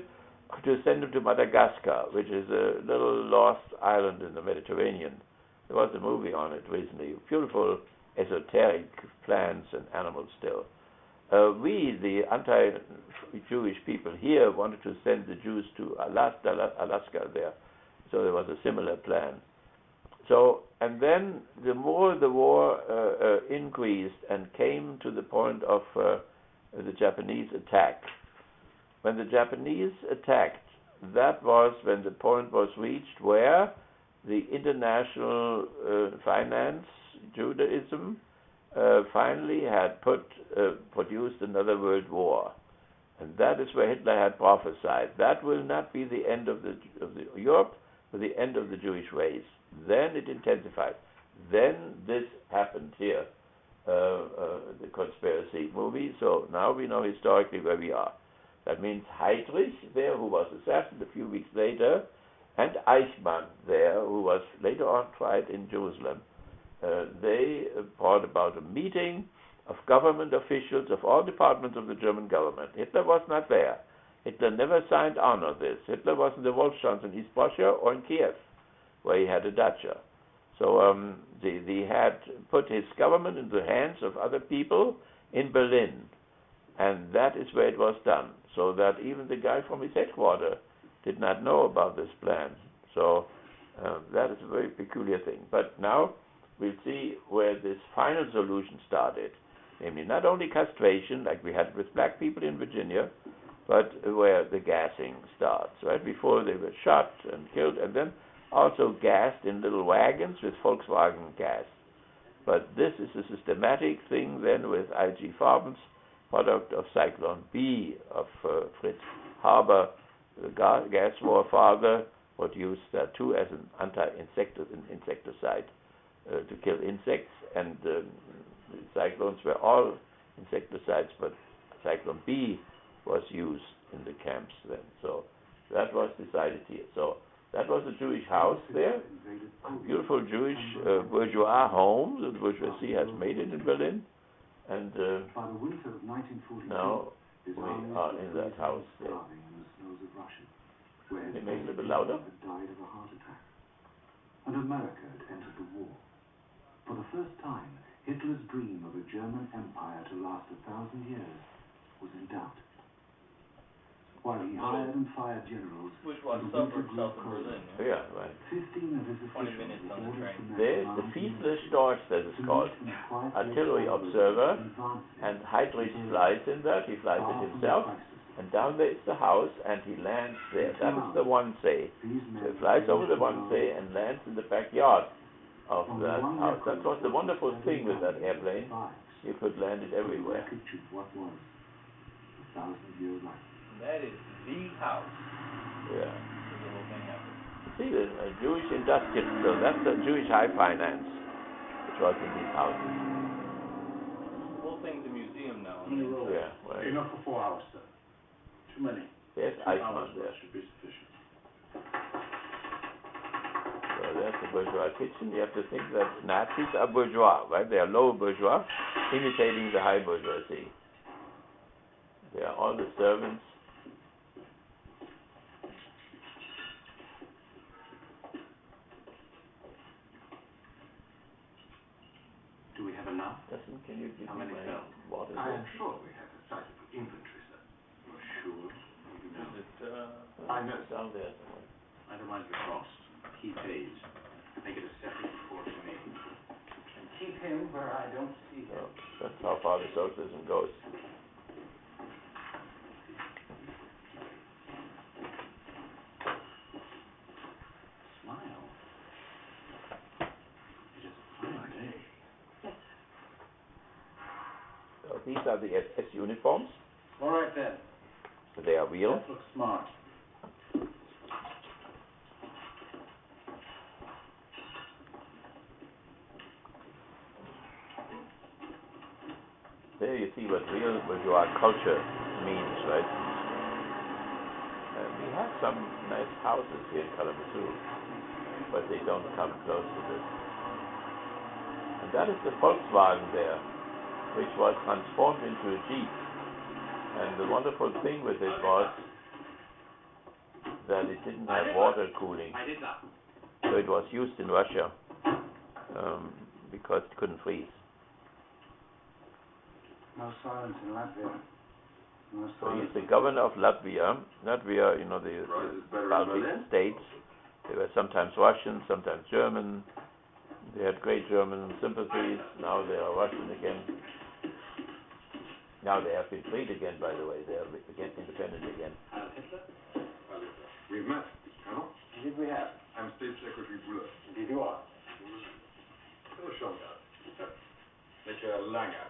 to send them to Madagascar, which is a little lost island in the Mediterranean. There was a movie on it recently. Beautiful esoteric plants and animals still. We, the anti-Jewish people here, wanted to send the Jews to Alaska there. So there was a similar plan. So, and then the more the war increased and came to the point of the Japanese attack. When the Japanese attacked, that was when the point was reached where the international finance, Judaism, finally had produced another world war. And that is where Hitler had prophesied. That will not be the end of the Europe, but the end of the Jewish race. Then it intensified. Then this happened here, the conspiracy movie. So now we know historically where we are. That means Heydrich there, who was assassinated a few weeks later, and Eichmann there, who was later on tried in Jerusalem. They brought about a meeting of government officials of all departments of the German government. Hitler was not there. Hitler never signed on on this. Hitler was in the Wolfschanz in East Prussia or in Kiev, where he had a dacha. So they had put his government in the hands of other people in Berlin. And that is where it was done. So that even the guy from his headquarters did not know about this plan. So that is a very peculiar thing. But now we'll see where this final solution started. Namely, not only castration, like we had with black people in Virginia, but where the gassing starts, right? Before they were shot and killed, and then also gassed in little wagons with Volkswagen gas. But this is a systematic thing then with IG Farbens product of Cyclone B of Fritz Haber, the gas war father, produced that too as an insecticide to kill insects, and the cyclones were all insecticides, but Cyclone B was used in the camps then. So that was decided here. So that was a Jewish house there, a beautiful Jewish bourgeois home. The bourgeoisie has made it in Berlin, and now we are in that house there. Can you make it a little bit louder? And America had entered the war. For the first time, Hitler's dream of a German empire to last 1,000 years was in doubt. While he hired and fired generals, which was suburb south of Berlin. Yeah, right. 15 of his 20 minutes on the train. There is the Fiedler Storch, that is called, artillery observer, and Heydrich flies in that. He flies it himself, and down there is the house, and he lands there. That is the Wannsee. So he flies over the Wannsee and lands in the backyard of that house. That was the wonderful thing with that airplane. You could land it everywhere. That is the house. Yeah. Where the whole thing happened. See, the Jewish industrial, so that's the Jewish high finance, which was in these houses. The whole thing's a museum now. Yeah, well, Enough for 4 hours, sir. Too many. there's 2 Eichmann hours there. should be sufficient. So there's the bourgeois kitchen. You have to think that Nazis are bourgeois, right? They are low bourgeois, imitating the high bourgeoisie. They are all the servants. Do we have enough? Can you give How me many my cells? water? I am sure we have a sizable inventory, sir. You're sure? No. Is it, I know, sir. Down there somewhere. I don't mind the cost. He pays. Make it a separate report to me. And keep him where I don't see him. So that's how far the socialism goes. Smile. It is a fine day. So these are the SS uniforms. All right then. So they are real. That looks smart. There you see what real bourgeois culture means, right? We have some nice houses here in Kalamazoo, but they don't come close to this. And that is the Volkswagen there, which was transformed into a Jeep. And the wonderful thing with it was that it didn't have water cooling. I did not. So it was used in Russia because it couldn't freeze. No silence in Latvia. No So silence. he's the governor of Latvia. Latvia, the Baltic states. They were sometimes Russian, sometimes German. They had great German sympathies. Now they are Russian again. Now they have been freed again, by the way. They are again independent again. We've met, Colonel. Indeed we have. I'm State Secretary Buller. Indeed you are. Hello, Schongard. Mr. Langer.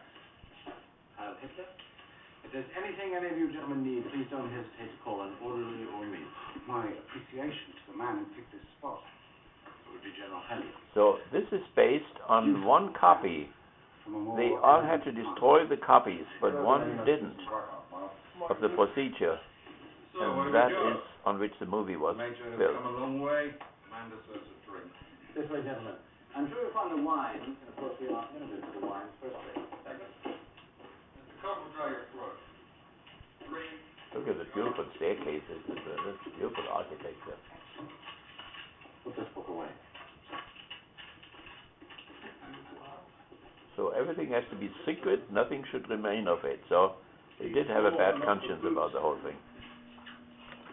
Heil Hitler. If there's anything any of you gentlemen need, please don't hesitate to call an orderly or me. My appreciation to the man who picked this spot. It would be General Henry. So this is based on one copy. They all had to destroy the copies, but one didn't, of the procedure. And that is on which the movie was built. Come a long way. Man deserves a drink. This way, gentlemen. I'm sure you'll find the wine, and of course we are limited to the wines first thing. Second. Cup will dry your throat. 3. Look at the beautiful staircases. This beautiful architecture. Put this book away. So everything has to be secret. Nothing should remain of it. So they did have a bad conscience about the whole thing.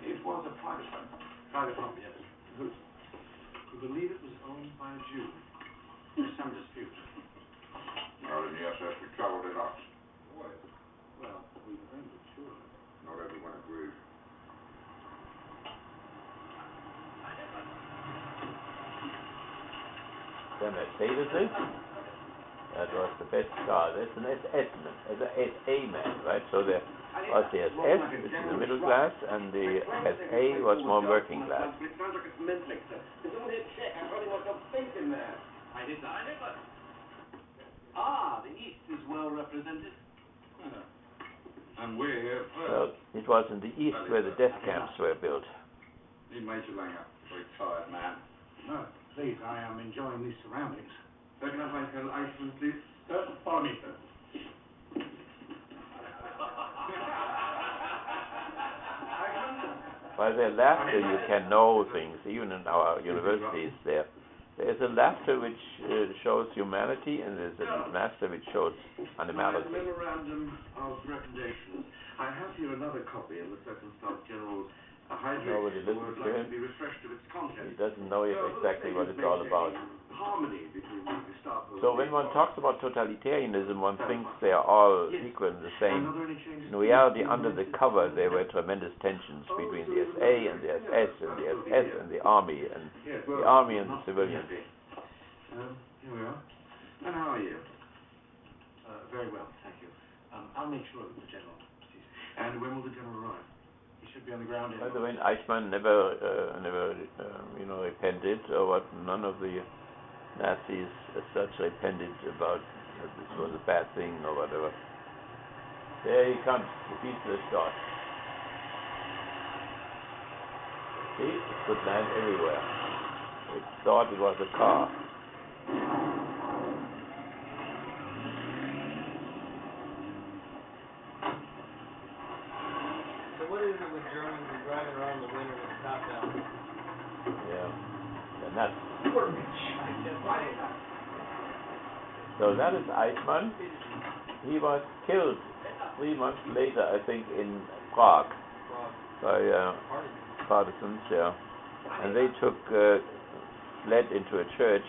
It was a private home. Private home, yes. Whose? You believe it was owned by a Jew? There's some dispute. Well, then yes, as we traveled it up. Well, we claimed it, sure. Not everyone agrees. Then Mercedes is. That was the best car. That's an SS man, an SA man, right? So there was the SS, which is the middle class, and the SA was more working class. It sounds like it's mentally. It's all here check. I've got myself thinking there. I did that. Ah, the East is well represented. And we're here first. Well, it was in the East where the death camps were built. He Major Langer, very tired man. No, please, I am enjoying these surroundings. Can I find Colonel Eichmann, please? Follow me, sir. By their laughter you can know things, even in our universities there. There's a laughter which shows humanity, and there's a laughter which shows animality. Memorandum of recommendations. I have here another copy of the Second Staff General's Nobody listens to him. be refreshed of its content. He doesn't know yet exactly what it's all about. Harmony between the Gestapo. So when one talks about totalitarianism, one thinks they are all equal and the same. In reality, under the cover, there were tremendous tensions between the SA and the SS and the SS and the army and the civilians. Here we are. And how are you? Very well, thank you. I'll make sure that the General sees. And when will the General arrive? He should be on the ground in... By the way, Eichmann never repented, or what? None of the Nazis as such repented about that this was a bad thing or whatever. There he comes, the peaceless God. See, it could land everywhere. It thought it was a car. So what is it with Germans who driving around the winter with the top down? Yeah, and that's... So that is Eichmann. He was killed 3 months later, I think, in Prague by partisans, yeah. And they fled into a church,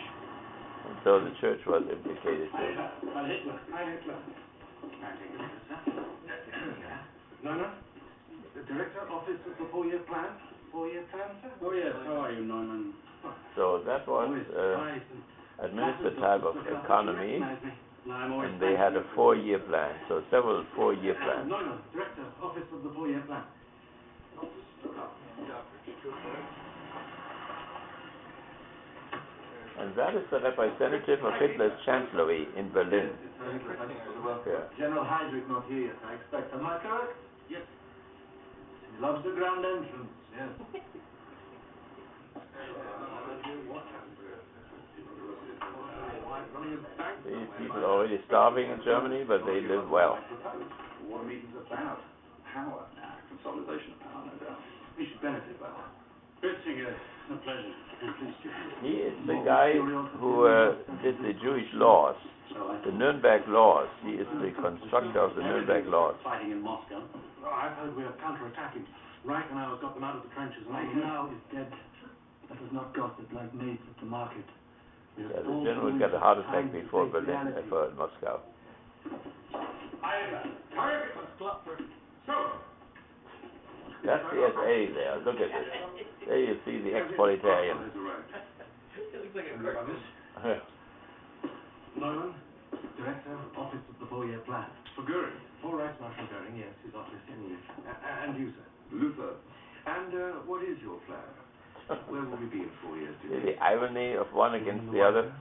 and so the church was implicated too. No. The Director, Office of the 4-Year Plan? 4-Year Plan, sir? Oh, yes. How are you, Neumann? So that was administered type of economy, and they had a 4-year plan, so several 4-year plans. Neumann, Director, Office of the 4-Year Plan. And that is the representative of Hitler's chancellery in Berlin. Yeah. General Heydrich not here yet, I expect. Am I correct? Yes. He loves the grand entrance, yes. These people are already starving in Germany, but they live well. What a meeting's about? Power. Consolidation of power, no doubt. We should benefit by that. Bitzinger, a pleasure. He is the guy who did the Jewish laws, the Nuremberg laws. He is the constructor of the Nuremberg laws. Fighting in Moscow. I've heard we are counterattacking. Reichenauer got them out of the trenches. Reichenauer is dead. That was not gossip like maids at the market. Yeah, the general got a heart attack before Berlin, before Moscow. That's the SA there. Look at it. There you see the ex-proletarian. It looks like a cartoon. Neumann, Director, Office of the 4-Year Plan. For Goering. For Reichsmarshal Goering, yes, his office in and you, sir. Luther. And what is your plan? Where will we be in 4 years? See the irony of one against the other?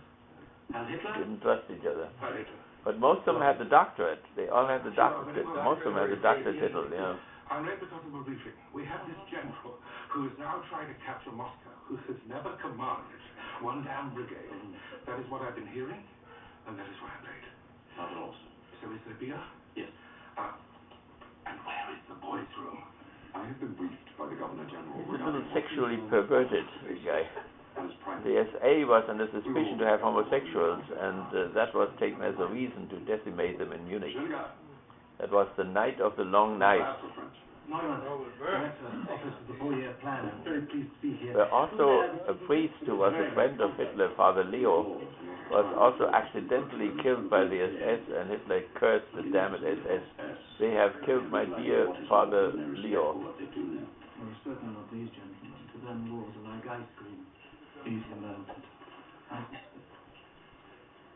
And Hitler? Didn't trust each other. But most of them had the doctorate. They all had the doctorate. Most of them had the doctorate title, yeah. I read the possible briefing. We have this general who is now trying to capture Moscow, who has never commanded one damn brigade. That is what I've been hearing, and that is why I'm late. Marvelous. So is there beer? Yes. And where is the boys' room? I have been briefed by the Governor General. He's a little sexually perverted, the guy. The SA was under suspicion to have homosexuals, and that was taken as a reason to decimate them in Munich. That was the night of the long knife. Neumann, Director, Office of the 4-Year Plan. I'm very pleased to be here. There also a priest who was a friend of Hitler, Father Leo, was also accidentally killed by the SS, and Hitler cursed the damned SS. They have killed my dear Father Leo. Well, certainly not these gentlemen. To them, wars are like ice cream. Easy melted.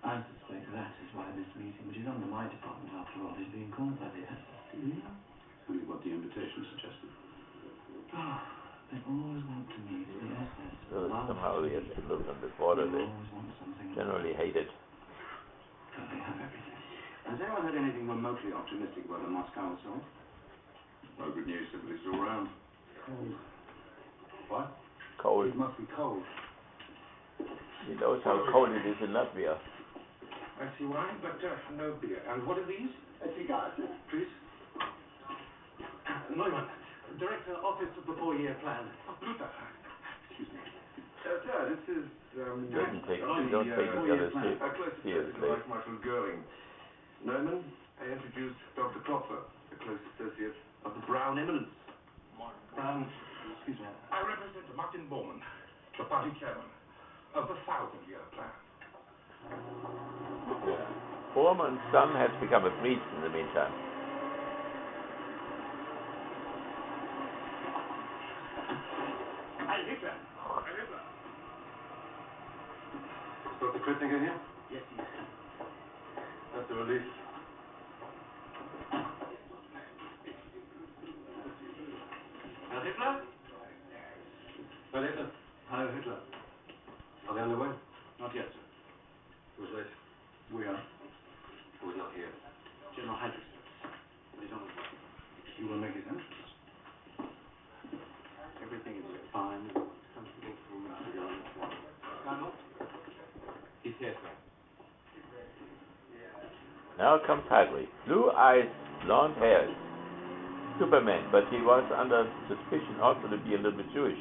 I suspect. halfway to that is why this meeting, which is under my department after all, is being called by the SS. Do you know? Only what the invitation suggested. Oh, they always want to meet the SS. Somehow the SS lives on the border. They always want something. generally hate it. But they have everything. Has anyone heard anything remotely optimistic about the Moscow assault? No good news, sympathies all round. Cold. What? Cold. It must be cold. He knows how cold it is in Latvia. I see why, but no beer. And what are these? Cigars. Please. Neumann, Director, Office of the 4-Year Plan. Oh, Luther. Excuse me. Sir, this is, You don't take each other seriously. Vice Marshal Goering. Neumann, I introduced Dr. Klopfer, a close associate of the Brown Eminence. Brown, excuse me. I represent Martin Bormann, the party chairman of the 1,000-Year Plan. Bormann's son has become a priest in the meantime. Heil Hitler! Heil Hitler! Is Dr. Kritzinger here? Yes, yes. That's a relief. Heil Hitler? Heil Hitler? Heil Hitler. Are they on their way? Not yet, sir. Who's late? We are. Who's not here? General Heinrich, sir. But he's on his way. He will make his entrance. Everything is fine and comfortable for Mr. Garland. Colonel? He's here, sir. Now comes Heinrich. Blue eyes, blonde hair. Superman, but he was under suspicion also to be a little bit Jewish.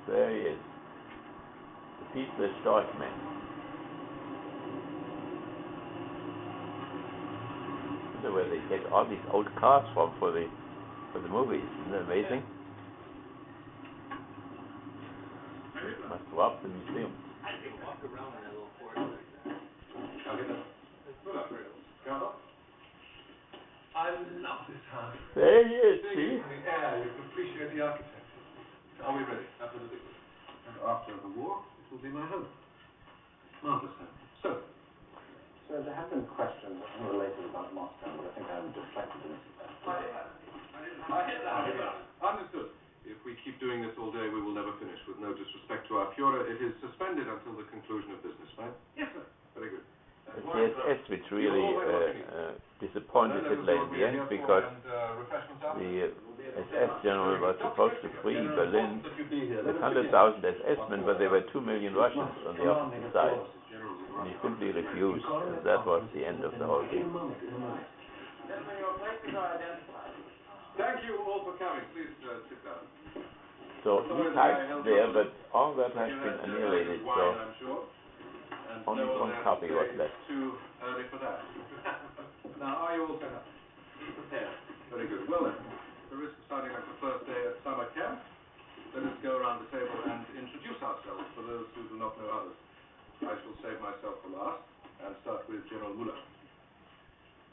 There he is. The Peaceless Storchman. I wonder where they get all these old cars from for the movies. Isn't that amazing? Must go up to the museum. Walk around in that little forest like that. I love this house. There he is, Seeing see? it from the air, you can appreciate the architecture. Are we ready? Absolutely. And after the war, it will be my home. Marvelous home. So, There have been questions unrelated about Moscow, but I think I'm deflected in this. understood. If we keep doing this all day, we will never finish. With no disrespect to our Führer, it is suspended until the conclusion of business, right? Yes, sir. Very good. The SS, which really disappointed Hitler in the end, because the SS general was supposed to free Berlin with 100,000 SS-men, but there were 2 million Russians on the opposite side. And he simply refused, and that was the end of the whole thing. Thank you all for coming. Please sit down. So he typed there, but all that has been annihilated, so I'm sure. And only one copy was left. Too early for that. Now, are you all set up? Prepared. Very good. Well then, the risk of starting up the first day at summer camp, let us go around the table and introduce ourselves for those who do not know others. I shall save myself for last and start with General Müller.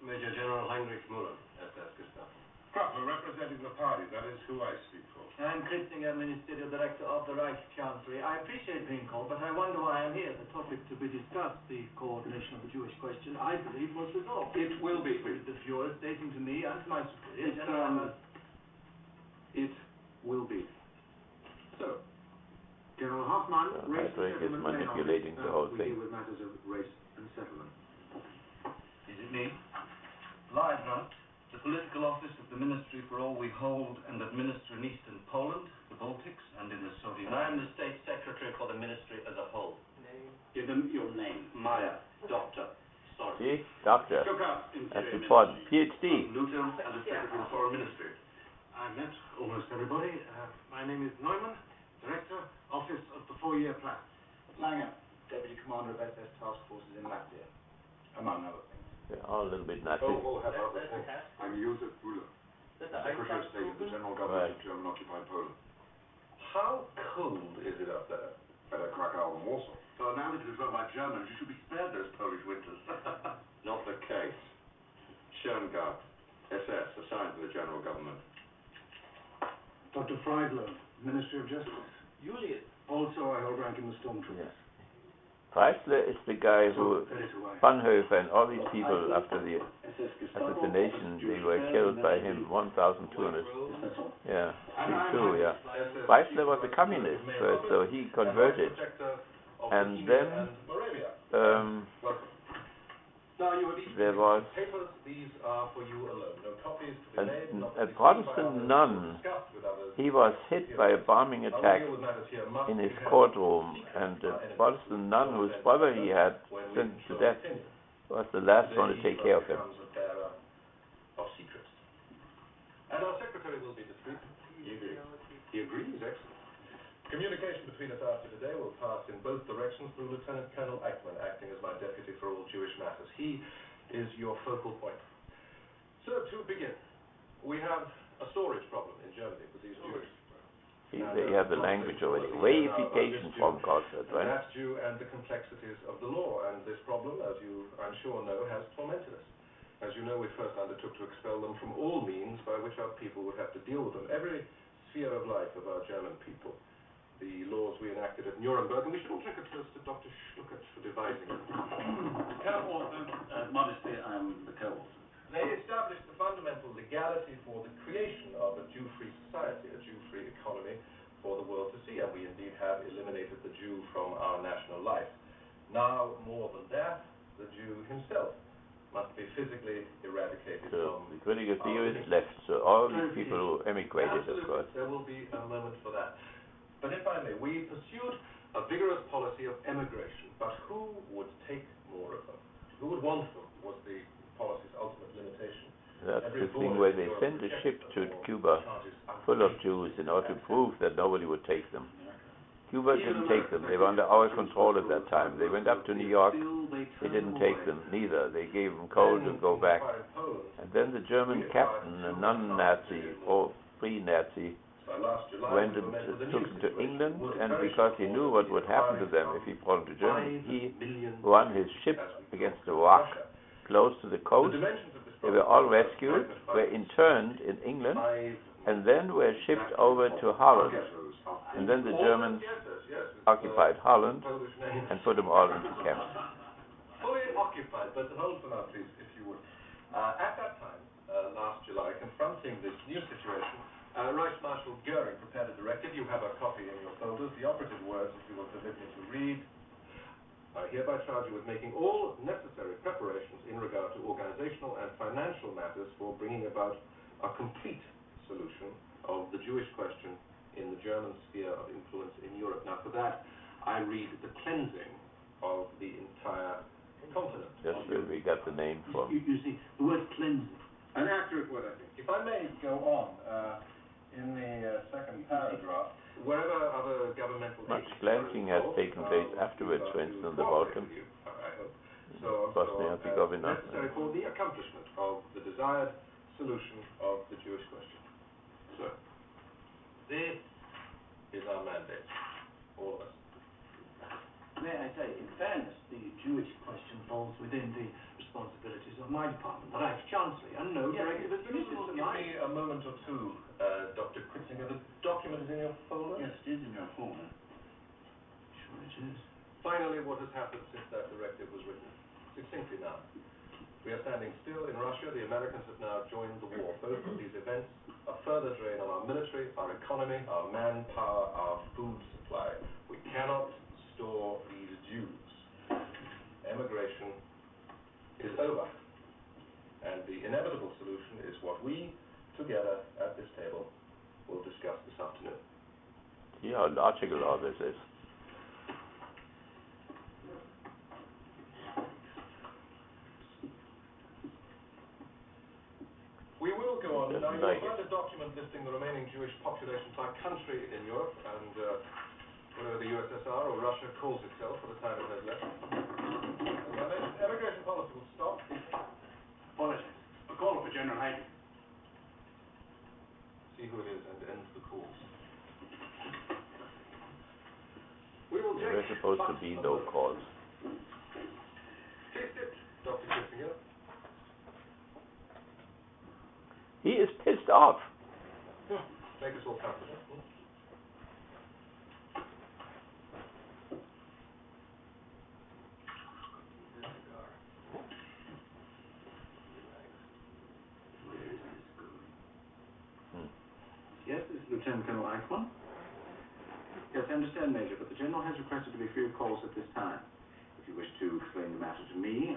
Major General Heinrich Müller, SS Gestapo. Proper, representing the party, that is who I speak for. I'm Kritzinger, Ministerial Director of the Reich Chancellery. I appreciate being called, but I wonder why I'm here. The topic to be discussed, the coordination of the Jewish question, I believe was resolved. It will be. With the Führer stating to me and to my superiors, It will be. So, General Hoffmann, race and Heinrich is settlement manipulating the whole we thing. deal with matters of race and settlement. Is it me? Leibniz, the political office of the Ministry for all we hold and administer in Eastern Poland, the Baltics, and in the Soviet Union. I am the State Secretary for the Ministry as a whole. Name? Give them your name. Maya. Doctor. Sorry. See? Doctor. Took out That's Interior important. Ministry. PhD. Lieutenant and the Secretary of the Foreign Ministry. I met almost everybody. My name is Neumann, Director, Office of the 4-Year Plan. Langer, Deputy Commander of SS Task Forces in Latvia, among other things. They're all a little bit Nazi. I'm Josef Buller, Secretary of State of the General Government of German-occupied Poland. How cold is it up there? Better Krakow and Warsaw. So now that you've got my Germans, you should be spared those Polish winters. Not the case. Schöngarten, SS, assigned to the General Government. Dr. Friedler, Ministry of Justice. Julius. Also, I hold rank in the Stormtroopers. Yes. Freisler is the guy who, Bonhoeffer and all these people after the assassination, they were killed by him, 1,200. Yeah, true, yeah. Freisler was a communist first, so he converted. And then there was a Protestant nun. He was hit by a bombing attack in his courtroom, and the Protestant nun whose brother he had sentenced to death was the last one to take care of him. And our secretary will be discreet. He agrees, excellent. Communication between us after today will pass in both directions through Lieutenant Colonel Eichmann, acting as my deputy for all Jewish matters. He is your focal point. So, to begin, we have a storage problem in Germany with these Jews. They have the language already. Reification from culture, right? That's due and the complexities of the law, and this problem, as you, I'm sure, know, has tormented us. As you know, we first undertook to expel them from all means by which our people would have to deal with them. Every sphere of life of our German people. The laws we enacted at Nuremberg, and we should all drink a toast to Dr. Schluckert for devising them. Co-author, modestly, I am the co-author. They established the fundamental legality for the creation of a Jew-free society, a Jew-free economy for the world to see, and we indeed have eliminated the Jew from our national life. Now, more than that, the Jew himself must be physically eradicated So from the critical theorists left, so all these people who emigrated, of course. There will be a moment for that. But if I may, we pursued a vigorous policy of emigration, but who would take more of them? Who would want them was the policy's ultimate limitation. That's the thing where they sent a ship to Cuba full of Jews in order to prove that nobody would take them. Cuba didn't take them. They were under our control at that time. They went up to New York. They didn't take them, neither. They gave them coal to go back. And then the German captain, a non-Nazi or free-Nazi, went and took them to England, and because he knew what would happen to them if he brought them to Germany, he ran his ship against a rock close to the coast. They were all rescued, were interned in England, and then were shipped over to Holland. And then the Germans occupied Holland and put them all into camps. Fully occupied, but hold for now, please, if you would. At that time, last July, confronting this new situation, Reich Marshal Goering prepared a directive. You have a copy in your folders. The operative words, if you will permit me to read. I hereby charge you with making all necessary preparations in regard to organizational and financial matters for bringing about a complete solution of the Jewish question in the German sphere of influence in Europe. Now, for that, I read the cleansing of the entire continent. That's where we got the name from. You see, the word cleansing. An accurate word, I think. If I may go on, in the second paragraph, wherever other governmental much cleansing has taken place afterwards, for instance, in the Balkans, Bosnia-Herzegovina. Necessary for the accomplishment of the desired solution of the Jewish question. So, this is our mandate, all of us. May I say, in fairness, the Jewish question falls within the responsibilities of my department, the Reich Chancellery, and no directive has been issued. Give me a moment or two, Dr. Kritzinger. The document is in your folder? Yes, it is in your folder. Sure it is. Finally, what has happened since that directive was written? Succinctly now. We are standing still in Russia. The Americans have now joined the war. Both of these events, a further drain on our military, our economy, our manpower, our food supply. We cannot store these Jews. Emigration is over. And the inevitable solution is what we, together at this table, will discuss this afternoon. See how logical all this is. We will go on. Now, you'll like find a document listing the remaining Jewish population by country in Europe, and whatever the USSR or Russia calls itself for the time it has left. Emigration policy will stop. Apologies. A call for General Hagen. See who it is and end the calls. We will There were supposed to be no calls. Taste it, Dr. Kissinger. He is pissed off. Make us all comfortable. Yes, this is Lieutenant Colonel Eichmann. Yes, I understand, Major, but the General has requested to be free of calls at this time. If you wish to explain the matter to me...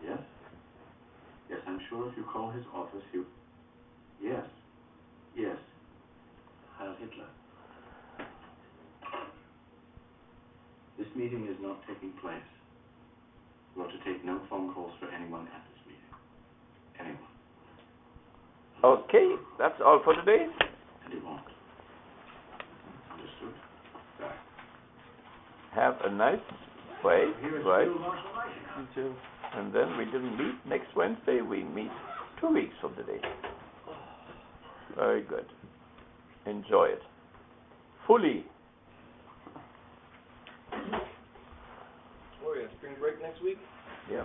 Yes? Yes, I'm sure if you call his office, you... Yes. Yes. Heil Hitler. This meeting is not taking place. You are to take no phone calls for anyone at this meeting. Anyone. Okay, that's all for today. And it won't. Understood? Right. Have a nice break, right? You too. And then we didn't meet next Wednesday. We meet 2 weeks from today. Very good. Enjoy it. Fully. Oh yeah, spring break next week? Yeah.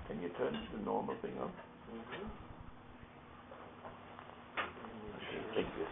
Can you turn the normal thing on? Mm-hmm. Okay, thank you.